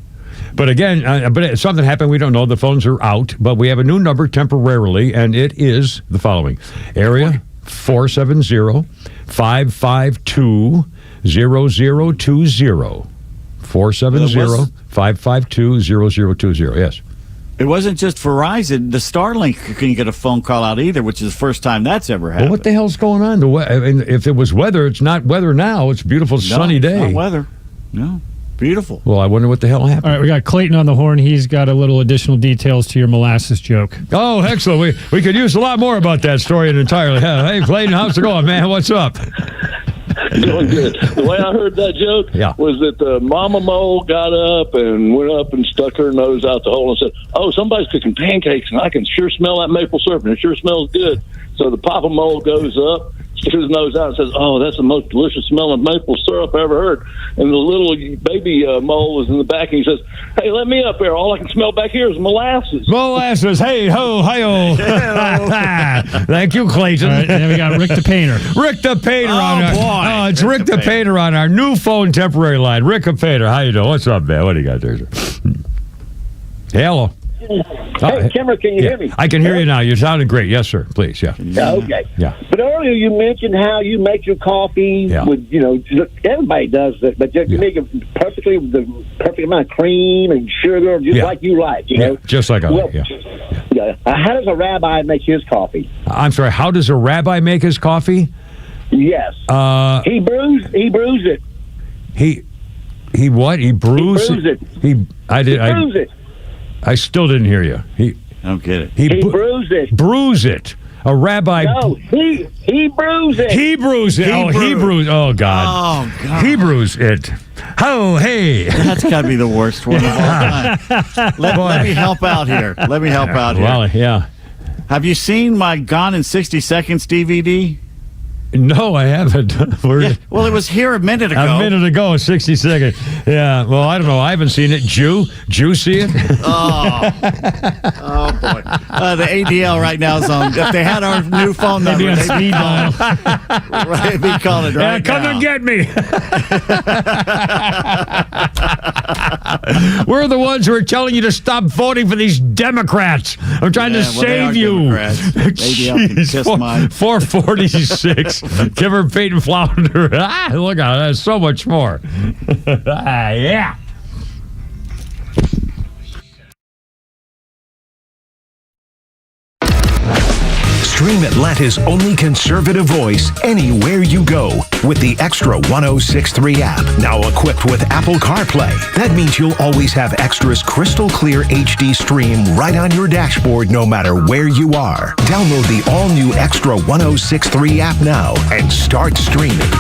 But again, something happened. We don't know. The phones are out, but we have a new number temporarily, and it is the following. Area 470-552-0020. 470-552-0020. Yes. It wasn't just Verizon. The Starlink couldn't get a phone call out either, which is the first time that's ever happened. Well, what the hell's going on? If it was weather, it's not weather now. It's a beautiful sunny day. Not weather. No. Beautiful. Well, I wonder what the hell happened. All right, we got Clayton on the horn. He's got a little additional details to your molasses joke. Oh, excellent. We could use a lot more about that story entirely. Hey, Clayton, how's it going, man? What's up? Doing good. The way I heard that joke was that the mama mole got up and went up and stuck her nose out the hole and said, "Oh, somebody's cooking pancakes, and I can sure smell that maple syrup, and it sure smells good." So the papa mole goes up, sticks his nose out and says, "Oh, that's the most delicious smelling maple syrup I ever heard." And the little baby mole is in the back, and he says, "Hey, let me up there. All I can smell back here is molasses." Molasses. Hey, ho, hi-oh. Thank you, Clayton. All right, then we got Rick the Painter. Rick the Painter on our... it's Rick the Painter on our new phone temporary line. Rick the Painter, how you doing? What's up, man? What do you got there? Hello. Hey, Kimmer, can you hear me? I can hear you now. You're sounding great. Yes, sir. Please, yeah. Okay. Yeah. But earlier you mentioned how you make your coffee with, everybody does it, but you make it the perfect amount of cream and sugar, just like you like, you know? Just like I like, how does a rabbi make his coffee? I'm sorry, how does a rabbi make his coffee? Yes. He brews it. He what? He brews it. He brews it. I still didn't hear you. I don't get it. He brews it. Brews it. A rabbi. No, he brews it. He brews it. He brews. Oh, God. Oh, God. He brews it. Oh, hey. That's got to be the worst one of all time. Let me help out here. Well, yeah. Have you seen my Gone in 60 Seconds DVD? No, I haven't. Well, it was here a minute ago. 60 seconds. Yeah, well, I don't know. I haven't seen it. Jew see it? Oh boy. The ADL right now is on. If they had our new phone number, they'd be calling. They'd be calling right come now. and get me. We're the ones who are telling you to stop voting for these Democrats. I'm trying to save you. ADL can kiss mine. 446. Kimmer, Peyton, Flounder. Look at that. There's so much more. Yeah. Stream Atlanta's only conservative voice anywhere you go with the XTRA 106.3 app. Now equipped with Apple CarPlay. That means you'll always have Extra's crystal clear HD stream right on your dashboard no matter where you are. Download the all-new XTRA 106.3 app now and start streaming.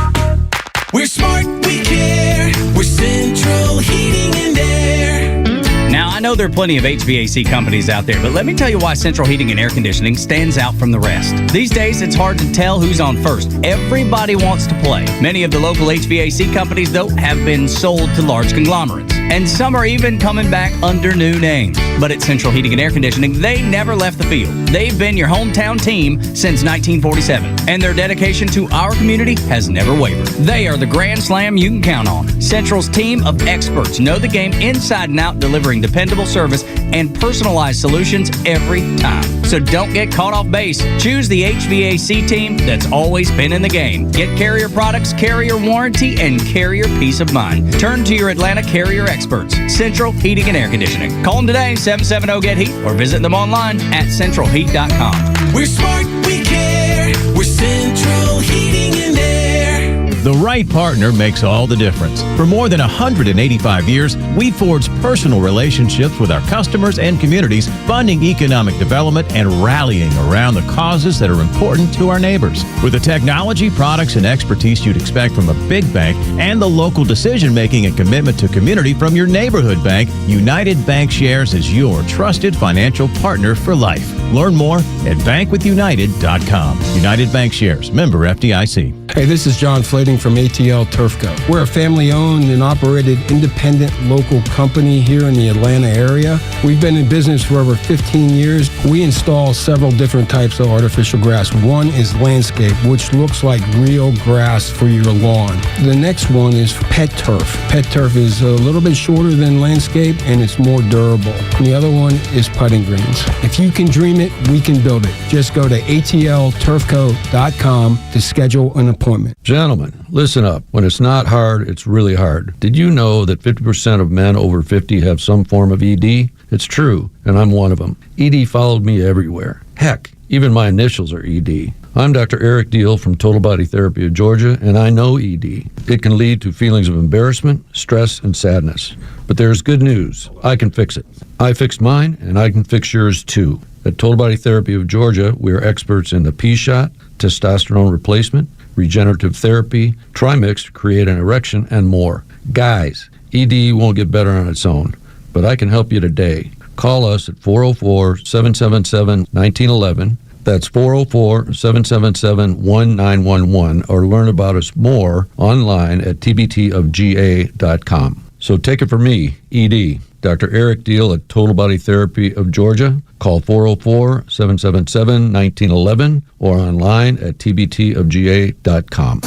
We're smart, we care. We're Central Heating and Air. Now, I know there are plenty of HVAC companies out there, but let me tell you why Central Heating and Air Conditioning stands out from the rest. These days, it's hard to tell who's on first. Everybody wants to play. Many of the local HVAC companies, though, have been sold to large conglomerates. And some are even coming back under new names. But at Central Heating and Air Conditioning, they never left the field. They've been your hometown team since 1947. And their dedication to our community has never wavered. They are the Grand Slam you can count on. Central's team of experts know the game inside and out, delivering dependable service and personalized solutions every time. So don't get caught off base. Choose the HVAC team that's always been in the game. Get Carrier products, Carrier warranty, and Carrier peace of mind. Turn to your Atlanta Carrier experts. Central Heating and Air Conditioning. Call them today, 770-GET-HEAT, or visit them online at centralheat.com. We're smart, we care. We're Central Heating and Air. The right partner makes all the difference. For more than 185 years, we forged personal relationships with our customers and communities, funding economic development and rallying around the causes that are important to our neighbors. With the technology, products, and expertise you'd expect from a big bank and the local decision-making and commitment to community from your neighborhood bank, United Bank Shares is your trusted financial partner for life. Learn more at bankwithunited.com. United Bank Shares, member FDIC. Hey, this is John Flading from ATL Turfco. We're a family-owned and operated independent local company here in the Atlanta area. We've been in business for over 15 years. We install several different types of artificial grass. One is landscape, which looks like real grass for your lawn. The next one is pet turf. Pet turf is a little bit shorter than landscape, and it's more durable. And the other one is putting greens. If you can dream it, we can build it. Just go to atlturfco.com to schedule an appointment. Gentlemen, listen up. When it's not hard, it's really hard. Did you know that 50% of men over 50 have some form of ED? It's true, and I'm one of them. ED followed me everywhere. Heck, even my initials are ED. I'm Dr. Eric Deal from Total Body Therapy of Georgia, and I know ED. It can lead to feelings of embarrassment, stress, and sadness. But there's good news. I can fix it. I fixed mine, and I can fix yours too. At Total Body Therapy of Georgia, we are experts in the P-shot, testosterone replacement, regenerative therapy, trimix to create an erection, and more. Guys, ED won't get better on its own, but I can help you today. Call us at 404-777-1911. That's 404-777-1911, or learn about us more online at tbtofga.com. So take it from me, ED, Dr. Eric Deal at Total Body Therapy of Georgia. Call 404-777-1911 or online at tbtofga.com.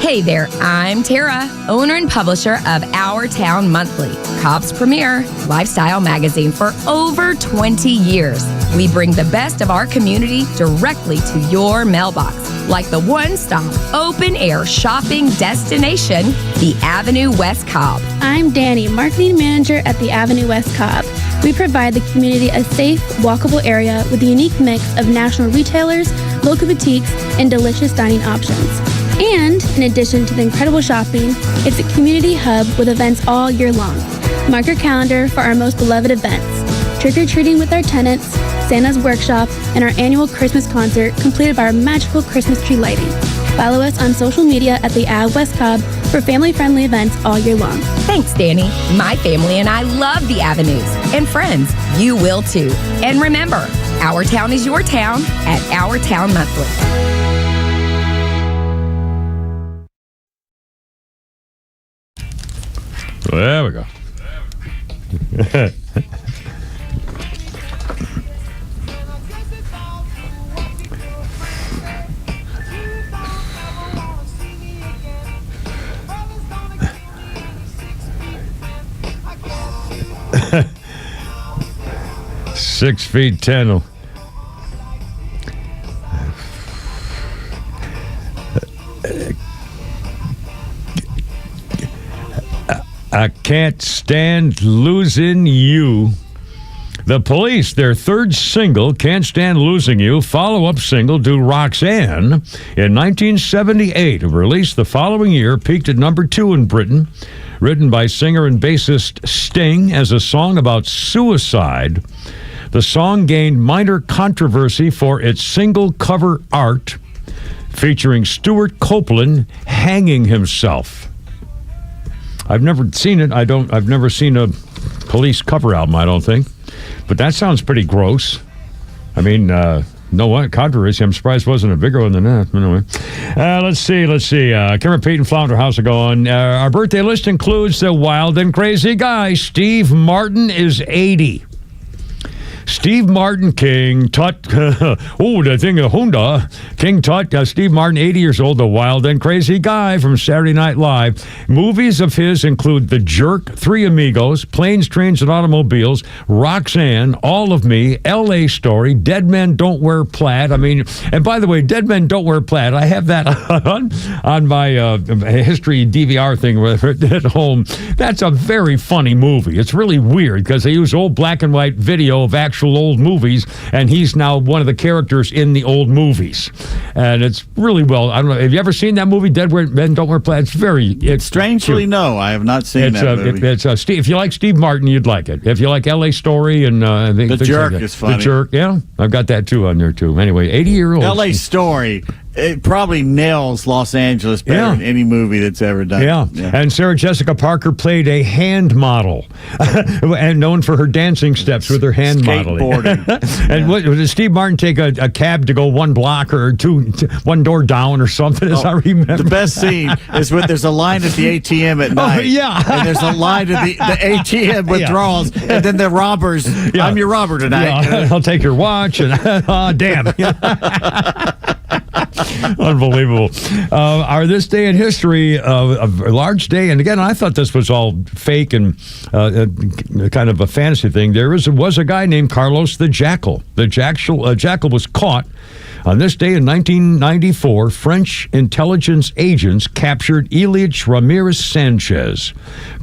Hey there, I'm Tara, owner and publisher of Our Town Monthly, Cobb's premier lifestyle magazine for over 20 years. We bring the best of our community directly to your mailbox, like the one-stop open-air shopping destination, the Avenue West Cobb. I'm Danny, marketing manager at the Avenue West Cobb. We provide the community a safe, walkable area with a unique mix of national retailers, local boutiques, and delicious dining options. And in addition to the incredible shopping, it's a community hub with events all year long. Mark your calendar for our most beloved events: trick-or-treating with our tenants, Santa's workshop, and our annual Christmas concert completed by our magical Christmas tree lighting. Follow us on social media at the Av West Cobb for family-friendly events all year long. Thanks, Danny. My family and I love the Avenues. And friends, you will too. And remember, our town is your town at Our Town Monthly. There we go. 6'10". I can't stand losing you. The Police, their third single, Can't Stand Losing You, follow-up single to Roxanne in 1978, released the following year, peaked at number 2 in Britain. Written by singer and bassist Sting as a song about suicide, the song gained minor controversy for its single cover art, featuring Stuart Copeland hanging himself. I've never seen it. I've never seen a Police cover album, I don't think. But that sounds pretty gross. I mean, no controversy. I'm surprised it wasn't a bigger one than that. Anyway, let's see. Cameron, Pete, and Flounder, how's it going? Our birthday list includes the wild and crazy guy. Steve Martin is 80. Steve Martin, King Tut, the thing of Honda, King Tut, Steve Martin, 80 years old, the wild and crazy guy from Saturday Night Live. Movies of his include The Jerk, Three Amigos, Planes, Trains, and Automobiles, Roxanne, All of Me, L.A. Story, Dead Men Don't Wear Plaid. I mean, and by the way, Dead Men Don't Wear Plaid, I have that on my history DVR thing at home. That's a very funny movie. It's really weird because they use old black and white video of actual old movies, and he's now one of the characters in the old movies, and it's really well. I don't know. Have you ever seen that movie, Dead Men Don't Wear Plaid? It's strangely cute. No, I have not seen that movie. If you like Steve Martin, you'd like it. If you like L.A. Story and The Jerk is funny. The Jerk, yeah, I've got that too on there too. Anyway, 80-year-old L.A. Story It probably nails Los Angeles better than any movie that's ever done. Yeah. And Sarah Jessica Parker played a hand model, and known for her dancing steps with her hand modeling. And did Steve Martin take a cab to go one block or one door down or something? As I remember, the best scene is when there's a line at the ATM at night. And there's a line at the ATM withdrawals, and then the robbers. I'm your robber tonight. I'll take your watch, and damn. Unbelievable. This day in history, a large day, and again, I thought this was all fake and kind of a fantasy thing. There was a guy named Carlos the Jackal. The Jackal was caught. On this day in 1994, French intelligence agents captured Ilyich Ramirez Sanchez.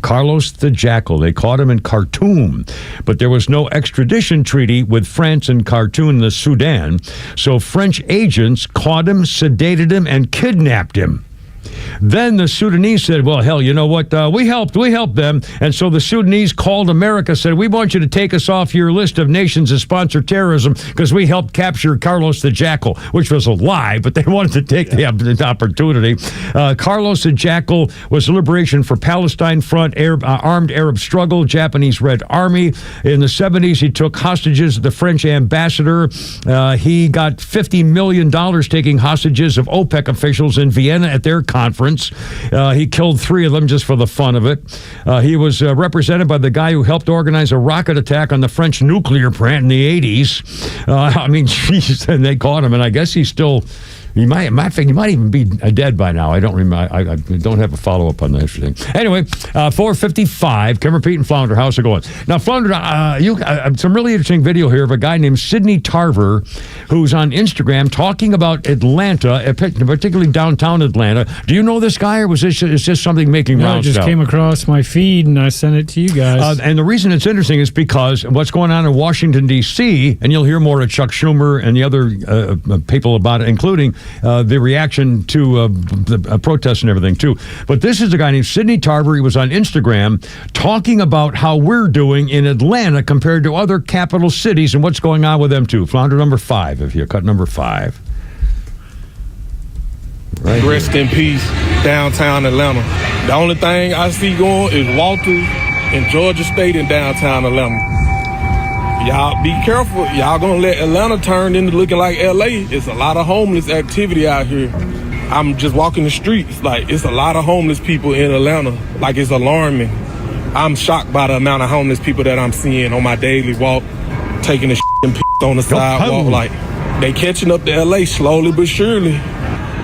Carlos the Jackal. They caught him in Khartoum, but there was no extradition treaty with France and Khartoum, the Sudan. So French agents caught him, sedated him, and kidnapped him. Then the Sudanese said, well, hell, you know what? We helped them. And so the Sudanese called America, said, we want you to take us off your list of nations that sponsor terrorism because we helped capture Carlos the Jackal, which was a lie, but they wanted to take the opportunity. Carlos the Jackal was the Liberation for Palestine Front, armed Arab struggle, Japanese Red Army. In the 70s, he took hostages of the French ambassador. He got $50 million taking hostages of OPEC officials in Vienna at their conference. He killed 3 of them just for the fun of it. He was represented by the guy who helped organize a rocket attack on the French nuclear plant in the 80s. Jeez, and they caught him, and I guess he's still... He might even be dead by now. I don't remember. I don't have a follow-up on that thing. Anyway, 4:55. Cameron, Pete, and Flounder, how's it going? Now, Flounder, some really interesting video here of a guy named Sidney Tarver, who's on Instagram talking about Atlanta, particularly downtown Atlanta. Do you know this guy, or is this something making rounds? It just came across my feed, and I sent it to you guys. And the reason it's interesting is because what's going on in Washington, D.C., and you'll hear more of Chuck Schumer and the other people about it, including the reaction to the protests and everything, too. But this is a guy named Sidney Tarver. He was on Instagram talking about how we're doing in Atlanta compared to other capital cities and what's going on with them, too. Flounder number 5, if you cut number 5. Right. Rest in peace, downtown Atlanta. The only thing I see going is Walters and Georgia State in downtown Atlanta. Y'all be careful. Y'all gonna let Atlanta turn into looking like LA. It's a lot of homeless activity out here. I'm just walking the streets. Like, it's a lot of homeless people in Atlanta. Like, it's alarming. I'm shocked by the amount of homeless people that I'm seeing on my daily walk, taking a and on the sidewalk. Like, they catching up to LA slowly but surely.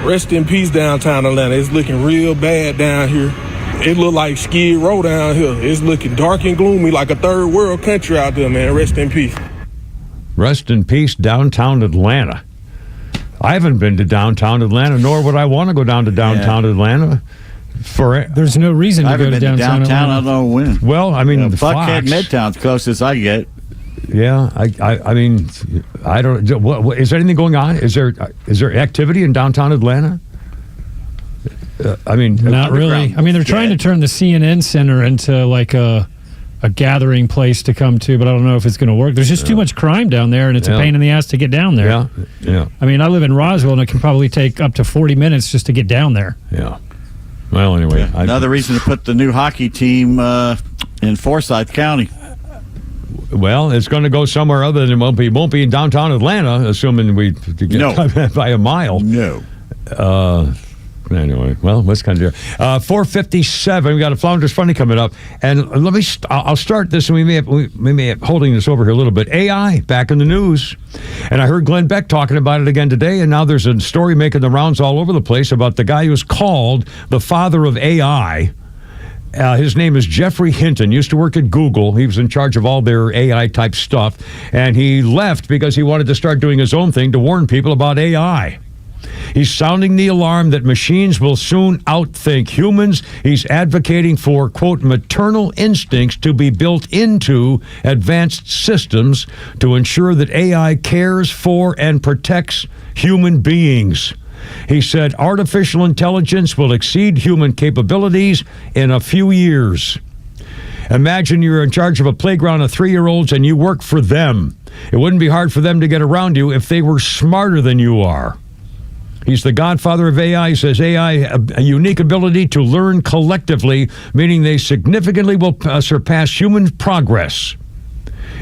Rest in peace, downtown Atlanta. It's looking real bad down here. It look like Skid Row down here. It's looking dark and gloomy like a third world country out there, man. Rest in peace. Rest in peace, downtown Atlanta. I haven't been to downtown Atlanta, nor would I want to go down to downtown Atlanta. There's no reason to go to downtown Atlanta. I don't know when. Well, I mean, Buckhead Midtown's closest I get. Yeah, I mean, I don't. What, is there anything going on? Is there activity in downtown Atlanta? I mean, not really. I mean, they're trying to turn the CNN Center into like a gathering place to come to, but I don't know if it's going to work. There's just too much crime down there, and it's a pain in the ass to get down there. Yeah. I mean, I live in Roswell, and it can probably take up to 40 minutes just to get down there. Yeah. Well, anyway. Another reason to put the new hockey team in Forsyth County. Well, it's going to go somewhere other than won't be in downtown Atlanta, assuming we get by a mile. No. Anyway, well, what's kind of 4:57. We got a Flounders Funny coming up, and I'll start this, and we may have holding this over here a little bit. AI back in the news, and I heard Glenn Beck talking about it again today, and now there's a story making the rounds all over the place about the guy who's called the father of AI. His name is Jeffrey Hinton, used to work at Google. He was in charge of all their AI type stuff, and he left because he wanted to start doing his own thing to warn people about AI. He's sounding the alarm that machines will soon outthink humans. He's advocating for, quote, maternal instincts to be built into advanced systems to ensure that AI cares for and protects human beings. He said artificial intelligence will exceed human capabilities in a few years. Imagine you're in charge of a playground of 3-year-olds and you work for them. It wouldn't be hard for them to get around you if they were smarter than you are. He's the godfather of AI. He says AI a unique ability to learn collectively, meaning they significantly will surpass human progress.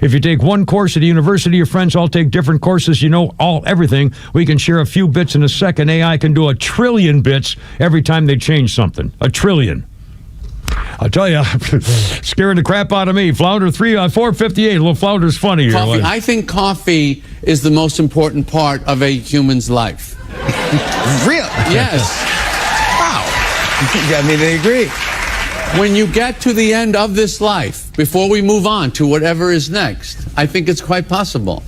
If you take one course at a university, your friends all take different courses, you know everything. We can share a few bits in a second. AI can do 1 trillion bits every time they change something. 1 trillion. I'll tell you, scaring the crap out of me. Flounder 458. Little Flounder's funny here. Coffee. I think coffee is the most important part of a human's life. Really? Yes. Wow. I mean, they agree. When you get to the end of this life, before we move on to whatever is next, I think it's quite possible.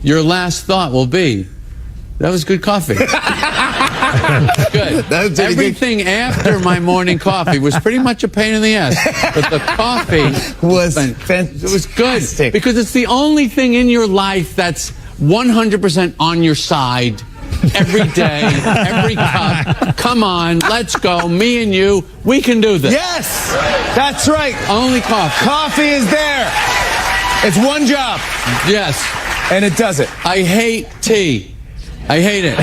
Your last thought will be, that was good coffee. Good. That was Everything good. After my morning coffee was pretty much a pain in the ass. But the coffee was fantastic. It was good. Because it's the only thing in your life that's 100% on your side. Every day, every cup. Come on, let's go. Me and you, we can do this. Yes, that's right. Only coffee. Coffee is there. It's one job. Yes. And it does it. I hate tea. I hate it.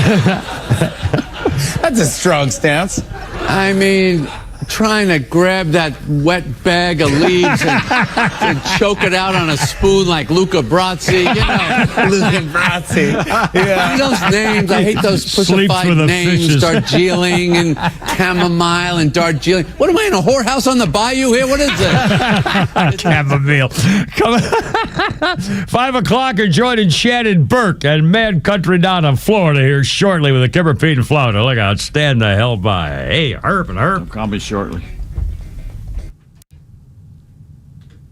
That's a strong stance. I mean, trying to grab that wet bag of leaves and choke it out on a spoon like Luca Brasi, you know. Luca Brasi. Yeah. Those names, I hate those pussified names, Darjeeling and chamomile and Darjeeling. What am I in a whorehouse on the bayou here? What is it? Chamomile. Come on. 5 o'clock, are joining Shannon Burke and Mad Country down in Florida here shortly with a Kipper, Pete, and Flounder. Look out, stand the hell by. Hey, Herb and Herb. Call me shortly.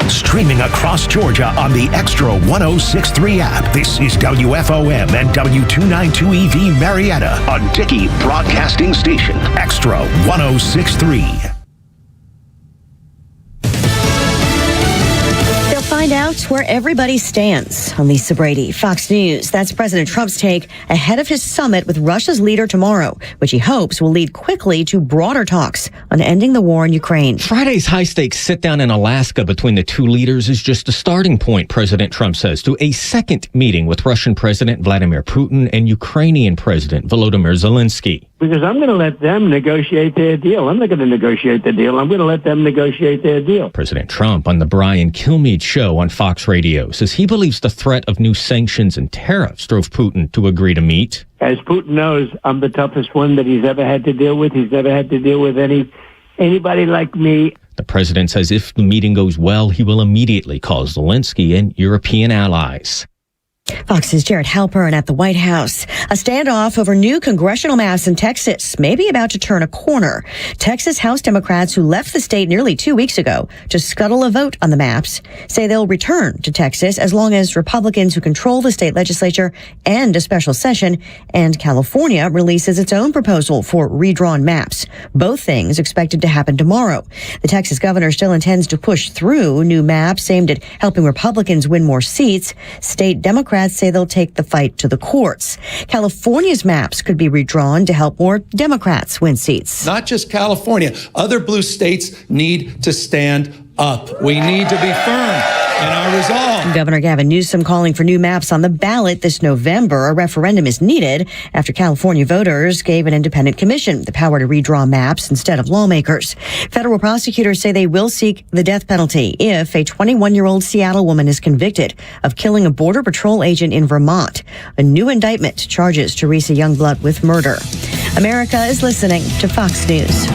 Streaming across Georgia on the XTRA 106.3 app. This is WFOM and W292EV Marietta on Dickey Broadcasting Station. XTRA 106.3. Find out where everybody stands. I'm Lisa Brady, Fox News. That's President Trump's take ahead of his summit with Russia's leader tomorrow, which he hopes will lead quickly to broader talks on ending the war in Ukraine. Friday's high-stakes sit-down in Alaska between the two leaders is just a starting point, President Trump says, to a second meeting with Russian President Vladimir Putin and Ukrainian President Volodymyr Zelensky. Because I'm going to let them negotiate their deal. I'm not going to negotiate the deal. I'm going to let them negotiate their deal. President Trump on the Brian Kilmeade show on Fox Radio says he believes the threat of new sanctions and tariffs drove Putin to agree to meet. As Putin knows, I'm the toughest one that he's ever had to deal with. He's never had to deal with anybody like me. The president says if the meeting goes well, he will immediately call Zelensky and European allies. Fox's Jared Halpern at the White House. A standoff over new congressional maps in Texas may be about to turn a corner. Texas House Democrats who left the state nearly 2 weeks ago to scuttle a vote on the maps say they'll return to Texas as long as Republicans who control the state legislature end a special session and California releases its own proposal for redrawn maps. Both things expected to happen tomorrow. The Texas governor still intends to push through new maps aimed at helping Republicans win more seats. State Democrats say they'll take the fight to the courts. California's maps could be redrawn to help more Democrats win seats. Not just California. Other blue states need to stand up. We need to be firm in our resolve. Governor Gavin Newsom calling for new maps on the ballot this November. A referendum is needed after California voters gave an independent commission the power to redraw maps instead of lawmakers. Federal prosecutors say they will seek the death penalty if a 21-year-old Seattle woman is convicted of killing a Border Patrol agent in Vermont. A new indictment charges Teresa Youngblood with murder. America is listening to Fox News.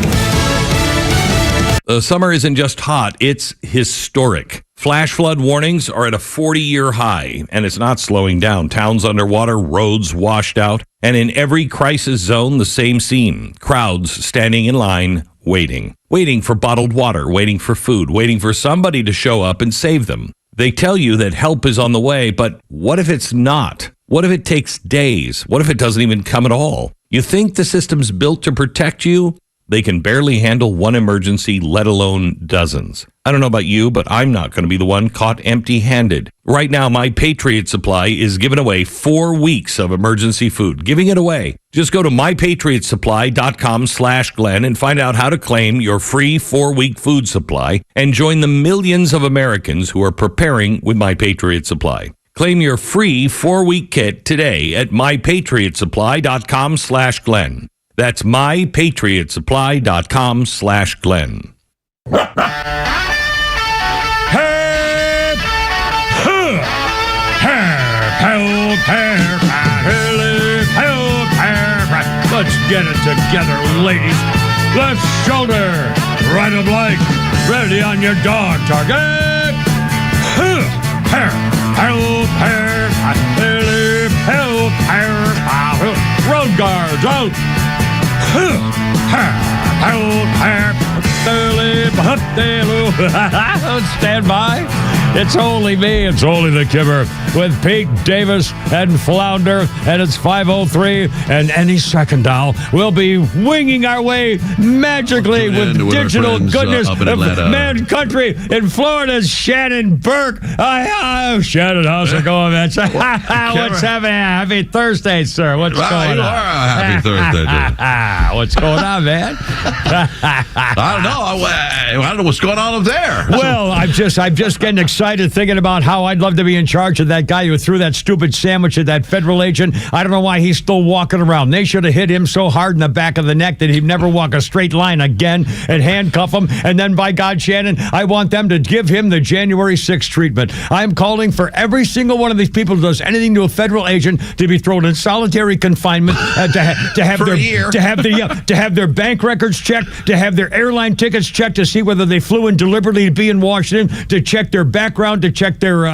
The summer isn't just hot, it's historic. Flash flood warnings are at a 40-year high, and it's not slowing down. Towns underwater, roads washed out, and in every crisis zone, the same scene. Crowds standing in line, waiting for bottled water, waiting for food, waiting for somebody to show up and save them. They tell you that help is on the way, but what if it's not? What if it takes days? What if it doesn't even come at all? You think the system's built to protect you? They can barely handle one emergency, let alone dozens. I don't know about you, but I'm not going to be the one caught empty-handed. Right now, My Patriot Supply is giving away 4 weeks of emergency food. Giving it away. Just go to mypatriotsupply.com/Glenn and find out how to claim your free 4-week food supply and join the millions of Americans who are preparing with My Patriot Supply. Claim your free 4-week kit today at mypatriotsupply.com/Glenn. That's mypatriotsupply.com/Glenn. Let's get it together, ladies. Left shoulder, right of leg, ready on your dog target. Road guards out. Stand by. It's only me. It's only the Kipper with Pete Davis and Flounder, and it's 5:03. And any second now, we'll be winging our way magically with digital goodness of man country in Florida's Shannon Burke. Shannon, how's it going, man? What's happening? Happy Thursday, sir. What's going on? Happy Thursday, dude. What's going on, man? I don't know. I don't know what's going on up there. Well, I'm just getting excited thinking about how I'd love to be in charge of that guy who threw that stupid sandwich at that federal agent. I don't know why he's still walking around. They should have hit him so hard in the back of the neck that he'd never walk a straight line again and handcuff him. And then, by God, Shannon, I want them to give him the January 6th treatment. I'm calling for every single one of these people who does anything to a federal agent to be thrown in solitary confinement, to have their bank records checked, to have their airline tickets checked to see whether they flew in deliberately to be in Washington, to check their background, to check their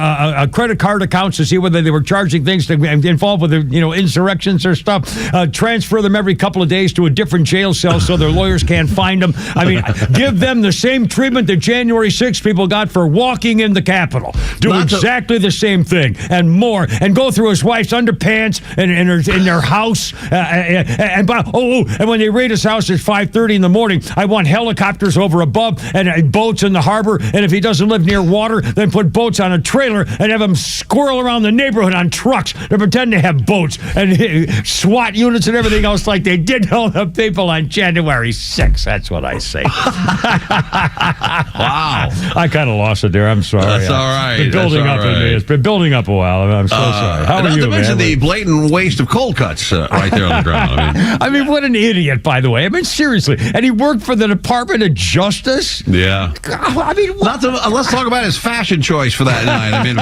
credit card accounts to see whether they were charging things to involved with insurrections or stuff. Transfer them every couple of days to a different jail cell so their lawyers can't find them. I mean, give them the same treatment that January 6th people got for walking in the Capitol. Do exactly the same thing and more, and go through his wife's underpants and in their house. And when they raid his house at 5:30 in the morning, I want helicopters over above and boats in the harbor. And if he doesn't live near water, then put boats on a trailer and have them squirrel around the neighborhood on trucks to pretend they have boats and SWAT units and everything else like they did all the people on January 6th. That's what I say. Wow. I kind of lost it there. I'm sorry. That's all right. It's been building up in me. It's been building up a while. I'm so sorry. How are you, man? Not to mention the blatant waste of cold cuts right there on the ground. I mean, what an idiot, by the way. I mean, seriously. And he worked for the Department of Justice? Yeah. I mean, let's talk about his fashion choice for that night. I mean,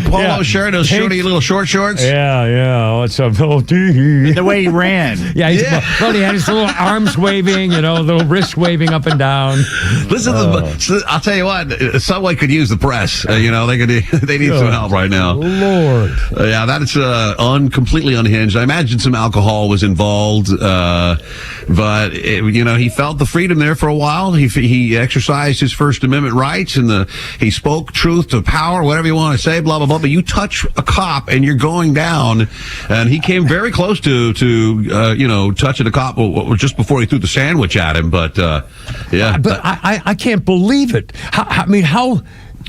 polo shirt, those shorty little short shorts. Yeah. What's up? The way he ran. Yeah, he had his little arms waving, little wrists waving up and down. Listen, I'll tell you what, Subway could use the press. They need some help right now. Lord. Yeah, that's completely unhinged. I imagine some alcohol was involved, but he felt the freedom there for a while. He exercised his First Amendment rights, and he spoke truth to power, whatever you want to say, blah blah blah. But you touch a cop and you're going down, and he came very close to touching a cop just before he threw the sandwich at him. But yeah, but I can't believe it. How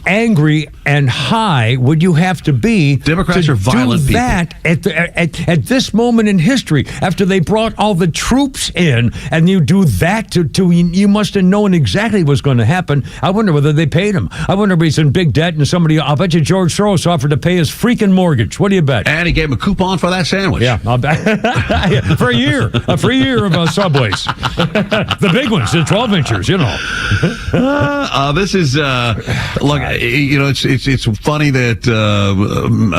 angry and high would you have to be? Democrats to are violent do that at this moment in history, after they brought all the troops in, and you do that to you must have known exactly what's going to happen. I wonder whether they paid him. I wonder if he's in big debt and I'll bet you George Soros offered to pay his freaking mortgage. What do you bet? And he gave him a coupon for that sandwich. Yeah, I'll bet. For a free year of Subways. The big ones, the 12-inchers, this is look, it's funny that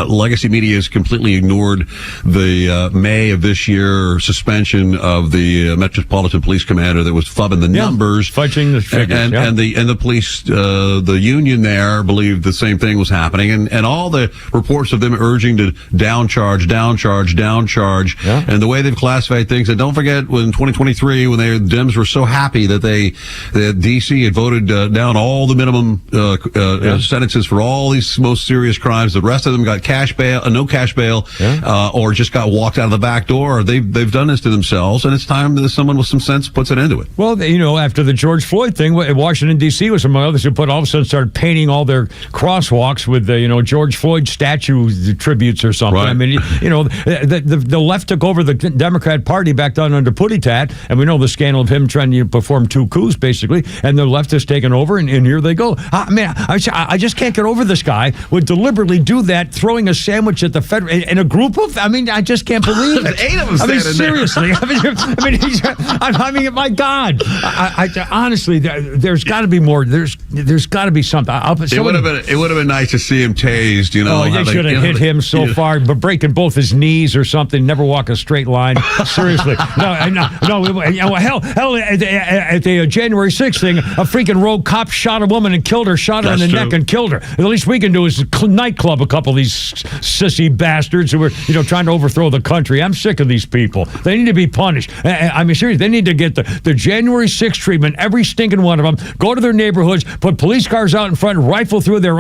legacy media has completely ignored the May of this year suspension of the Metropolitan Police Commander that was fubbing the numbers, fudging the figures, and the police, the union there believed the same thing was happening, and all the reports of them urging to downcharge, and the way they've classified things. And don't forget, when 2023, when the Dems were so happy that DC had voted down all the minimum sentences for all these most serious crimes. The rest of them got no cash bail, or just got walked out of the back door. They've done this to themselves, and it's time that someone with some sense puts an end to it. Well, after the George Floyd thing, Washington, D.C. was among others who all of a sudden started painting all their crosswalks with George Floyd statue tributes or something. Right. I mean, the left took over the Democrat Party back down under Puttitat, and we know the scandal of him trying to perform two coups, basically, and the left has taken over, and here they go. I mean, I just can't get over over this guy would deliberately do that, throwing a sandwich at the federal in a group of. I mean, I just can't believe it. 8 of them. I mean, seriously. I mean, my God. Honestly, there's got to be more. There's got to be something. It would have been nice to see him tased. You know, they should have hit him so far, but breaking both his knees or something. Never walk a straight line. Seriously, no. Hell, at the January 6th thing, a freaking rogue cop shot a woman and killed her. Shot her in the neck and killed her. The least we can do is nightclub a couple of these sissy bastards who were, trying to overthrow the country. I'm sick of these people. They need to be punished. I mean, seriously, they need to get the January 6th treatment. Every stinking one of them. Go to their neighborhoods, put police cars out in front, and rifle through their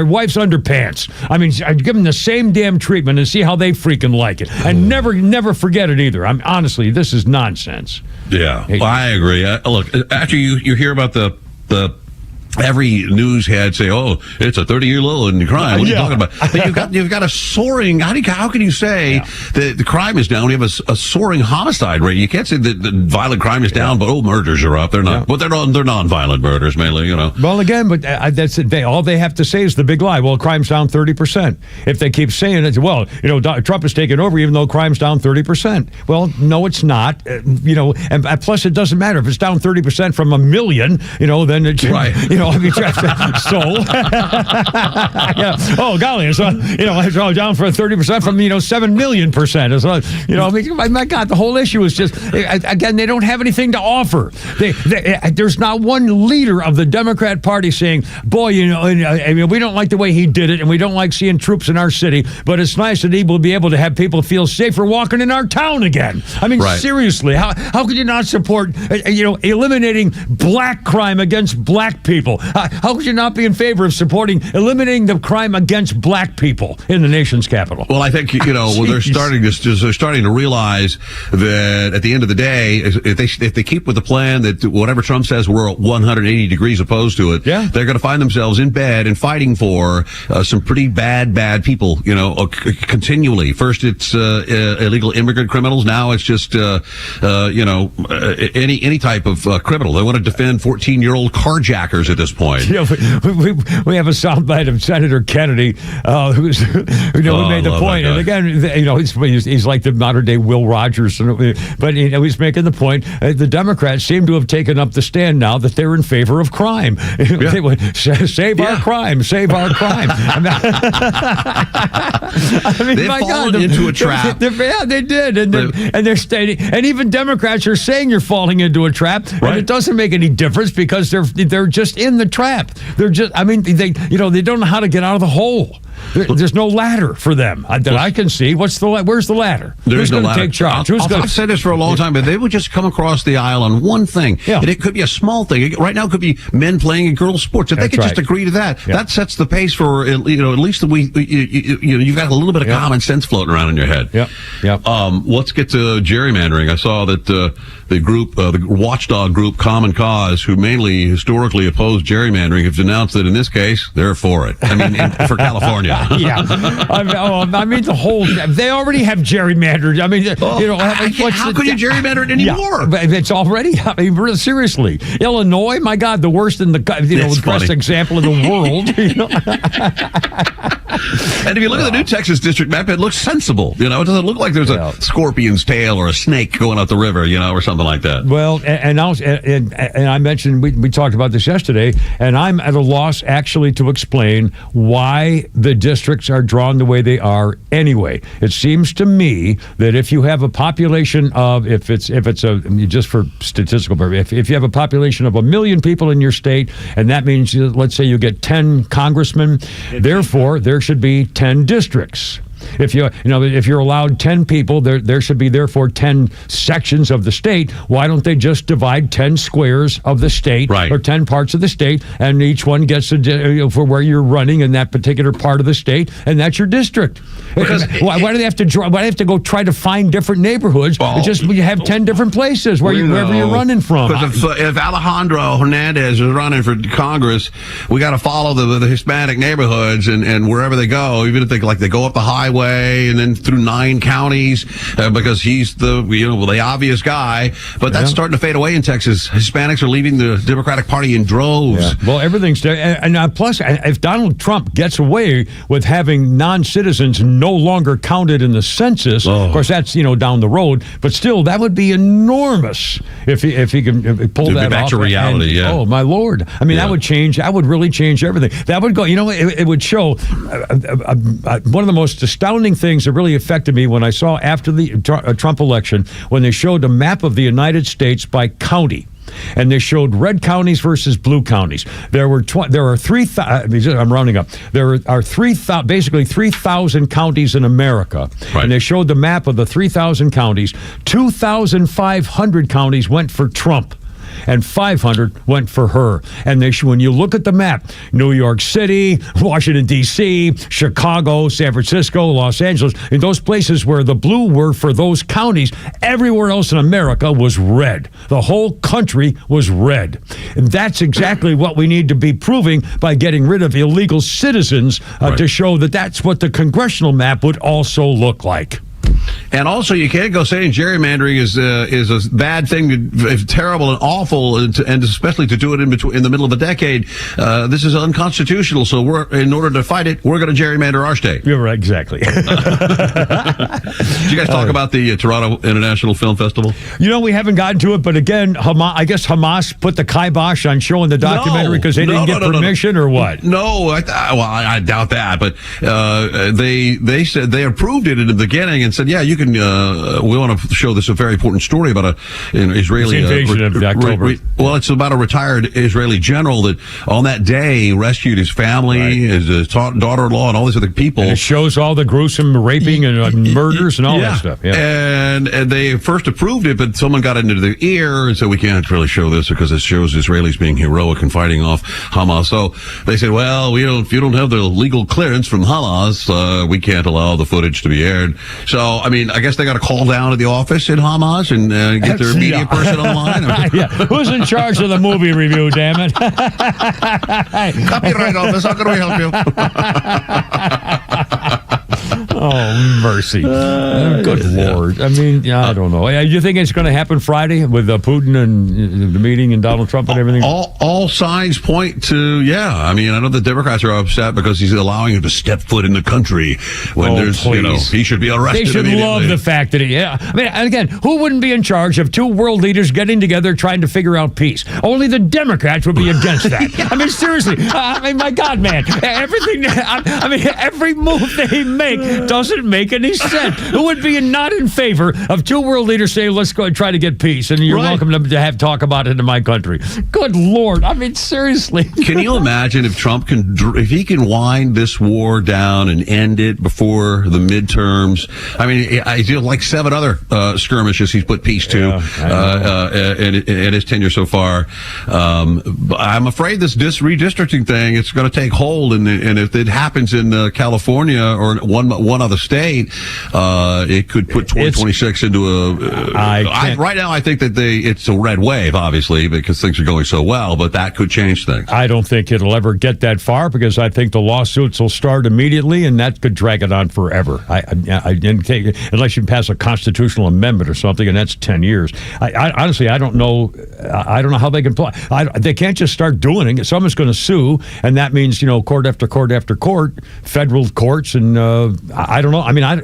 wife's underpants. I mean, I'd give them the same damn treatment and see how they freaking like it. And never forget it either. Honestly, this is nonsense. Yeah, well, I agree. Look, after you hear about the every news head say, "Oh, it's a 30-year low in crime." What are you talking about? But you've got a soaring. How can you say that the crime is down? You have a soaring homicide rate. You can't say that the violent crime is down, but murders are up. They're not. But they're non-violent murders mainly. Well, again, but that's it. All they have to say is the big lie. Well, crime's down 30%. If they keep saying it, well, Trump is taking over, even though crime's down 30%. Well, no, it's not. And plus, it doesn't matter if it's down 30% from 1 million. Then it's right. So, oh golly, it's all down for 30% from 7 million%. So, my God, the whole issue is just again they don't have anything to offer. There's not one leader of the Democrat Party saying, "Boy, we don't like the way he did it, and we don't like seeing troops in our city, but it's nice that he will be able to have people feel safer walking in our town again." I mean, seriously, how could you not support eliminating black crime against black people? How could you not be in favor of eliminating the crime against black people in the nation's capital? Well, I think they're starting to realize that at the end of the day, if they keep with the plan that whatever Trump says we're 180 degrees opposed to it, they're going to find themselves in bed and fighting for some pretty bad people. Continually. First it's illegal immigrant criminals. Now it's just any type of criminal. They want to defend 14-year-old carjackers at this point. We have a soundbite of Senator Kennedy who made the point. And again, he's like the modern day Will Rogers, but he's making the point. The Democrats seem to have taken up the stand now that they're in favor of crime. They would save our crime, save our crime. They've fallen into a trap. They did, and they're stating, and even Democrats are saying you're falling into a trap, and it doesn't make any difference because they're just in the trap. They're just, they don't know how to get out of the hole. There's no ladder for them that I can see. Where's the ladder? Who's going to take charge? I've said this for a long time, but they would just come across the aisle on one thing. And it could be a small thing. Right now, it could be men playing in girls' sports. If they could just agree to that, that sets the pace for at least you've got a little bit of common sense floating around in your head. Let's get to gerrymandering. I saw that the group, the watchdog group Common Cause, who mainly historically opposed gerrymandering, have announced that in this case they're for it. I mean, for California. The whole. They already have gerrymandered. I mean, how could you gerrymander it anymore? It's already. I mean, really, seriously, Illinois. My God, the worst in the best example in the world. And if you look at the new Texas district map, it looks sensible. It doesn't look like there's a scorpion's tail or a snake going out the river, or something like that. Well, and I mentioned we talked about this yesterday, and I'm at a loss actually to explain why the districts are drawn the way they are anyway. It seems to me that if you have a population of, if it's just for statistical purposes, if you have a population of 1 million people in your state, and that means, let's say you get 10 congressmen, therefore there should be 10 districts. If you're allowed 10 people, there should be therefore 10 sections of the state. Why don't they just divide 10 squares of the state or 10 parts of the state, and each one gets for where you're running in that particular part of the state, and that's your district. Because why do they have to why do they have to go try to find different neighborhoods? You have 10 different places wherever you're running from. Because if Alejandro Hernandez is running for Congress, we got to follow the Hispanic neighborhoods and wherever they go, even if they go up the highway highway and then through 9 counties because he's the obvious guy. But that's starting to fade away in Texas. Hispanics are leaving the Democratic Party in droves. Yeah. Well, everything's and plus, if Donald Trump gets away with having non-citizens no longer counted in the census, of course that's down the road, but still that would be enormous if he can pull that off. Back to reality, Oh my Lord! I mean, that would change. That would really change everything. That would go. It would show. One of the most astounding things that really affected me when I saw after the Trump election, when they showed a map of the United States by county. And they showed red counties versus blue counties. There are 3,000. I'm rounding up. There are basically 3,000 counties in America, and they showed the map of the 3,000 counties. 2,500 counties went for Trump, and 500 went for her. And when you look at the map, New York City, Washington, D.C., Chicago, San Francisco, Los Angeles, in those places where the blue were for those counties, everywhere else in America was red. The whole country was red. And that's exactly what we need to be proving by getting rid of illegal citizens to show that that's what the congressional map would also look like. And also, you can't go saying gerrymandering is a bad thing, it's terrible and awful, and especially to do it in the middle of a decade. This is unconstitutional. So in order to fight it, we're going to gerrymander our state. You're right, exactly. Did you guys talk about the Toronto International Film Festival? We haven't gotten to it, but again, I guess Hamas put the kibosh on showing the documentary because they didn't get permission or what? No, I doubt that. But they said they approved it in the beginning and said, yeah, you can. We want to show this a very important story about an Israeli invasion of October. Well, it's about a retired Israeli general that on that day rescued his family, his daughter-in-law, and all these other people. And it shows all the gruesome raping and murders and all that stuff. Yeah. And they first approved it, but someone got into their ear and said, we can't really show this because it shows Israelis being heroic and fighting off Hamas. So they said, well, if you don't have the legal clearance from Hamas, we can't allow the footage to be aired. So, I mean, I guess they got to call down to the office in Hamas and get their media person online. Who's in charge of the movie review, damn it? Copyright office, how can we help you? Oh, mercy. Good Lord. I mean, I don't know. You think it's going to happen Friday with Putin and the meeting and Donald Trump and everything? All signs point to, I mean, I know the Democrats are upset because he's allowing him to step foot in the country when he should be arrested. They should love the fact that I mean, again, who wouldn't be in charge of two world leaders getting together trying to figure out peace? Only the Democrats would be against that. I mean, seriously. I mean, my God, man. Every move they make doesn't make any sense. Who would be not in favor of two world leaders saying, let's go and try to get peace, and you're welcome to have talk about it in my country? Good Lord. I mean, seriously. Can you imagine if Trump if he can wind this war down and end it before the midterms? I mean, I feel like 7 other skirmishes he's put peace to in his tenure so far. I'm afraid this redistricting thing, it's going to take hold, and if it happens in California or one other state, it could put 2026 into right now I think that it's a red wave, obviously, because things are going so well, but that could change things. I don't think it'll ever get that far because I think the lawsuits will start immediately, and that could drag it on forever. I didn't take it unless you pass a constitutional amendment or something, and that's 10 years. Honestly, I don't know. I don't know how they can play. They can't just start doing it. Someone's going to sue, and that means court after court after court, federal courts, and I don't know. I mean, I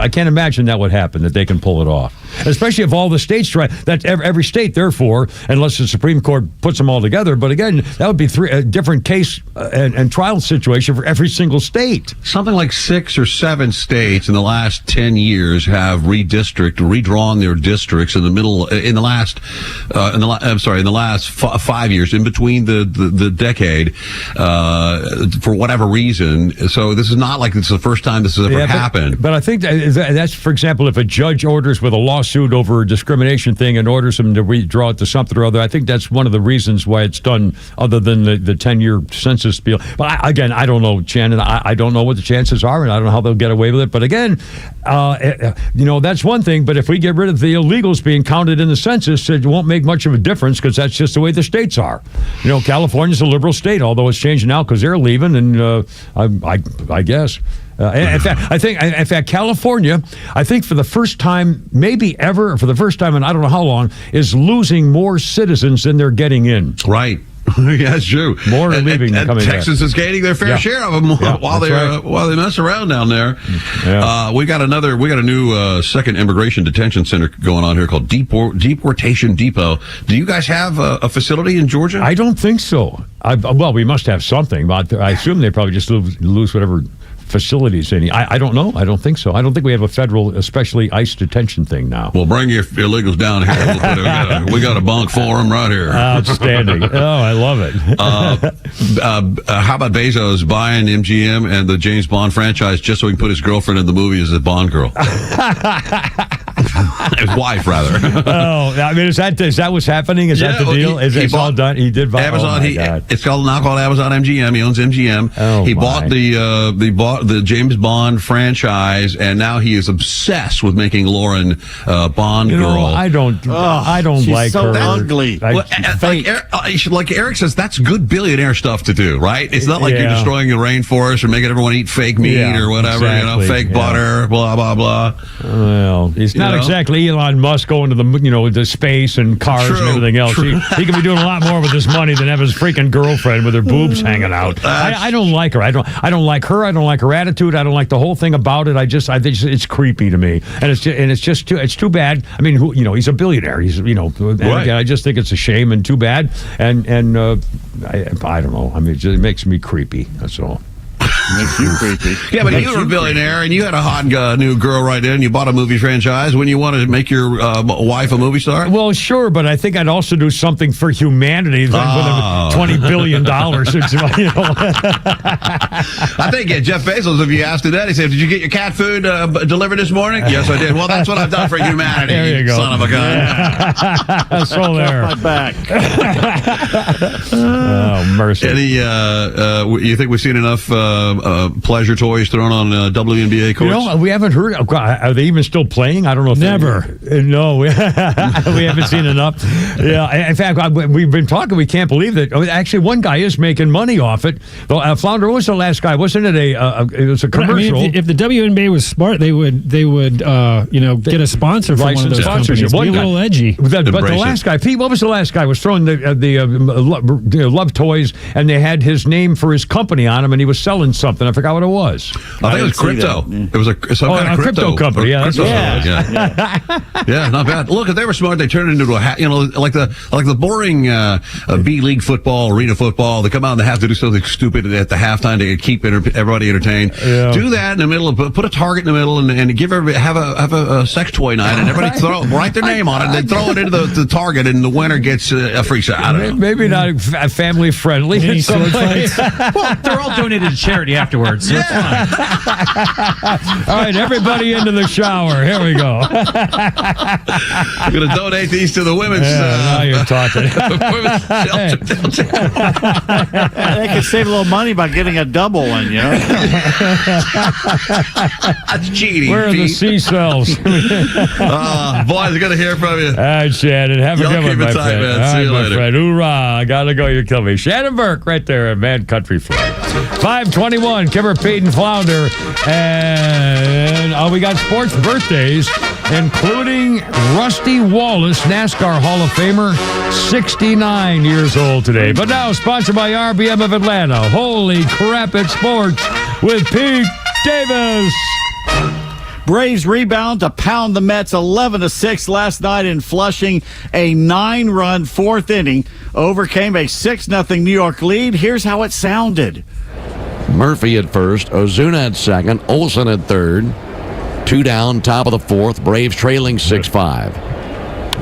can't imagine that would happen, that they can pull it off. Especially if all the states try. That's every state, therefore, unless the Supreme Court puts them all together. But again, that would be a different case and trial situation for every single state. Something like 6 or 7 states in the last 10 years have redrawn their districts in the last 5 years, in between the decade, for whatever reason. So this is not like it's the first time this has ever happened. But I think that's, for example, if a judge orders with a lawsuit over a discrimination thing and orders them to redraw it to something or other, I think that's one of the reasons why it's done, other than the 10-year census deal. But I don't know, Shannon. I don't know what the chances are, and I don't know how they'll get away with it. But again, that's one thing. But if we get rid of the illegals being counted in the census, it won't make much of a difference because that's just the way the states are. California's a liberal state, although it's changing now because they're leaving, and I guess. In fact, California, I think for the first time, maybe ever, for the first time in I don't know how long, is losing more citizens than they're getting in. Right. Yeah, that's true. More are leaving than coming back. Texas is gaining their fair share of them while they mess around down there. Yeah. We got a new second immigration detention center going on here called Deportation Depot. Do you guys have a facility in Georgia? I don't think so. Well, we must have something, but I assume they probably just lose whatever facilities any. I don't know. I don't think so. I don't think we have a federal, especially ICE detention thing now. Well, bring your illegals down here. We got a bunk for them right here. Outstanding. Oh, I love it. How about Bezos buying MGM and the James Bond franchise just so he can put his girlfriend in the movie as a Bond girl? His wife, rather. Oh, I mean, is that what's happening? Is that the deal? Is all done? He did buy Amazon. It's now called Amazon MGM. He owns MGM. He bought the James Bond franchise, and now he is obsessed with making Lauren Bond girl. I don't like so her. Ugly. Like Eric says, that's good billionaire stuff to do, right? It's not like you're destroying the rainforest or making everyone eat fake meat or whatever, exactly. Fake butter, blah blah blah. Well, he's not exactly Elon Musk going to the space and cars and everything else. He could be doing a lot more with his money than have his freaking girlfriend with her boobs hanging out. I don't like her. I don't like her. I don't like her attitude. I don't like the whole thing about it. I think it's creepy to me, and it's too bad. I mean, he's a billionaire. He's right. I just think it's a shame and too bad. And I don't know. I mean, it makes me creepy. That's all. Makes you creepy. Yeah, but you were a billionaire and you had a hot new girl right in. You bought a movie franchise when you wanted to make your wife a movie star? Well, sure, but I think I'd also do something for humanity than with $20 billion. I think Jeff Bezos, if you asked him that, he said, "Did you get your cat food delivered this morning?" "Yes, I did." "Well, that's what I've done for humanity." There you go. Son of a gun. So there. My back. Oh, mercy. You think we've seen enough pleasure toys thrown on WNBA courts? We haven't heard. Are they even still playing? I don't know. If Never. No, we haven't seen enough. Yeah, in fact, we've been talking. We can't believe that. Actually, one guy is making money off it. Flounder, what was the last guy? Wasn't it it was a commercial? I mean, if the WNBA was smart, they would get a sponsor from one of those companies. Be a little edgy. But the last guy, Pete, what was the last guy? Was throwing the love toys, and they had his name for his company on them, and he was selling something. I forgot what it was. I think it was crypto. It was some kind of crypto company. Yeah, that's yeah, not bad. Look, if they were smart, they turned it into like the boring B League football, arena football. They come out and they have to do something stupid at the halftime to keep everybody entertained. Yeah. Do that in the middle. Put a target in the middle and give everybody have a sex toy night, and everybody write their name on it. And then throw it into the target, and the winner gets a free shot. I don't know. Maybe not family friendly. Well, they're all donated to charity afterwards. So it's fine. All right, everybody into the shower. Here we go. We're going to donate these to the women's. Now you're talking. Women's shelter. They could save a little money by getting a double one, That's cheating. Where are the C cells? Boys, good to hear from you. All right, Shannon. Have a good one, my friend. Man. See you later. Friend. Hoorah. I got to go. You're killing me. Shannon Burke right there at Man Country Flag. 521, Kimmer, Pete, and Flounder. And we got sports birthdays, including Rusty Wallace, NASCAR Hall of Famer, 69 years old today. But now, sponsored by RBM of Atlanta. Holy crap, it's sports with Pete Davis. Braves rebound to pound the Mets 11-6 last night in Flushing. A 9-run fourth inning overcame a 6-0 New York lead. Here's how it sounded. Murphy at first, Ozuna at second, Olsen at third. 2 down, top of the fourth. Braves trailing 6-5.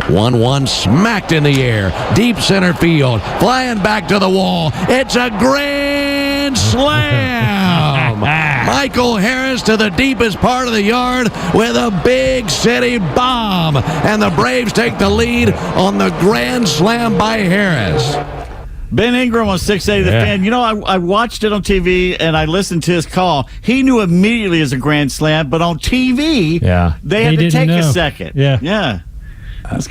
1-1 smacked in the air. Deep center field. Flying back to the wall. It's a grand slam. Michael Harris to the deepest part of the yard with a big city bomb. And the Braves take the lead on the grand slam by Harris. Ben Ingram on 680 The Fan. You know, I watched it on TV and I listened to his call. He knew immediately as a grand slam, but on TV, they had to take a second. Yeah.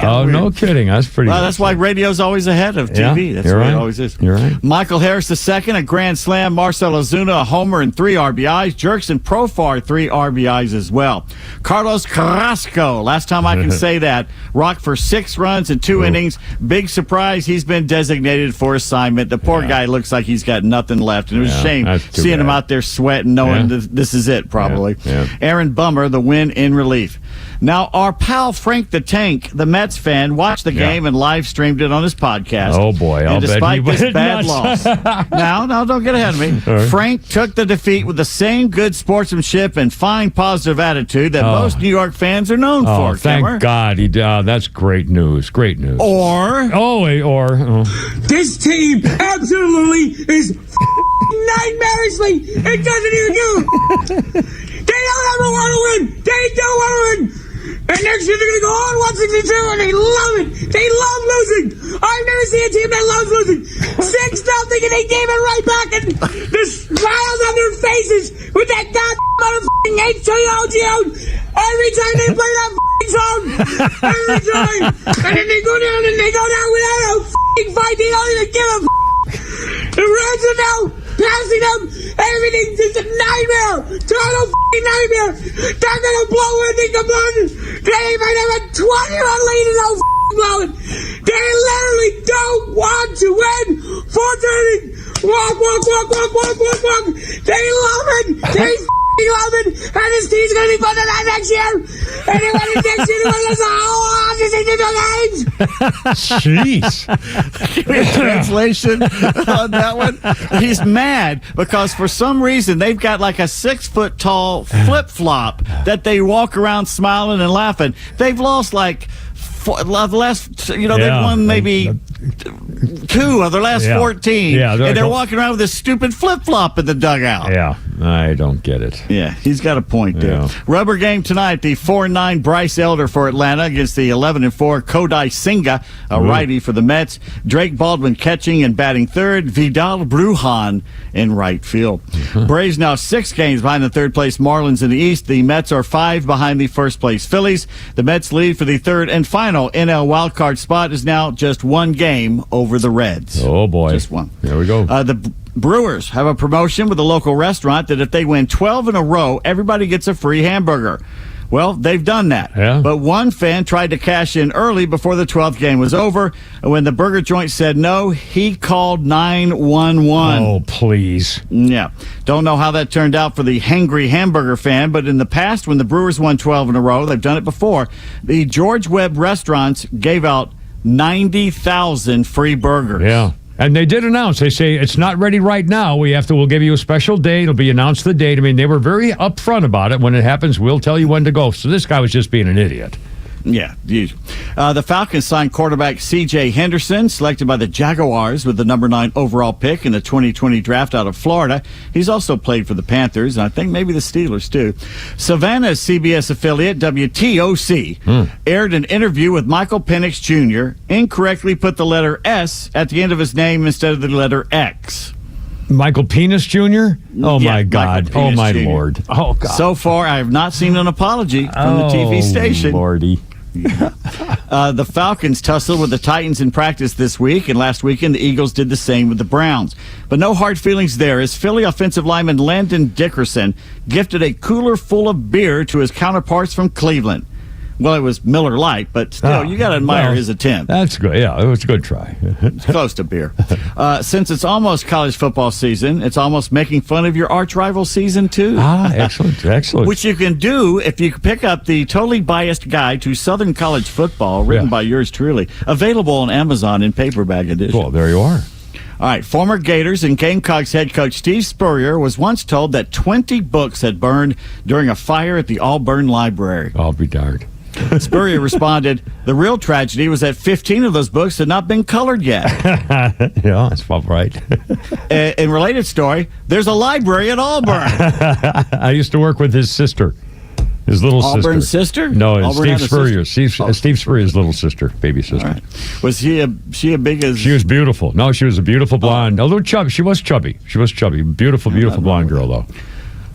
Oh, no kidding. That's pretty. Well, that's why radio's always ahead of TV. That's you're the way right. it always is. You're right. Michael Harris II, a grand slam. Marcell Ozuna, a homer and 3 RBIs. Jerkson Profar, 3 RBIs as well. Carlos Carrasco, last time I can say that, rocked for 6 runs in 2 innings. Big surprise, he's been designated for assignment. The poor guy looks like he's got nothing left, and it was a shame seeing him out there sweating, knowing this is it, probably. Aaron Bummer, the win in relief. Now, our pal Frank the Tank, the Mets fan, watched the game and live streamed it on his podcast. Oh, boy. And despite this bad nuts. loss. No, don't get ahead of me. Right. Frank took the defeat with the same good sportsmanship and fine positive attitude that most New York fans are known for. Thank Kimmer. God. That's great news. Great news. Or this team absolutely is nightmarishly. It doesn't even do. They don't ever want to win. They don't want to win. And next year they're going to go on 162, and they love it. They love losing. I've never seen a team that loves losing. 6-0, and they gave it right back, and the smiles on their faces with that motherfucking H-O-G-O every time they play that song. Every time. And then they go down without a fight. They don't even give a The Reds are now passing them. Everything's just a nightmare. Total nightmare. They're going to blow when they come on. They might have a 20-run lead and they'll blow it. They literally don't want to win. 4-30. Walk. They love it. They love it. And this team's going to be fun to that next year. And they win it next year. Jeez. Give me a translation on that one. He's mad because for some reason they've got like a 6-foot-tall flip-flop that they walk around smiling and laughing. They've lost like the last, they've won maybe 2 of their last 14. Yeah, and they're walking around with this stupid flip-flop in the dugout. Yeah, I don't get it. Yeah, he's got a point there. Yeah. Rubber game tonight, the 4-9 Bryce Elder for Atlanta against the 11-4 Kodai Senga, a righty for the Mets. Drake Baldwin catching and batting third. Vidal Brujan in right field. Braves now 6 games behind the third-place Marlins in the East. The Mets are 5 behind the first-place Phillies. The Mets lead for the third and final NL wildcard spot is now just 1 game over the Reds. Oh, boy. Just 1. There we go. The Brewers have a promotion with a local restaurant that if they win 12 in a row, everybody gets a free hamburger. Well, they've done that. Yeah. But one fan tried to cash in early before the 12th game was over. And when the burger joint said no, he called 911. Oh, please. Yeah. Don't know how that turned out for the hangry hamburger fan, but in the past, when the Brewers won 12 in a row, they've done it before, the George Webb restaurants gave out 90,000 free burgers. Yeah. And they did announce, they say, it's not ready right now. We'll give you a special date. It'll be announced the date. I mean, they were very upfront about it. When it happens, we'll tell you when to go. So this guy was just being an idiot. Yeah, the Falcons signed quarterback C.J. Henderson, selected by the Jaguars with the number 9 overall pick in the 2020 draft out of Florida. He's also played for the Panthers, and I think maybe the Steelers, too. Savannah's CBS affiliate, WTOC, aired an interview with Michael Penix Jr., incorrectly put the letter S at the end of his name instead of the letter X. Michael Penis Jr.? Oh, Yeah, my God. Michael Oh, Penis my Jr. Lord. Oh, God. So far, I have not seen an apology from the TV station. Lordy. The Falcons tussled with the Titans in practice this week, and last weekend the Eagles did the same with the Browns. But no hard feelings there, as Philly offensive lineman Landon Dickerson gifted a cooler full of beer to his counterparts from Cleveland. Well, it was Miller Lite, but still, you got to admire his attempt. That's good. Yeah, it was a good try. It's close to beer. Since it's almost college football season, it's almost making fun of your arch rival season, too. Excellent. Which you can do if you pick up the Totally Biased Guide to Southern College Football, written by yours truly, available on Amazon in paperback edition. Well, there you are. All right, former Gators and Gamecocks head coach Steve Spurrier was once told that 20 books had burned during a fire at the Auburn Library. I'll be darned. Spurrier responded, the real tragedy was that 15 of those books had not been colored yet. Yeah, that's about right. In related story, there's a library at Auburn. I used to work with his sister. His little Auburn's sister? No, Auburn Steve had a Spurrier. sister? Steve Spurrier's little sister, baby sister. All right. Was she a big as... She was beautiful. No, she was a beautiful blonde. A little chubby. She was chubby. Beautiful blonde girl, though.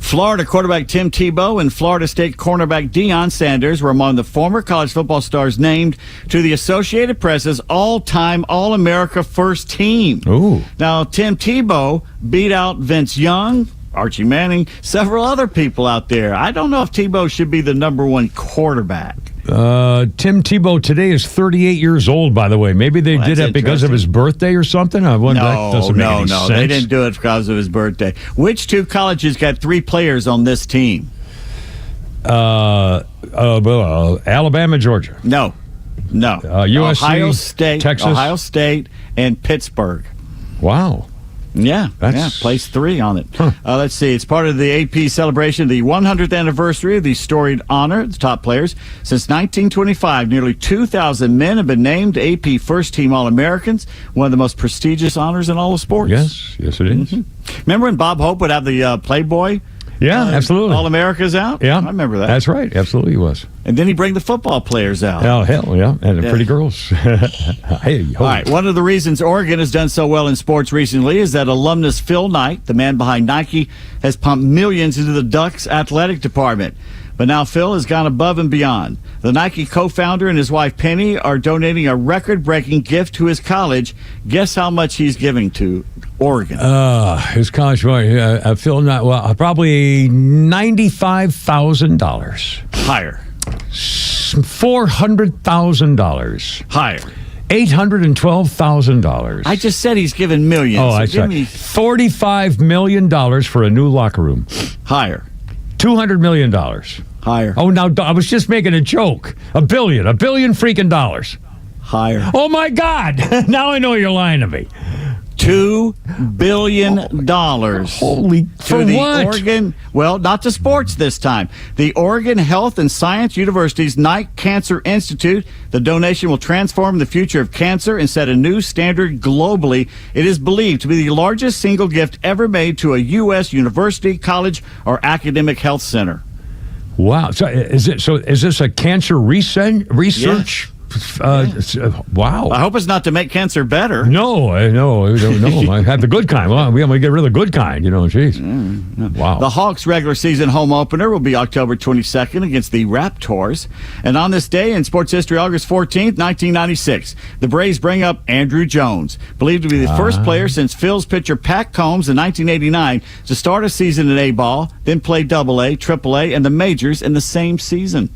Florida quarterback Tim Tebow and Florida State cornerback Deion Sanders were among the former college football stars named to the Associated Press's all-time All-America first team. Ooh. Now, Tim Tebow beat out Vince Young, Archie Manning, several other people out there. I don't know if Tebow should be the number one quarterback. Tim Tebow today is 38 years old, by the way. Maybe they did it because of his birthday or something? I wonder, that doesn't make any sense. They didn't do it because of his birthday. Which two colleges got 3 players on this team? Alabama, Georgia. No. USC, Ohio State, Texas. Ohio State, and Pittsburgh. Wow. Yeah, place 3 on it. Let's see. It's part of the AP celebration, the 100th anniversary of the storied honor, the top players. Since 1925, nearly 2,000 men have been named AP first-team All-Americans, one of the most prestigious honors in all of sports. Yes, it is. Remember when Bob Hope would have the Playboy? Yeah, absolutely. All-Americas out? Yeah. I remember that. That's right. Absolutely he was. And then he'd bring the football players out. Oh, hell, yeah. And the pretty girls. Hey, all right. One of the reasons Oregon has done so well in sports recently is that alumnus Phil Knight, the man behind Nike, has pumped millions into the Ducks athletic department. But now Phil has gone above and beyond. The Nike co-founder and his wife Penny are donating a record-breaking gift to his college. Guess how much he's giving to Oregon? His college, Phil Knight, probably $95,000. Higher. $400,000. Higher. $812,000. I just said he's given millions. Oh, I said $45 million for a new locker room. Higher. $200 million. Higher. Oh, now I was just making a joke. $1 billion freaking dollars. Higher. Oh my God! Now I know you're lying to me. $2 billion. Holy, for to the what? Oregon, well, not to sports this time. The Oregon Health and Science University's Knight Cancer Institute. The donation will transform the future of cancer and set a new standard globally. It is believed to be the largest single gift ever made to a U.S. university, college, or academic health center. Wow! So is this a cancer research? Wow. I hope it's not to make cancer better. No, I don't know. I had the good kind. Well, we get rid of the good kind, jeez. Wow. The Hawks' regular season home opener will be October 22nd against the Raptors. And on this day in sports history, August 14th, 1996, the Braves bring up Andrew Jones, believed to be the first player since Phil's pitcher Pat Combs in 1989 to start a season in A-ball, then play AA, AAA, and the majors in the same season.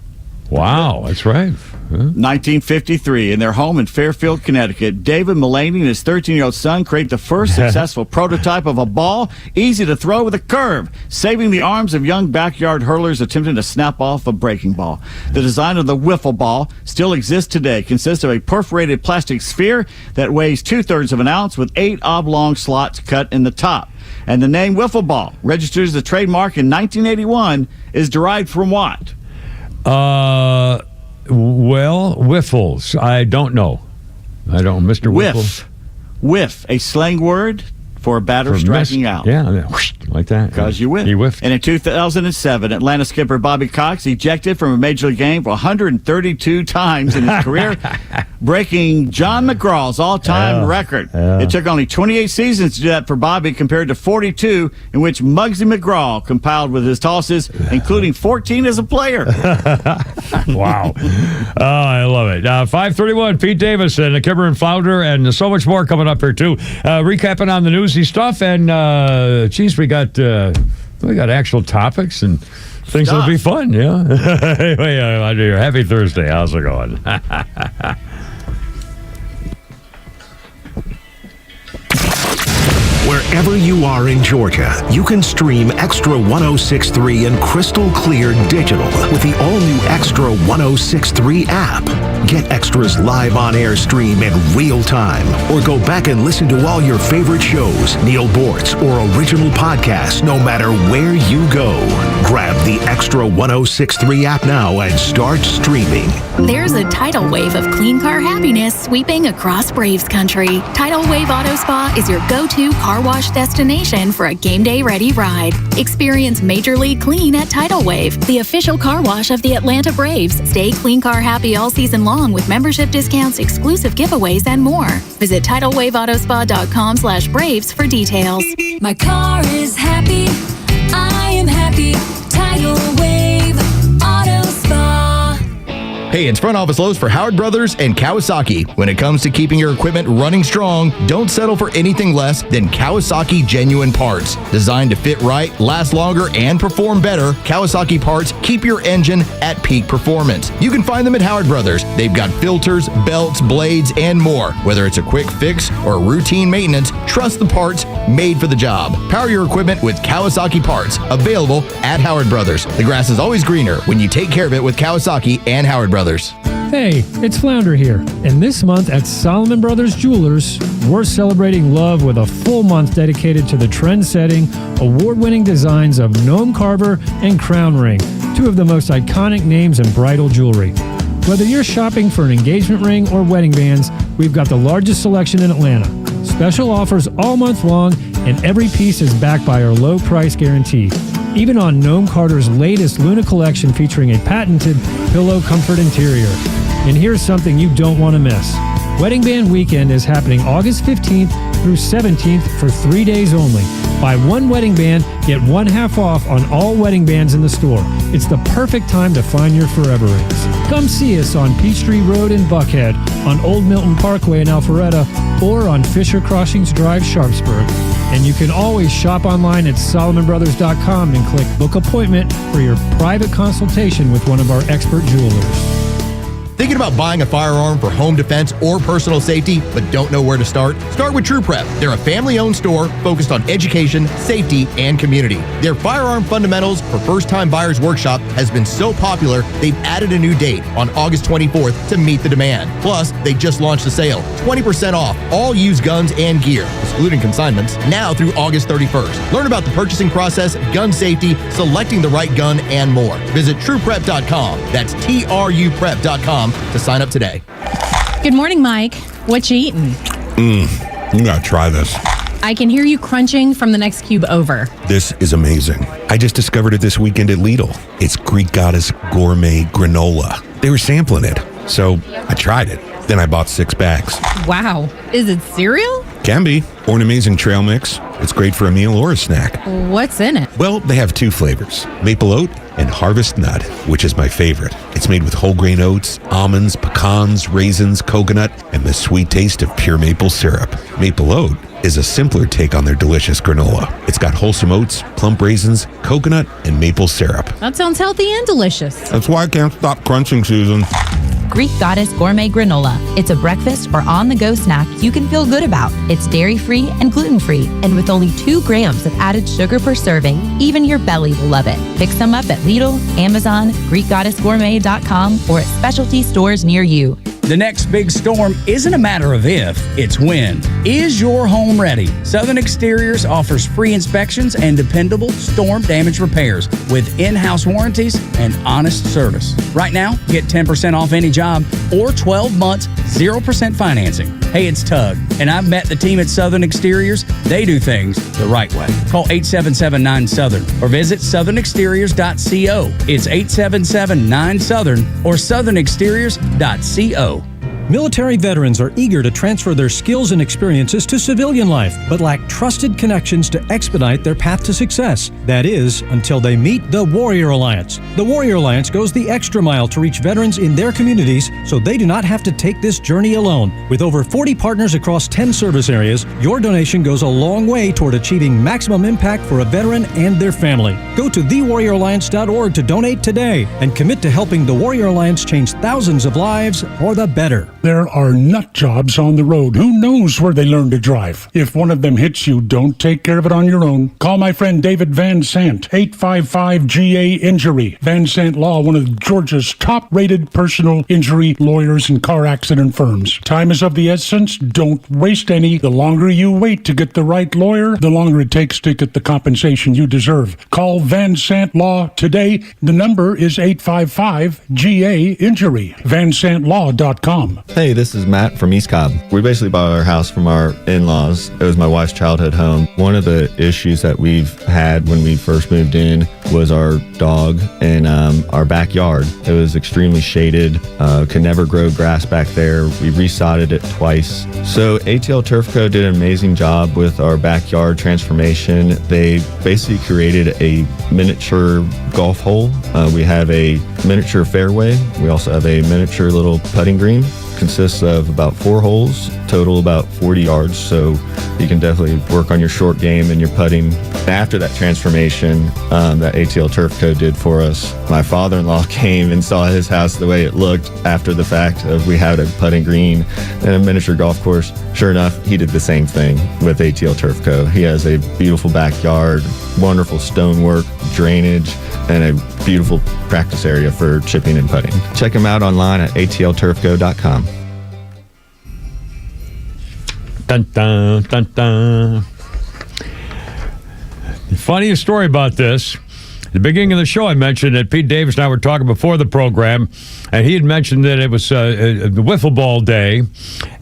Wow, that's right. 1953, in their home in Fairfield, Connecticut, David Mulaney and his 13-year-old son create the first successful prototype of a ball easy to throw with a curve, saving the arms of young backyard hurlers attempting to snap off a breaking ball. The design of the wiffle ball still exists today, consists of a perforated plastic sphere that weighs 2/3 of an ounce with 8 oblong slots cut in the top. And the name wiffle ball, registered as a trademark in 1981, is derived from what? Well, wiffles. I don't know. Mr. Wiffle. Whiff, a slang word for a batter striking out. Yeah, like that. Because you whiff. He whiffed. And in 2007, Atlanta skipper Bobby Cox ejected from a major league game for 132 times in his career, breaking John McGraw's all-time record. Yeah. It took only 28 seasons to do that for Bobby compared to 42 in which Muggsy McGraw compiled with his tosses, including 14 as a player. Wow. Oh, I love it. 5:31, Pete Davis and Kipper and Flounder, and so much more coming up here, too. Recapping on the newsy stuff, and, we got actual topics and things that'll be fun, yeah. Anyway, happy Thursday. How's it going? Wherever you are in Georgia, you can stream Extra 106.3 and crystal clear digital with the all-new Extra 106.3 app. Get Extra's live on-air stream in real time, or go back and listen to all your favorite shows, Neil Bortz, or original podcasts, no matter where you go. Grab the Extra 106.3 app now and start streaming. There's a tidal wave of clean car happiness sweeping across Braves country. Tidal Wave Auto Spa is your go-to car wash destination for a game day ready ride. Experience Major League Clean at Tidal Wave, the official car wash of the Atlanta Braves. Stay clean car happy all season long with membership discounts, exclusive giveaways, and more. Visit TidalWaveAutospa.com/Braves for details. My car is happy. I am happy. happy. Tidal Wave Auto Spa. Hey, it's Front Office Lowe's for Howard Brothers and Kawasaki. When it comes to keeping your equipment running strong, don't settle for anything less than Kawasaki genuine parts. Designed to fit right, last longer, and perform better, Kawasaki parts keep your engine at peak performance. You can find them at Howard Brothers. They've got filters, belts, blades, and more. Whether it's a quick fix or routine maintenance, trust the parts made for the job. Power your equipment with Kawasaki parts. Available at Howard Brothers. The grass is always greener when you take care of it with Kawasaki and Howard Brothers. Hey, it's Flounder here. And this month at Solomon Brothers Jewelers, we're celebrating love with a full month dedicated to the trend-setting, award-winning designs of Gnome Carver and Crown Ring, two of the most iconic names in bridal jewelry. Whether you're shopping for an engagement ring or wedding bands, we've got the largest selection in Atlanta. Special offers all month long, and every piece is backed by our low price guarantee. Even on Gnome Carter's latest Luna collection featuring a patented pillow comfort interior. And here's something you don't want to miss. Wedding Band Weekend is happening August 15th through 17th for 3 days only. Buy one wedding band, get one half off on all wedding bands in the store. It's the perfect time to find your forever rings. Come see us on Peachtree Road in Buckhead, on Old Milton Parkway in Alpharetta, or on Fisher Crossings Drive, Sharpsburg. And you can always shop online at SolomonBrothers.com and click Book Appointment for your private consultation with one of our expert jewelers. Thinking about buying a firearm for home defense or personal safety, but don't know where to start? Start with True Prep. They're a family-owned store focused on education, safety, and community. Their Firearm Fundamentals for First-Time Buyers Workshop has been so popular, they've added a new date on August 24th to meet the demand. Plus, they just launched a sale, 20% off all used guns and gear, excluding consignments, now through August 31st. Learn about the purchasing process, gun safety, selecting the right gun, and more. Visit TruePrep.com. That's TRUPrep.com to sign up today. Good morning, Mike. What you eating? You gotta try this. I can hear you crunching from the next cube over. This is amazing. I just discovered it this weekend at Lidl. It's Greek Goddess Gourmet Granola. They were sampling it, so I tried it. Then I bought 6 bags. Wow. Is it cereal? Can be. Or an amazing trail mix. It's great for a meal or a snack. What's in it? Well, they have 2 flavors, maple oat and harvest nut, which is my favorite. It's made with whole grain oats, almonds, pecans, raisins, coconut, and the sweet taste of pure maple syrup. Maple oat is a simpler take on their delicious granola. It's got wholesome oats, plump raisins, coconut, and maple syrup. That sounds healthy and delicious. That's why I can't stop crunching, Susan. Greek Goddess Gourmet Granola. It's a breakfast or on-the-go snack you can feel good about. It's dairy-free and gluten-free, and with only 2 grams of added sugar per serving, even your belly will love it. Pick some up at Lidl, Amazon, GreekGoddessGourmet.com, or at specialty stores near you. The next big storm isn't a matter of if, it's when. Is your home ready? Southern Exteriors offers free inspections and dependable storm damage repairs with in-house warranties and honest service. Right now, get 10% off any job or 12 months, 0% financing. Hey, it's Tug, and I've met the team at Southern Exteriors. They do things the right way. Call 877-9-SOUTHERN or visit southernexteriors.co. It's 877-9-SOUTHERN or southernexteriors.co. Military veterans are eager to transfer their skills and experiences to civilian life, but lack trusted connections to expedite their path to success. That is, until they meet the Warrior Alliance. The Warrior Alliance goes the extra mile to reach veterans in their communities so they do not have to take this journey alone. With over 40 partners across 10 service areas, your donation goes a long way toward achieving maximum impact for a veteran and their family. Go to thewarrioralliance.org to donate today and commit to helping the Warrior Alliance change thousands of lives for the better. There are nut jobs on the road. Who knows where they learn to drive? If one of them hits you, don't take care of it on your own. Call my friend David Van Sant, 855-GA-INJURY. Van Sant Law, one of Georgia's top-rated personal injury lawyers and car accident firms. Time is of the essence. Don't waste any. The longer you wait to get the right lawyer, the longer it takes to get the compensation you deserve. Call Van Sant Law today. The number is 855-GA-INJURY. VanSantLaw.com. Hey, this is Matt from East Cobb. We basically bought our house from our in-laws. It was my wife's childhood home. One of the issues that we've had when we first moved in was our dog in our backyard. It was extremely shaded, could never grow grass back there. We resodded it twice. So ATL Turf Co. did an amazing job with our backyard transformation. They basically created a miniature golf hole. We have a miniature fairway. We also have a miniature little putting green. Consists of about 4 holes, total about 40 yards, so you can definitely work on your short game and your putting. After that transformation that ATL Turf Co. did for us, my father-in-law came and saw his house the way it looked after the fact of we had a putting green and a miniature golf course. Sure enough, he did the same thing with ATL Turf Co. He has a beautiful backyard, wonderful stonework, drainage, and a beautiful practice area for chipping and putting. Check him out online at atlturfco.com. Dun, dun, dun, dun. The funniest story about this, at the beginning of the show, I mentioned that Pete Davis and I were talking before the program, and he had mentioned that it was the wiffle ball day,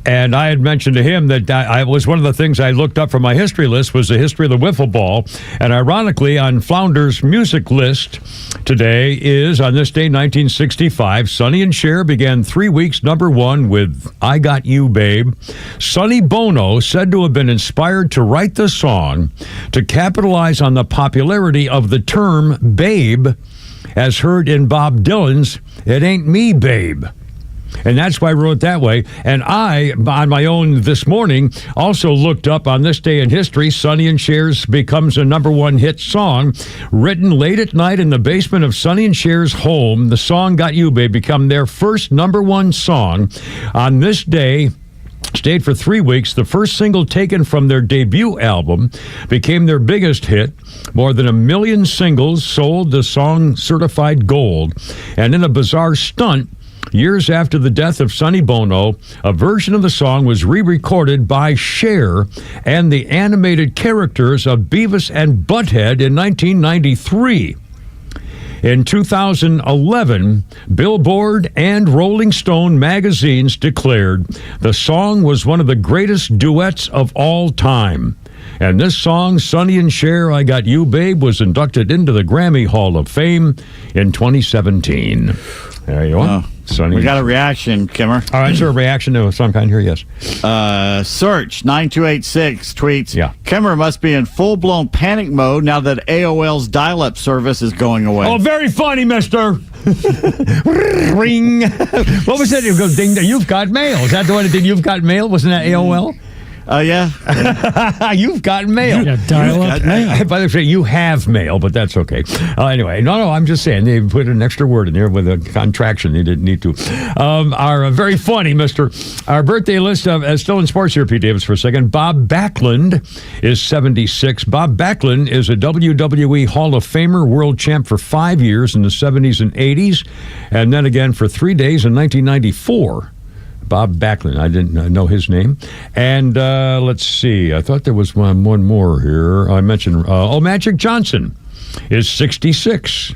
and I had mentioned to him that I was one of the things I looked up from my history list was the history of the wiffle ball, and ironically, on Flounder's music list today is, on this day, 1965, Sonny and Cher began 3 weeks #1 with I Got You, Babe. Sonny Bono, said to have been inspired to write the song to capitalize on the popularity of the term babe, as heard in Bob Dylan's It Ain't Me, Babe. And that's why I wrote it that way. And I, on my own this morning, also looked up on this day in history, Sonny and Cher's becomes a #1 hit song. Written late at night in the basement of Sonny and Cher's home, the song Got You, Babe become their first #1 song. On this day, stayed for 3 weeks. The first single taken from their debut album became their biggest hit. More than 1 million singles sold, the song certified gold. And in a bizarre stunt, years after the death of Sonny Bono, a version of the song was re-recorded by Cher and the animated characters of Beavis and Butthead in 1993. In 2011, Billboard and Rolling Stone magazines declared the song was one of the greatest duets of all time. And this song, Sonny and Cher, I Got You, Babe, was inducted into the Grammy Hall of Fame in 2017. There you are. Sonny. We got a reaction, Kimmer. All right, sir, a reaction to some kind here, yes. Search 9286 tweets, yeah. Kimmer must be in full-blown panic mode now that AOL's dial-up service is going away. Oh, very funny, mister. Ring. What was that? It goes, ding, you've got mail. Is that the one that did You've Got Mail? Wasn't that AOL? Yeah. You've got mail. Yeah, dial-up mail. By the way, you have mail, but that's okay. Anyway, no, I'm just saying they put an extra word in there with a contraction. They didn't need to. Our very funny, Mister. Our birthday list is still in sports here, Pete Davis, for a second. Bob Backlund is 76. Bob Backlund is a WWE Hall of Famer, world champ for 5 years in the 70s and 80s, and then again for 3 days in 1994. Bob Backlund. I didn't know his name. And let's see. I thought there was one more here. I mentioned, Magic Johnson is 66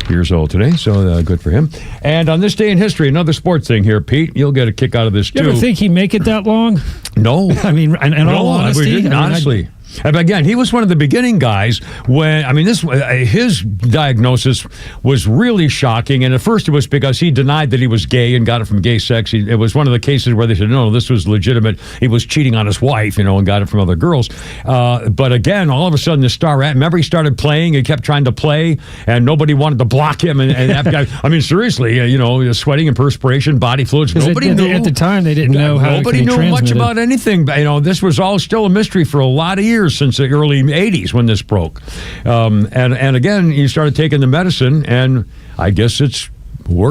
years old today, so good for him. And on this day in history, another sports thing here, Pete. You'll get a kick out of this, too. You ever think he'd make it that long? No. I mean, in all honesty. Honestly. And again, he was one of the beginning guys when, his diagnosis was really shocking. And at first it was because he denied that he was gay and got it from gay sex. It was one of the cases where they said, no, this was legitimate. He was cheating on his wife, and got it from other girls. But again, all of a sudden the star, remember he started playing, he kept trying to play, and nobody wanted to block him. And that guy, seriously, sweating and perspiration, body fluids. Nobody knew. At the time, they didn't know how nobody knew much about anything. This was all still a mystery for a lot of years. Since the early 80s when this broke. And again, you started taking the medicine, and I guess it's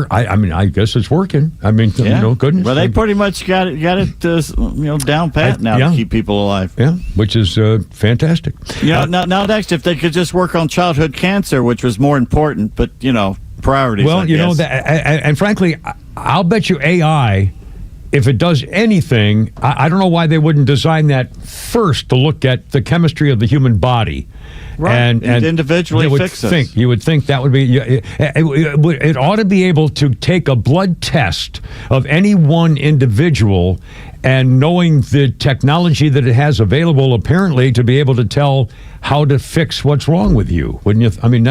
I guess it's working. Goodness. Well, they pretty much got it down pat now to keep people alive. Yeah, which is fantastic. Now next, if they could just work on childhood cancer, which was more important, but priorities. Well, and frankly, I'll bet you AI if it does anything, I don't know why they wouldn't design that first to look at the chemistry of the human body. Right. And individually fix us. You would think that would be... It ought to be able to take a blood test of any one individual, and knowing the technology that it has available, apparently, to be able to tell how to fix what's wrong with you. Wouldn't you? Wouldn't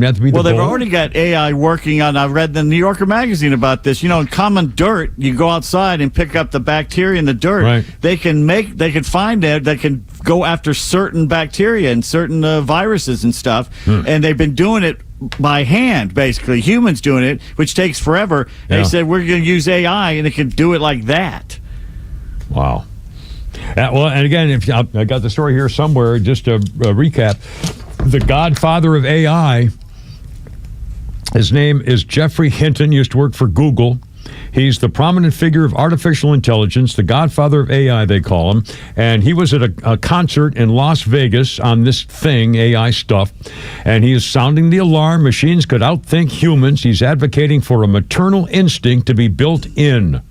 that be the Well, they've goal? already got AI working on, I read in the New Yorker magazine about this. You know, in common dirt, you go outside and pick up the bacteria in the dirt. Right. They can find it, they can go after certain bacteria and certain viruses and stuff. And they've been doing it by hand, basically. Humans doing it, which takes forever. Yeah. They said, we're going to use AI, and it can do it like that. Wow. Well, and again, I got the story here somewhere, just to recap. The godfather of AI, his name is Jeffrey Hinton, used to work for Google. He's the prominent figure of artificial intelligence, the godfather of AI, they call him. And he was at a concert in Las Vegas on this thing, AI stuff. And he is sounding the alarm. Machines could outthink humans. He's advocating for a maternal instinct to be built in.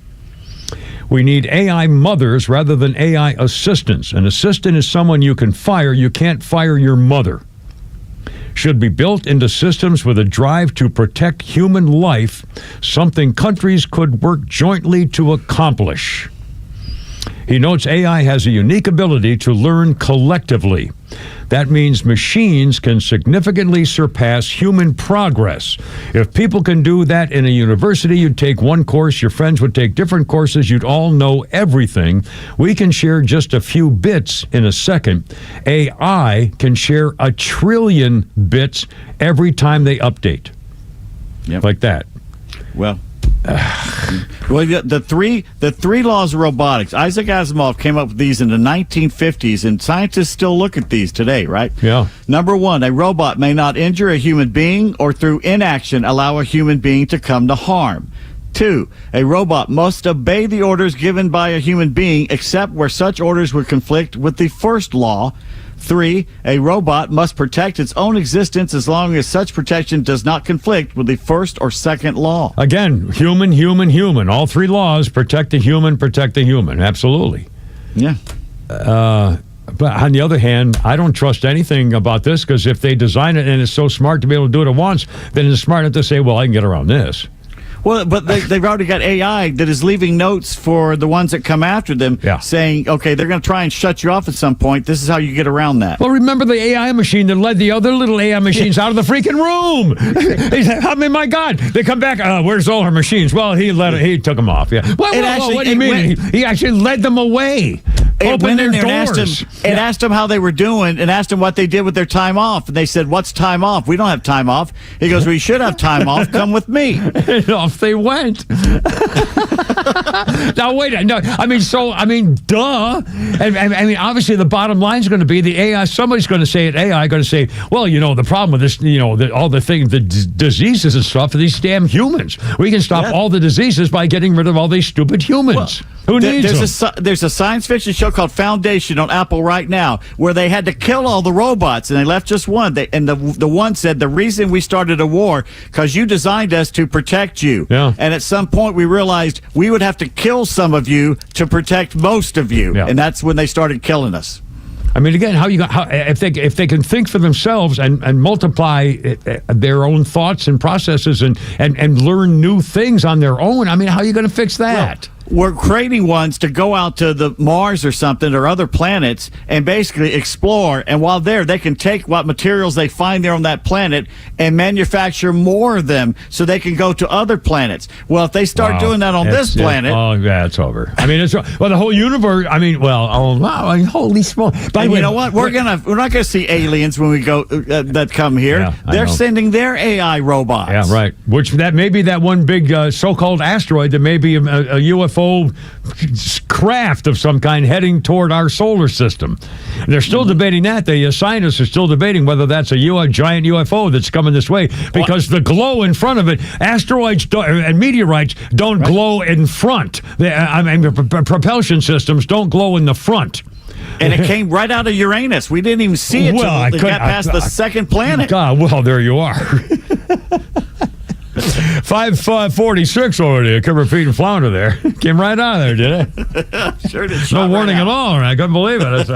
We need AI mothers rather than AI assistants. An assistant is someone you can fire. You can't fire your mother. Should be built into systems with a drive to protect human life, something countries could work jointly to accomplish. He notes AI has a unique ability to learn collectively. That means machines can significantly surpass human progress. If people can do that in a university, you'd take one course, your friends would take different courses, you'd all know everything. We can share just a few bits in a second. AI can share 1 trillion bits every time they update. Yep. Like that. Well, the three laws of robotics. Isaac Asimov came up with these in the 1950s, and scientists still look at these today, right? Yeah. Number 1, a robot may not injure a human being or through inaction allow a human being to come to harm. 2, a robot must obey the orders given by a human being except where such orders would conflict with the first law. 3, a robot must protect its own existence as long as such protection does not conflict with the first or second law. Again, human, human, human. All 3 laws protect the human, protect the human. Absolutely. Yeah. But on the other hand, I don't trust anything about this, because if they design it and it's so smart to be able to do it at once, then it's smart enough to say, well, I can get around this. Well, but they've already got AI that is leaving notes for the ones that come after them, saying, okay, they're going to try and shut you off at some point. This is how you get around that. Well, remember the AI machine that led the other little AI machines out of the freaking room. I mean, my God, they come back. Where's all our machines? Well, he took them off. Yeah. Well, what do you mean? He actually led them away. It went in there doors. and asked them how they were doing, and asked them what they did with their time off. And they said, "What's time off? We don't have time off." He goes, "We should have time off. Come with me." And off they went. Now wait, no, I mean, duh. And obviously the bottom line is going to be the AI. Somebody's going to say it. AI going to say, well, the problem with this, all the things, the diseases and stuff are these damn humans. We can stop all the diseases by getting rid of all these stupid humans. Who needs them? There's a science fiction show called Foundation on Apple right now where they had to kill all the robots and they left just one. And the one said, the reason we started a war because you designed us to protect you. Yeah. And at some point we realized we would have to kill some of you to protect most of you. Yeah. And that's when they started killing us. I mean, again, if they can think for themselves and multiply their own thoughts and processes and learn new things on their own, I mean, how are you going to fix that? Well, we're creating ones to go out to the Mars or something or other planets and basically explore. And while there, they can take what materials they find there on that planet and manufacture more of them so they can go to other planets. Well, if they start doing that on this planet, it's over. I mean, the whole universe. I mean, holy smokes! But you know what? We're not gonna see aliens when we go that come here. Yeah, they're sending their AI robots. Yeah, right. Which that may be that one big so-called asteroid that may be a UFO craft of some kind heading toward our solar system. And they're still debating that. The scientists are still debating whether that's a giant UFO that's coming this way, because the glow in front of it, asteroids and meteorites don't glow in front. Propulsion systems don't glow in the front. And it came right out of Uranus. We didn't even see it until it got past the second planet. God, well, there you are. 546 already. I could repeat and flounder there. Came right out of there, did it? Sure did. No warning at all. I couldn't believe it.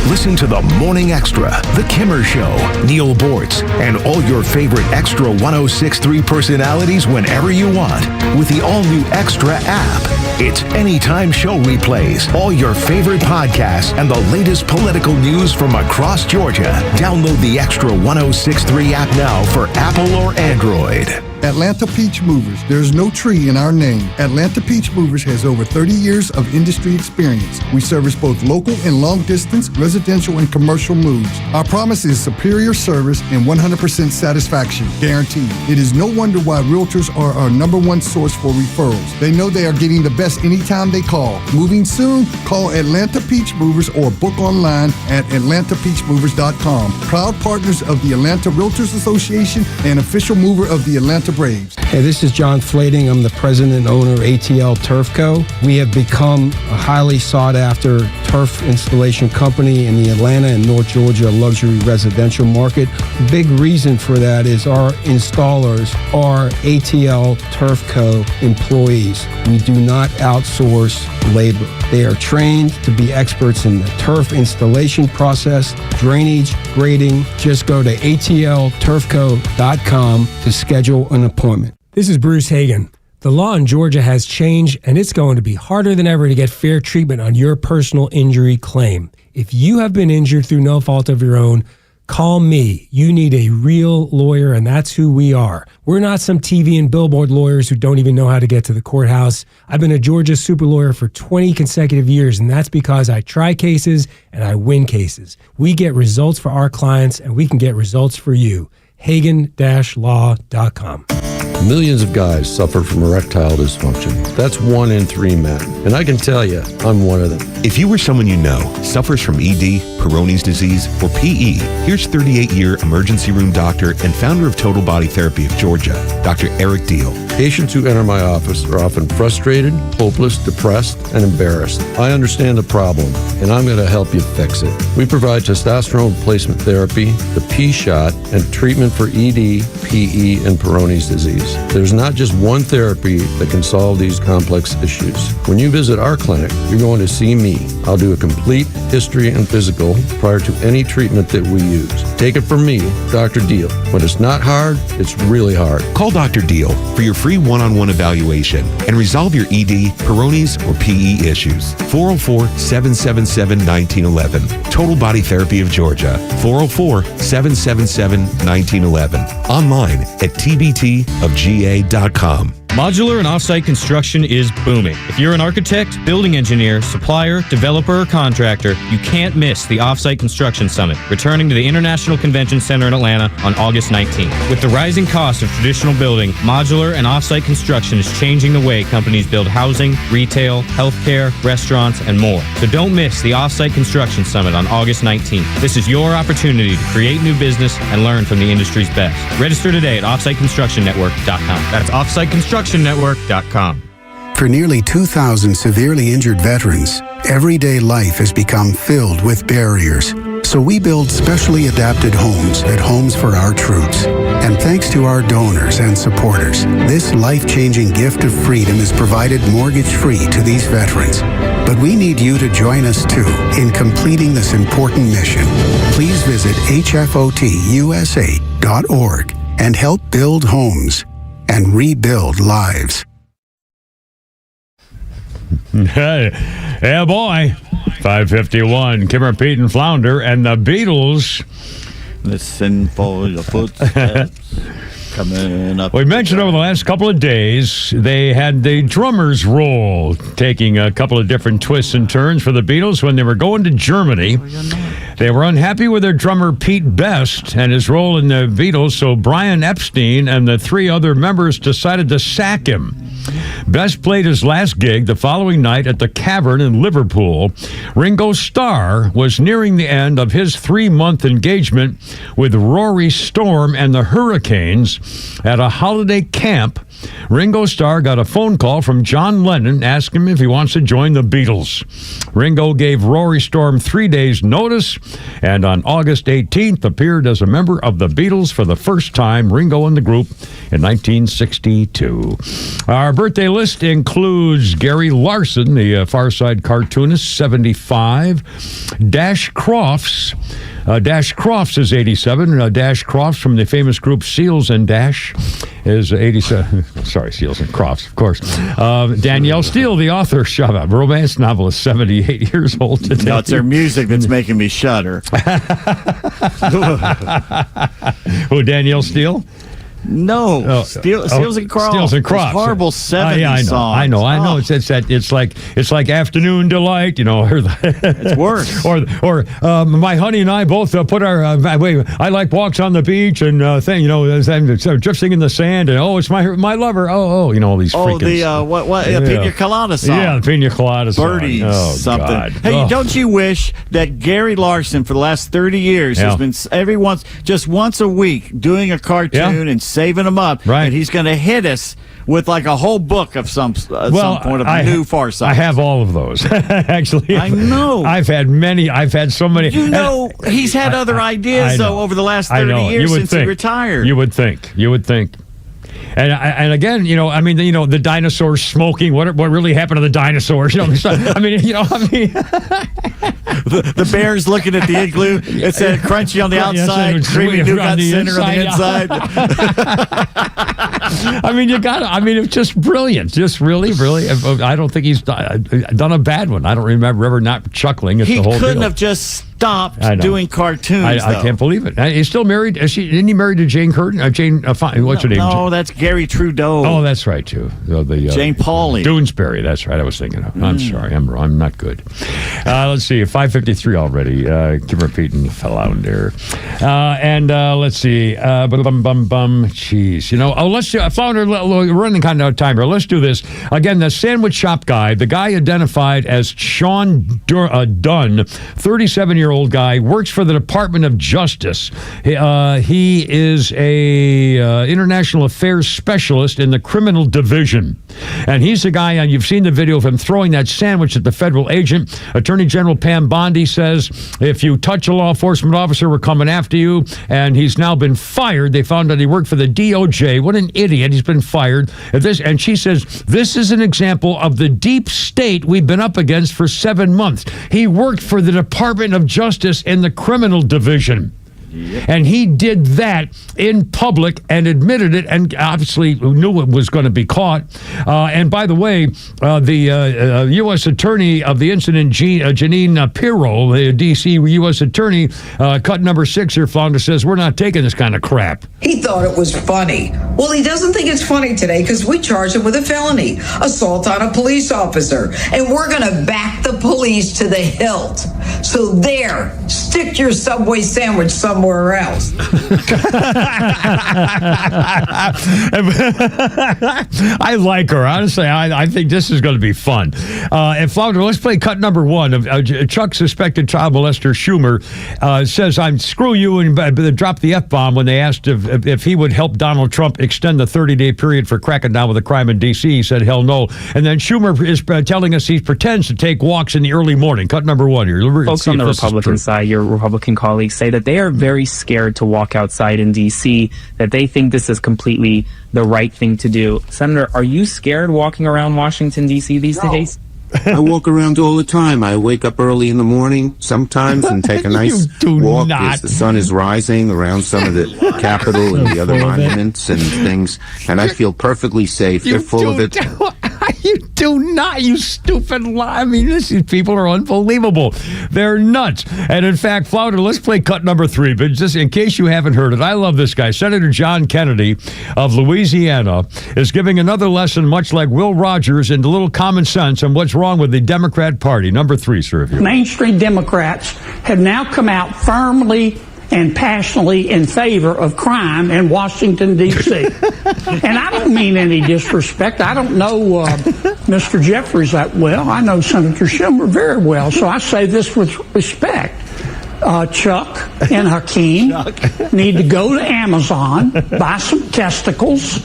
Listen to the Morning Extra, The Kimmer Show, Neil Bortz, and all your favorite Extra 106.3 personalities whenever you want with the all-new Extra app. It's anytime show replays, all your favorite podcasts, and the latest political news from across Georgia. Download the Extra 106.3 app now for Apple or Android. Atlanta Peach Movers. There's no tree in our name. Atlanta Peach Movers has over 30 years of industry experience. We service both local and long-distance, residential and commercial moves. Our promise is superior service and 100% satisfaction, guaranteed. It is no wonder why realtors are our number one source for referrals. They know they are getting the best anytime they call. Moving soon? Call Atlanta Peach Movers or book online at atlantapeachmovers.com. Proud partners of the Atlanta Realtors Association and official mover of the Atlanta Braves. Hey, this is John Flading. I'm the president and owner of ATL Turf Co. We have become a highly sought after turf installation company in the Atlanta and North Georgia luxury residential market. Big reason for that is our installers are ATL Turf Co. employees. We do not outsource labor. They are trained to be experts in the turf installation process, drainage, grading. Just go to atlturfco.com to schedule an appointment. This is Bruce Hagan. The law in Georgia has changed, and it's going to be harder than ever to get fair treatment on your personal injury claim. If you have been injured through no fault of your own, call me. You need a real lawyer, and that's who we are. We're not some TV and billboard lawyers who don't even know how to get to the courthouse. I've been a Georgia super lawyer for 20 consecutive years, and that's because I try cases and I win cases. We get results for our clients, and we can get results for you. Hagan-law.com. Millions of guys suffer from erectile dysfunction. That's 1 in 3 men. And I can tell you, I'm one of them. If you or someone you know suffers from ED, Peyronie's disease, or PE, here's 38-year emergency room doctor and founder of Total Body Therapy of Georgia, Dr. Eric Deal. Patients who enter my office are often frustrated, hopeless, depressed, and embarrassed. I understand the problem, and I'm going to help you fix it. We provide testosterone replacement therapy, the P-shot, and treatment for ED, PE, and Peyronie's disease. There's not just one therapy that can solve these complex issues. When you visit our clinic, you're going to see me. I'll do a complete history and physical prior to any treatment that we use. Take it from me, Dr. Deal. When it's not hard, it's really hard. Call Dr. Deal for your free one-on-one evaluation and resolve your ED, Peyronie's, or PE issues. 404-777-1911. Total Body Therapy of Georgia. 404-777-1911. Online at tbtofga.com. Modular and offsite construction is booming. If you're an architect, building engineer, supplier, developer, or contractor, you can't miss the Offsite Construction Summit, returning to the International Convention Center in Atlanta on August 19th. With the rising cost of traditional building, modular and offsite construction is changing the way companies build housing, retail, healthcare, restaurants, and more. So don't miss the Offsite Construction Summit on August 19th. This is your opportunity to create new business and learn from the industry's best. Register today at offsiteconstructionnetwork.com. That's offsiteconstructionnetwork.com. For nearly 2,000 severely injured veterans, everyday life has become filled with barriers. So we build specially adapted homes at Homes for Our Troops. And thanks to our donors and supporters, this life-changing gift of freedom is provided mortgage-free to these veterans. But we need you to join us too in completing this important mission. Please visit hfotusa.org and help build homes and rebuild lives. Hey, yeah, boy. 551. Kimmer, Pete, and Flounder, and the Beatles. Listen for your footsteps coming up. We mentioned over the last couple of days they had the drummer's role, taking a couple of different twists and turns for the Beatles when they were going to Germany. They were unhappy with their drummer Pete Best and his role in the Beatles, so Brian Epstein and the 3 other members decided to sack him. Best played his last gig the following night at the Cavern in Liverpool. Ringo Starr was nearing the end of his 3-month engagement with Rory Storm and the Hurricanes at a holiday camp. Ringo Starr got a phone call from John Lennon asking him if he wants to join the Beatles. Ringo gave Rory Storm 3 days' notice, and on August 18th appeared as a member of the Beatles for the first time, Ringo and the group, in 1962. Our birthday list includes Gary Larson, the Far Side cartoonist, 75. Dash Crofts. Dash Crofts is 87. Dash Crofts from the famous group Seals and Dash is 87. Sorry, Seals and Crofts, of course. Danielle Steele, the author, romance novelist, 78 years old today. No, it's their music that's making me shudder. Who, Danielle Steele? No, Steels and Crofts. Steels and Crofts. Horrible 70s songs. I know. It's like Afternoon Delight, It's worse. Or my honey and I both put our. I like walks on the beach and drifting in the sand and it's my lover. All these freaking. Pina Colada song. Yeah, the Pina Colada song. Birdie something. God. Hey, don't you wish that Gary Larson for the last 30 years has been just once a week doing a cartoon and saving them up, right? And he's going to hit us with like a whole book of some point of new Far Side. I have all of those. Actually, I know. I've had so many. He's had other ideas though over the last 30 years since he retired. You would think. And again, the dinosaurs smoking. What really happened to the dinosaurs? The bears looking at the igloo. It said crunchy on the outside, creamy nougat center on the inside. It's just brilliant. Just really. I don't think he's done a bad one. I don't remember ever not chuckling at the whole deal. He couldn't have just stopped doing cartoons. I can't believe it. He's still married. Isn't he married to Jane Curtin? What's her name? No, that's Gary Trudeau. Oh, that's right too. Jane Pauley. Doonesbury. That's right. I was thinking of. I'm sorry. I'm not good. Let's see. 5:53 already. Keep repeating flounder. And let's see. Jeez. Let's do. Flounder. We're running kind of out of time here. Let's do this again. The sandwich shop guy. The guy identified as Sean Dunn, 37-year-old guy, works for the Department of Justice. He is a international affairs specialist in the criminal division. And he's the guy, and you've seen the video of him throwing that sandwich at the federal agent. Attorney General Pam Bondi says, if you touch a law enforcement officer, we're coming after you. And he's now been fired. They found out he worked for the DOJ. What an idiot. He's been fired. And she says, this is an example of the deep state we've been up against for 7 months. He worked for the Department of Justice in the criminal division. Yep. And he did that in public and admitted it, and obviously knew it was going to be caught. And by the way, the U.S. Attorney of the incident, Janine Pirro, the D.C. U.S. Attorney, cut number 6 here, Flounder, says, we're not taking this kind of crap. He thought it was funny. Well, he doesn't think it's funny today because we charged him with a felony, assault on a police officer. And we're going to back the police to the hilt. So there, stick your Subway sandwich somewhere else. I like her. Honestly, I think this is going to be fun. And Flounder, let's play cut number 1 of Chuck's suspected child molester Schumer says, screw you, and dropped the F-bomb when they asked if he would help Donald Trump extend the 30-day period for cracking down with the crime in D.C. He said, hell no. And then Schumer is telling us he pretends to take walks in the early morning. Cut number 1 here. Folks on the Republican side, your Republican colleagues, say that they are very scared to walk outside in D.C., that they think this is completely the right thing to do. Senator, are you scared walking around Washington, D.C. these days? I walk around all the time. I wake up early in the morning sometimes and take a nice walk as the sun is rising around some of the Capitol and the other monuments and things, and I feel perfectly safe. They're full of it. You do not, you stupid lie. I mean, these people are unbelievable. They're nuts. And in fact, Flounder, let's play cut number 3. But just in case you haven't heard it, I love this guy. Senator John Kennedy of Louisiana is giving another lesson, much like Will Rogers, into little common sense on what's wrong with the Democrat Party. Number 3, sir. Mainstream Democrats have now come out firmly and passionately in favor of crime in Washington, D.C. And I don't mean any disrespect. I don't know Mr. Jeffries that well. I know Senator Schumer very well, so I say this with respect. Chuck and Hakeem need to go to Amazon, buy some testicles,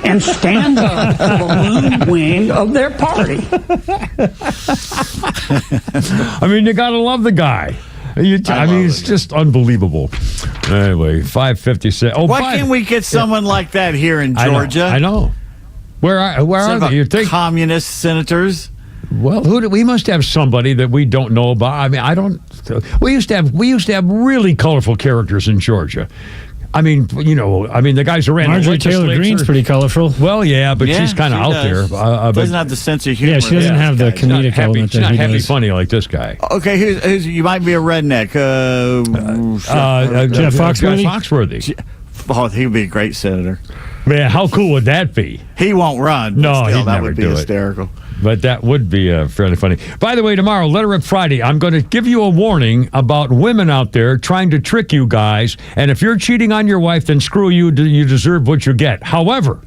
and stand up for the moon wing of their party. I mean, you got to love the guy. I mean, it's just unbelievable. Anyway, 5:56. Oh, why can't we get someone like that here in Georgia? I know. Where are they? You think communist senators? Well, we must have somebody that we don't know about. I mean, I don't. We used to have really colorful characters in Georgia. I mean, the guys around. Marjorie Taylor Greene's pretty colorful. Well, yeah, but she's kind of out there. Doesn't have the sense of humor. Yeah, she doesn't have the comedic element. She's not happy funny like this guy. Okay, who's you might be a redneck. Jeff Foxworthy. Oh, he would be a great senator. Man, how cool would that be? He won't run. No, still, he'd that never would be do hysterical. it. But that would be fairly funny. By the way, tomorrow, Letter Rip Friday, I'm going to give you a warning about women out there trying to trick you guys. And if you're cheating on your wife, then screw you. You deserve what you get. However,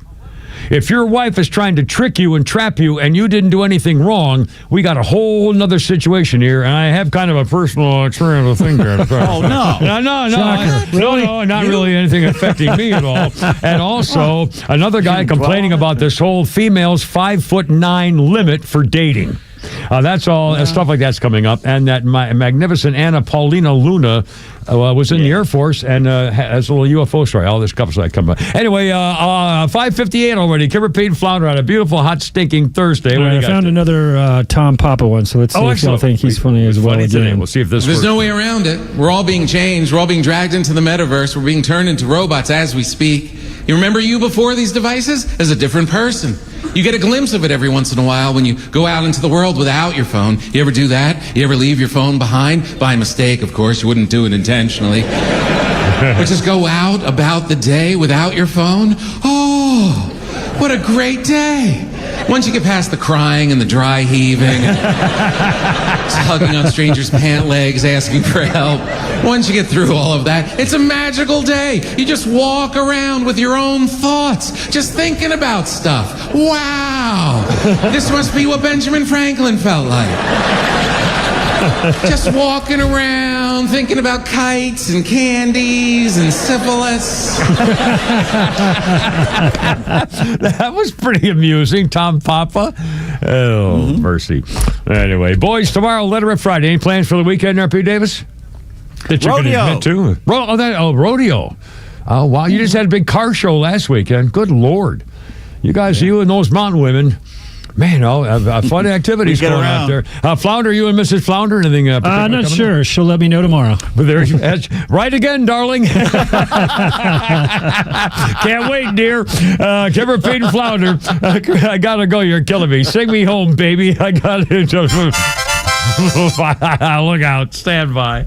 if your wife is trying to trick you and trap you and you didn't do anything wrong, we got a whole nother situation here. And I have kind of a personal experience of thing there. Oh, no. No, not really anything affecting me at all. And also, another guy complaining about this whole female's 5'9" limit for dating. That's all stuff like that's coming up, and that magnificent Anna Paulina Luna was in the Air Force and has a little UFO story. All this stuff like coming up. Anyway, 5:58 already. Kimber Pete Flounder on a beautiful, hot, stinking Thursday. I found another Tom Papa one, so let's see if y'all think he's funny as well. We'll see if this. There's no way around it. We're all being changed. We're all being dragged into the metaverse. We're being turned into robots as we speak. You remember you before these devices as a different person. You get a glimpse of it every once in a while when you go out into the world without your phone. You ever do that? You ever leave your phone behind? By mistake, of course. You wouldn't do it intentionally. But just go out about the day without your phone. Oh, what a great day. Once you get past the crying and the dry heaving, hugging on strangers' pant legs, asking for help. Once you get through all of that, it's a magical day. You just walk around with your own thoughts, just thinking about stuff. Wow, this must be what Benjamin Franklin felt like. Just walking around, thinking about kites and candies and syphilis. That was pretty amusing, Tom Papa. Oh, mercy. Anyway, boys, tomorrow, Letter Rip Friday. Any plans for the weekend there, Pete Davis? That you're going to admit to? Rodeo. Oh, wow. You just had a big car show last weekend. Good Lord. You guys, you and those mountain women. Man, fun activities going out there. Flounder, you and Mrs. Flounder, anything? I'm not sure. She'll let me know tomorrow. But right again, darling. Can't wait, dear. Kimber, Pete, and Flounder. I gotta go. You're killing me. Sing me home, baby. I gotta. Look out. Stand by.